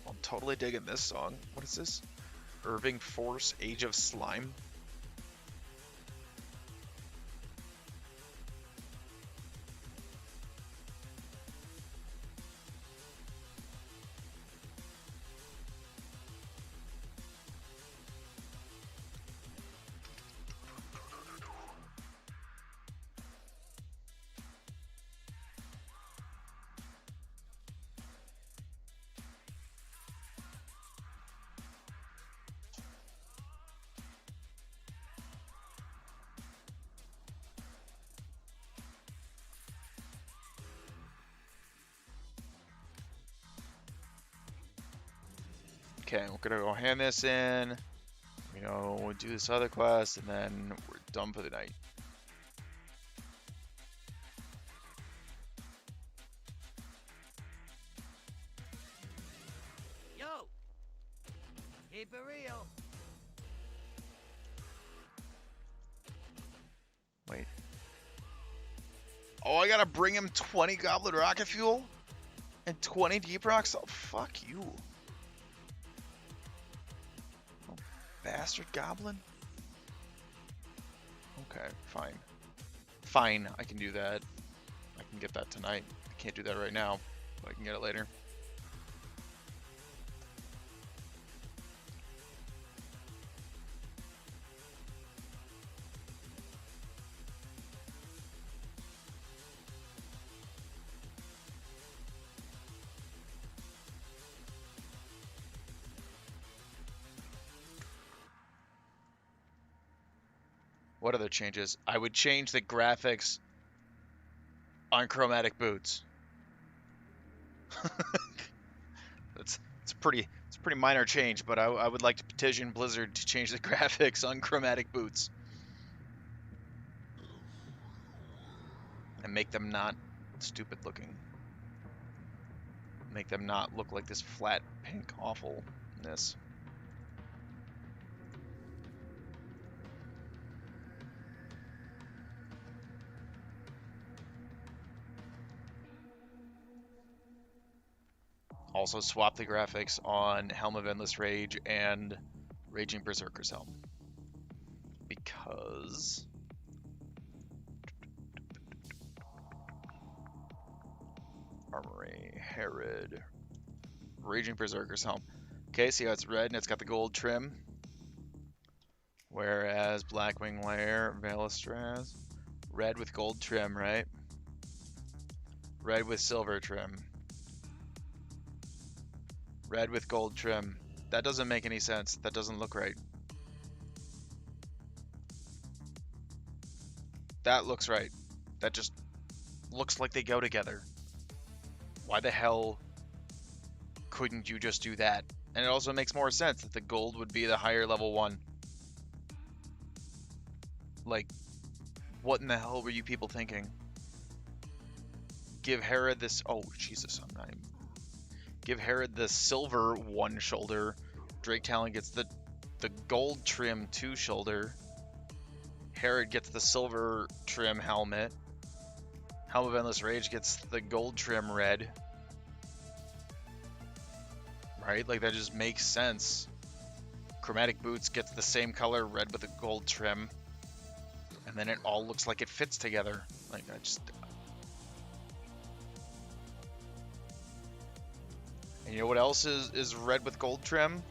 I'm totally digging this song. What is this? Irving Force, Age of Slime? Okay, we're gonna go hand this in. We'll do this other quest, and then we're done for the night. Yo, keep it real. Wait. Oh, I gotta bring him 20 Goblin Rocket Fuel? And 20 Deep Rocks? Oh, fuck you. Bastard Goblin? Okay, fine. Fine, I can do that. I can get that tonight. I can't do that right now, but I can get it later. What other changes? I would change the graphics on chromatic boots. It's a pretty minor change, but I would like to petition Blizzard to change the graphics on chromatic boots and make them not stupid looking. Make them not look like this flat pink awfulness. Also swap the graphics on Helm of Endless Rage and Raging Berserker's Helm. Because... Armory, Herod, Raging Berserker's Helm. Okay, see how it's red and it's got the gold trim? Whereas Blackwing Lair, Valistraz, red with gold trim, right? Red with silver trim. Red with gold trim. That doesn't make any sense. That doesn't look right. That looks right. That just looks like they go together. Why the hell couldn't you just do that? And it also makes more sense that the gold would be the higher level one. Like, what in the hell were you people thinking? Give Herod this... Oh, Jesus, I'm not even... Give Herod the silver one shoulder. Drake Talon gets the gold trim two shoulder. Herod gets the silver trim helmet. Helm of Endless Rage gets the gold trim red. Right? Like, that just makes sense. Chromatic Boots gets the same color, red with a gold trim. And then it all looks like it fits together. Like, I just... And you know what else is red with gold trim?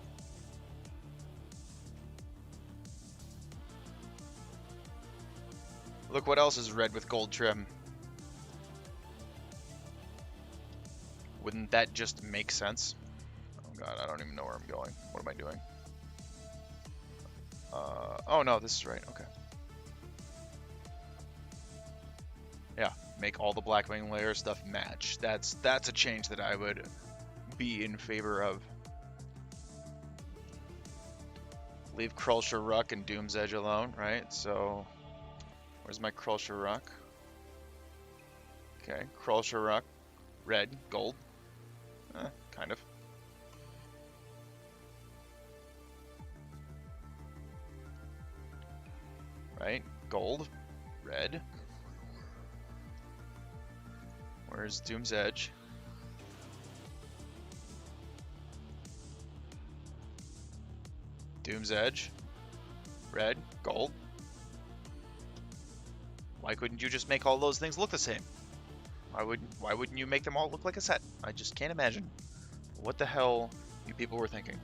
Look what else is red with gold trim. Wouldn't that just make sense? Oh god, I don't even know where I'm going. What am I doing? Oh no, this is right, okay. Yeah, make all the Blackwing Lair stuff match. That's a change that I would be in favor of. Leave Krulsha Ruck and Doom's Edge alone, right? So, where's my Krulsha Ruck? Okay, Krulsha Ruck, red, gold, kind of. Right, gold, red. Where's Doom's Edge? Doom's Edge, red, gold. Why couldn't you just make all those things look the same? Why wouldn't you make them all look like a set? I just can't imagine what the hell you people were thinking.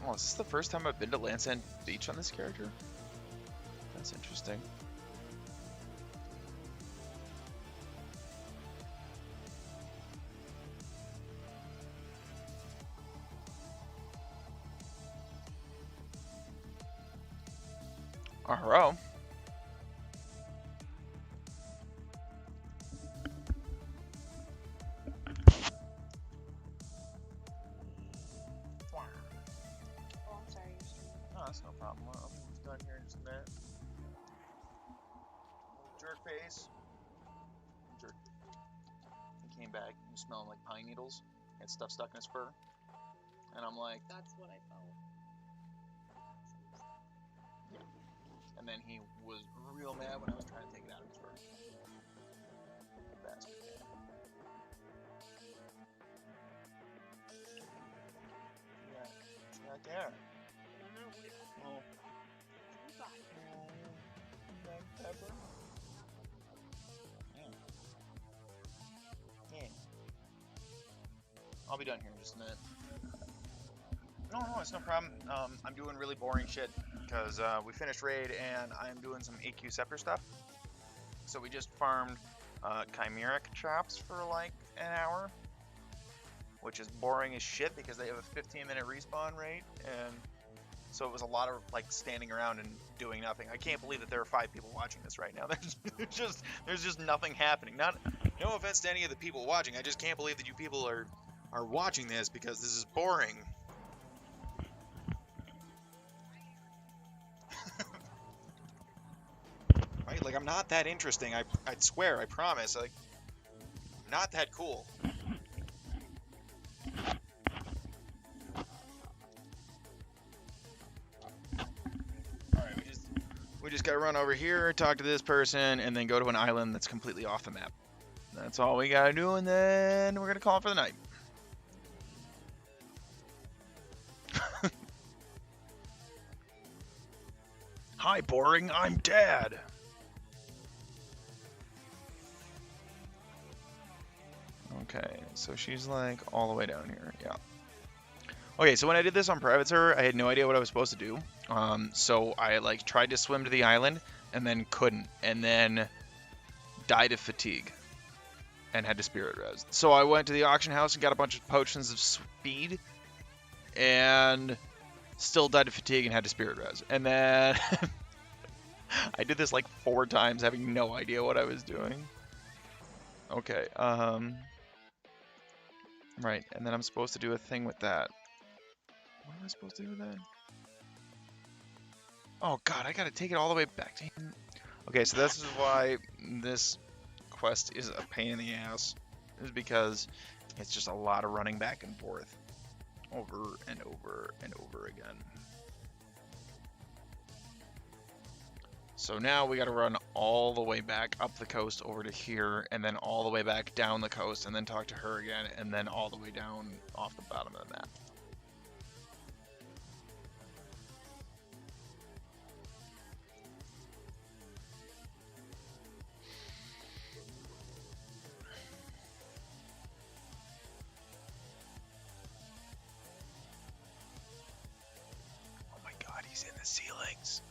Oh, is this the first time I've been to Land's End Beach on this character? That's interesting. Alright. That's no problem. I'll be done here in just a minute. Jerk face. Jerk. He came back. He was smelling like pine needles. He had stuff stuck in his fur. And I'm like... That's what I felt. Yeah. And then he was real mad when I was trying to take it out of his fur. Bastard. Yeah. Right there. Oh. Pepper. Yeah. I'll be done here in just a minute. No, it's no problem. I'm doing really boring shit because we finished raid and I'm doing some AQ Scepter stuff. So we just farmed Chimeric chops for like an hour, which is boring as shit because they have a 15-minute respawn rate, and so it was a lot of like standing around and doing nothing. I can't believe that there are 5 people watching this right now. There's just nothing happening. No offense to any of the people watching. I just can't believe that you people are watching this because this is boring. Right? Like, I'm not that interesting. I'd swear. I promise. Like, I'm not that cool. We just gotta run over here, talk to this person, and then go to an island that's completely off the map. That's all we gotta do, and then we're gonna call it for the night. Hi, boring. I'm Dad. Okay, so she's like all the way down here. Yeah. Okay, so when I did this on private server, I had no idea what I was supposed to do. So I like tried to swim to the island and then couldn't, and then died of fatigue and had to spirit res. So I went to the auction house and got a bunch of potions of speed and still died of fatigue and had to spirit res. And then I did this like 4 times having no idea what I was doing. Okay, right, and then I'm supposed to do a thing with that. What am I supposed to do with that? Oh god, I gotta take it all the way back to him. Okay, so this is why this quest is a pain in the ass. Is because it's just a lot of running back and forth. Over and over and over again. So now we gotta run all the way back up the coast over to here, and then all the way back down the coast, and then talk to her again, and then all the way down off the bottom of the map. Oh my god, he's in the ceilings.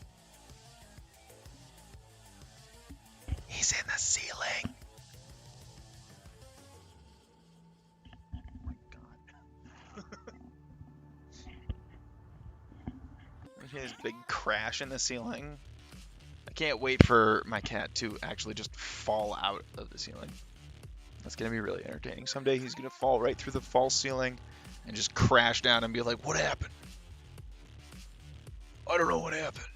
He's in the ceiling. Oh my god. His big crash in the ceiling. I can't wait for my cat to actually just fall out of the ceiling. That's gonna be really entertaining. Someday he's gonna fall right through the false ceiling and just crash down and be like, what happened? I don't know what happened.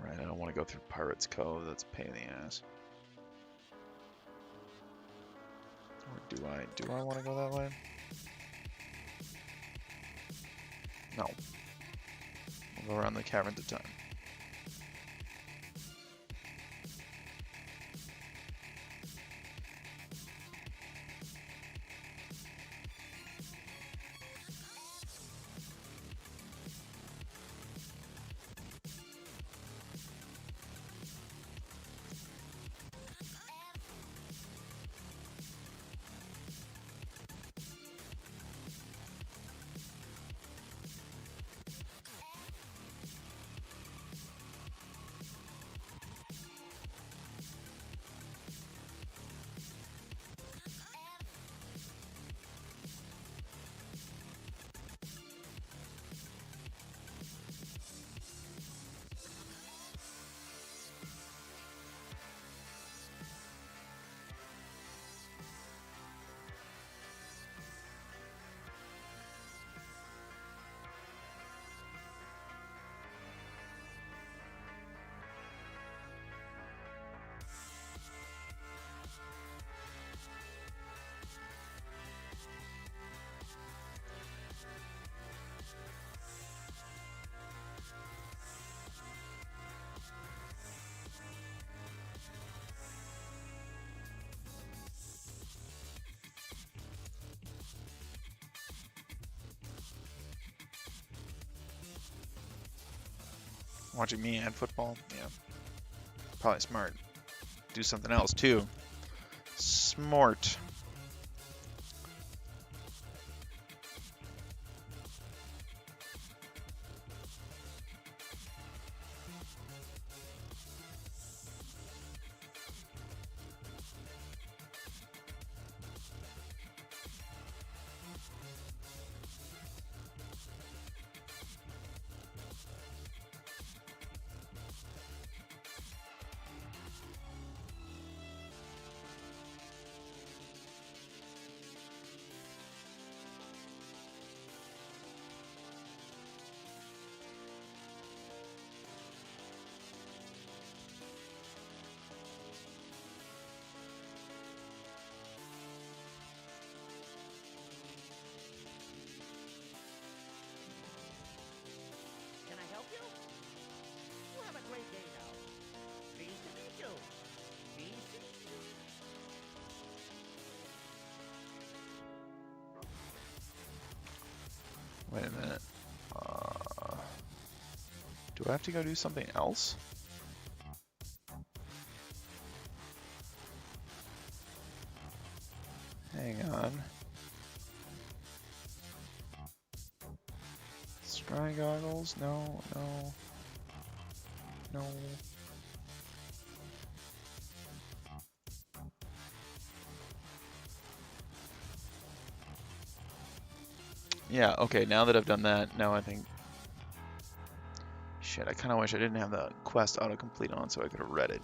Alright, I don't want to go through Pirate's Cove, that's a pain in the ass. Or do I? Do I want to go that way? No. We'll go around the caverns of time. Watching me and football? Yeah. Probably smart. Do something else too. Smart. Can I help you? You have a great day now. Pleased to meet you. Pleased to meet you. Wait a minute. Do I have to go do something else? Hang on. Scry goggles? No, no. No. Yeah, okay, now that I've done that, now I think... Shit, I kinda wish I didn't have the quest autocomplete on so I could have read it.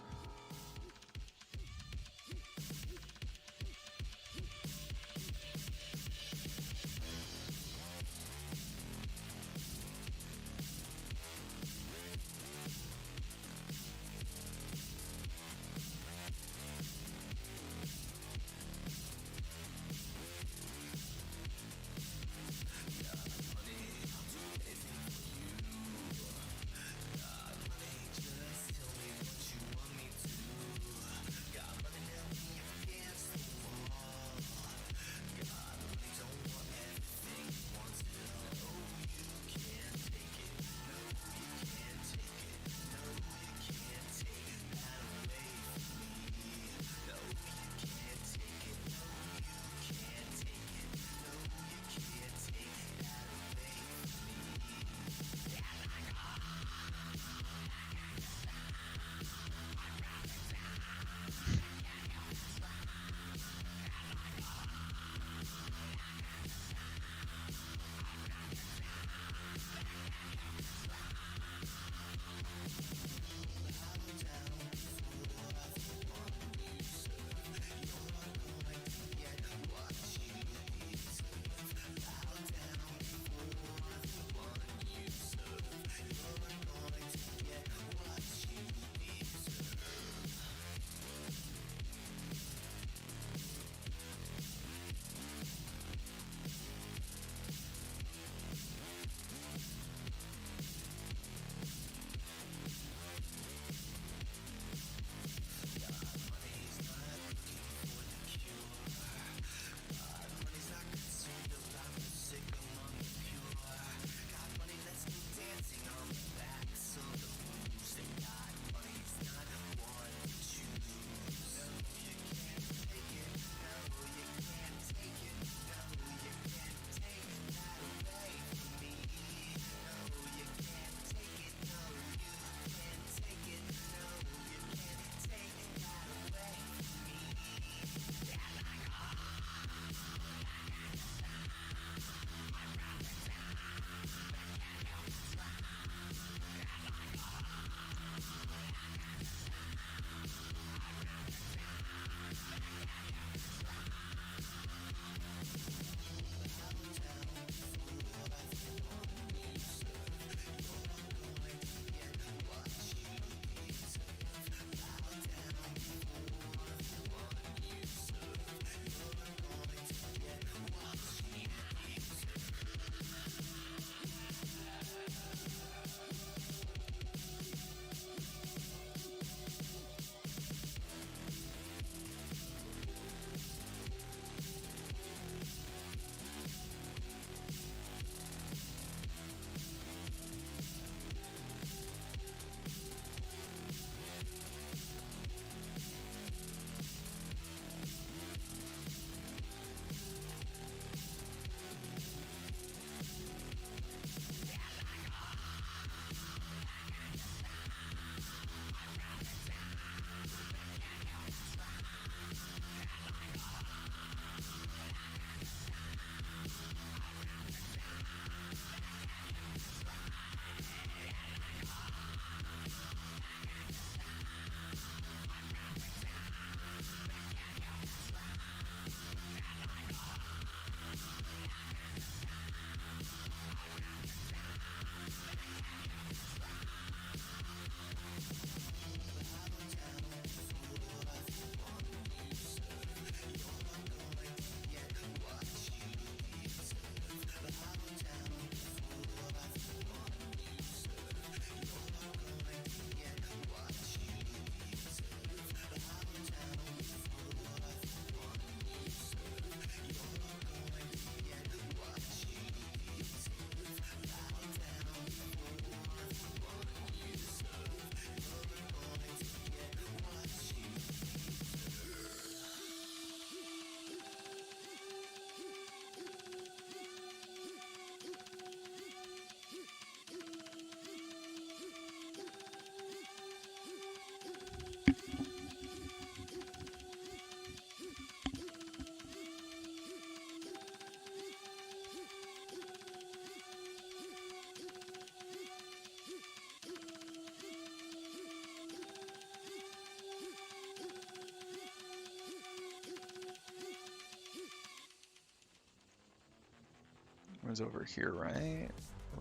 was over here, right?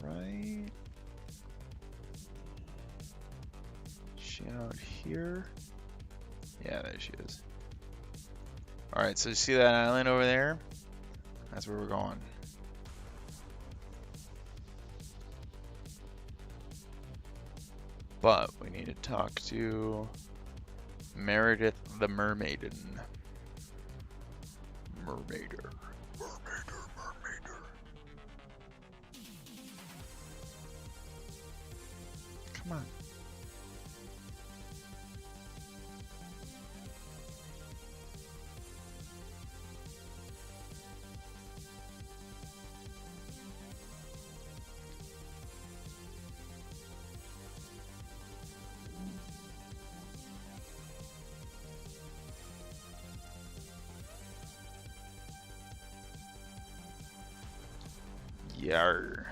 Right. She out here? Yeah, there she is. Alright, so you see that island over there? That's where we're going. But we need to talk to Meredith the Mermaiden. Mermaider. Come on. Yar.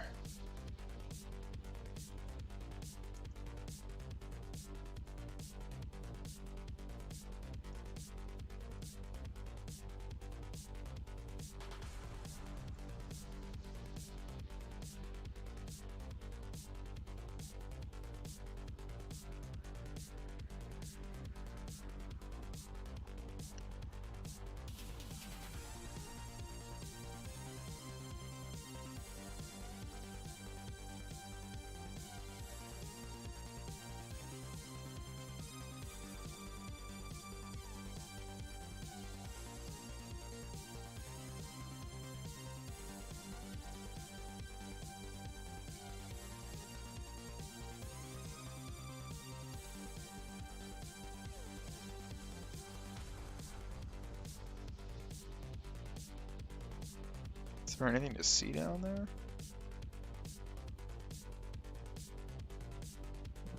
Is there anything to see down there?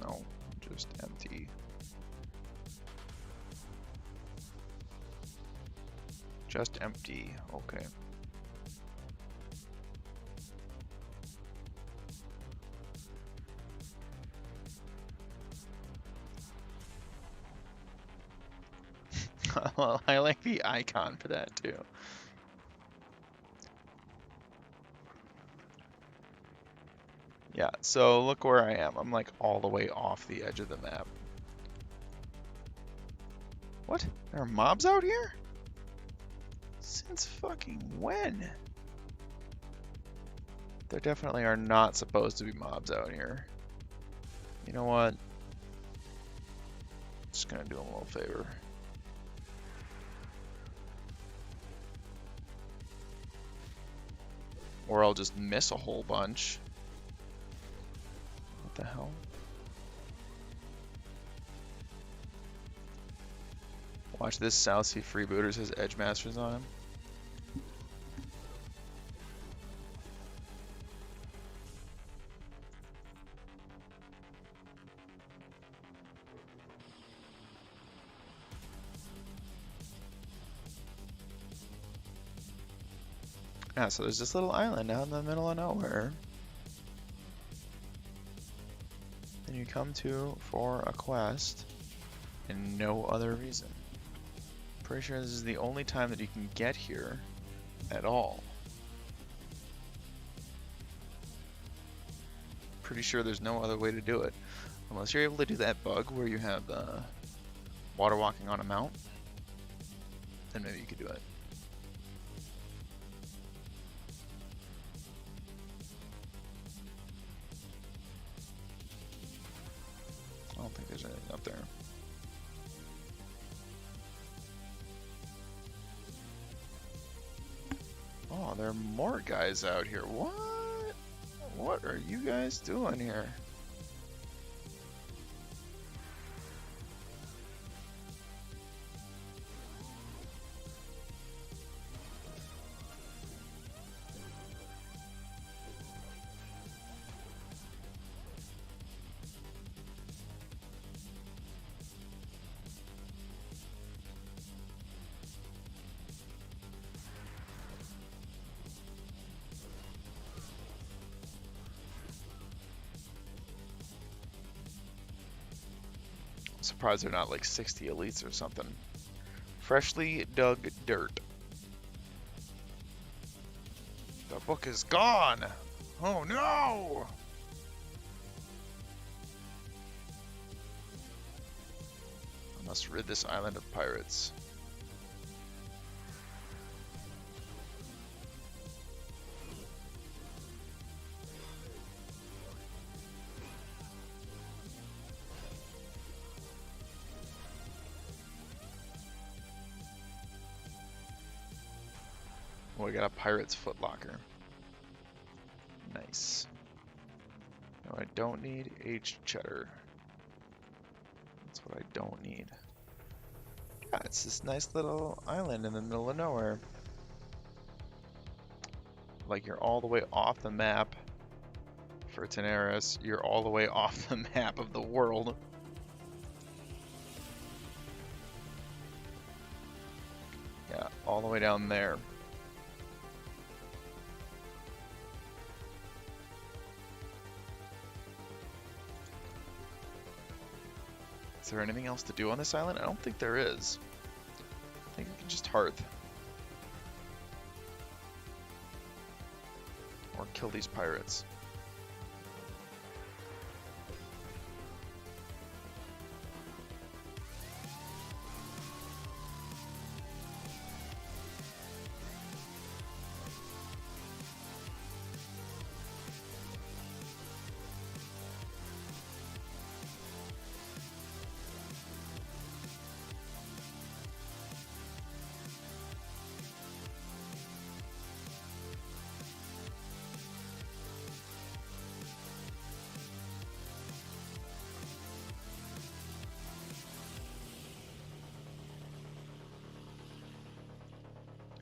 No, just empty. Just empty, okay. Well, I like the icon for that too. Yeah, so look where I am. I'm like all the way off the edge of the map. What? There are mobs out here? Since fucking when? There definitely are not supposed to be mobs out here. You know what? Just gonna do them a little favor. Or I'll just miss a whole bunch. What the hell? Watch this. South Sea Freebooters has Edge Masters on him. Yeah, so there's this little island out in the middle of nowhere. And you come to for a quest and no other reason. Pretty sure this is the only time that you can get here at all. Pretty sure there's no other way to do it. Unless you're able to do that bug where you have water walking on a mount. Then maybe you could do it. I don't think there's anything up there. Oh, there are more guys out here. What? What are you guys doing here? Surprised they're not like 60 elites or something. Freshly dug dirt. The book is gone! Oh no! I must rid this island of pirates. Oh, we got a pirate's footlocker. Nice. No, I don't need aged cheddar. That's what I don't need. Yeah, it's this nice little island in the middle of nowhere. Like you're all the way off the map for Teneris. You're all the way off the map of the world. Yeah, all the way down there. Is there anything else to do on this island? I don't think there is. I think we can just hearth. Or kill these pirates.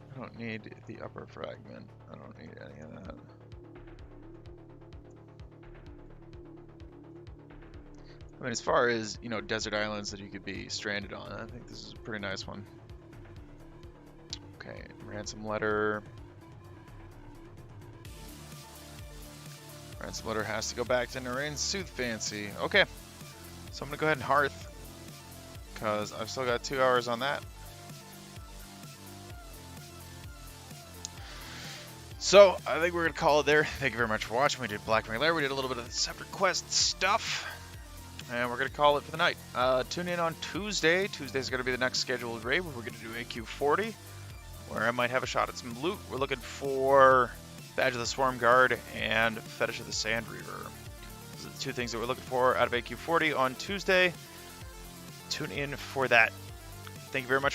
I don't need the upper fragment. I don't need any of that. I mean, as far as, you know, desert islands that you could be stranded on, I think this is a pretty nice one. Okay, ransom letter. Ransom letter has to go back to Narain's Soothfancy. Okay, so I'm gonna go ahead and hearth, because I've still got 2 hours on that. So, I think we're going to call it there. Thank you very much for watching. We did Blackwing Lair. We did a little bit of the separate quest stuff. And we're going to call it for the night. Tune in on Tuesday. Tuesday's going to be the next scheduled raid where we're going to do AQ40, where I might have a shot at some loot. We're looking for Badge of the Swarm Guard and Fetish of the Sand Reaver. Those are the two things that we're looking for out of AQ40 on Tuesday. Tune in for that. Thank you very much for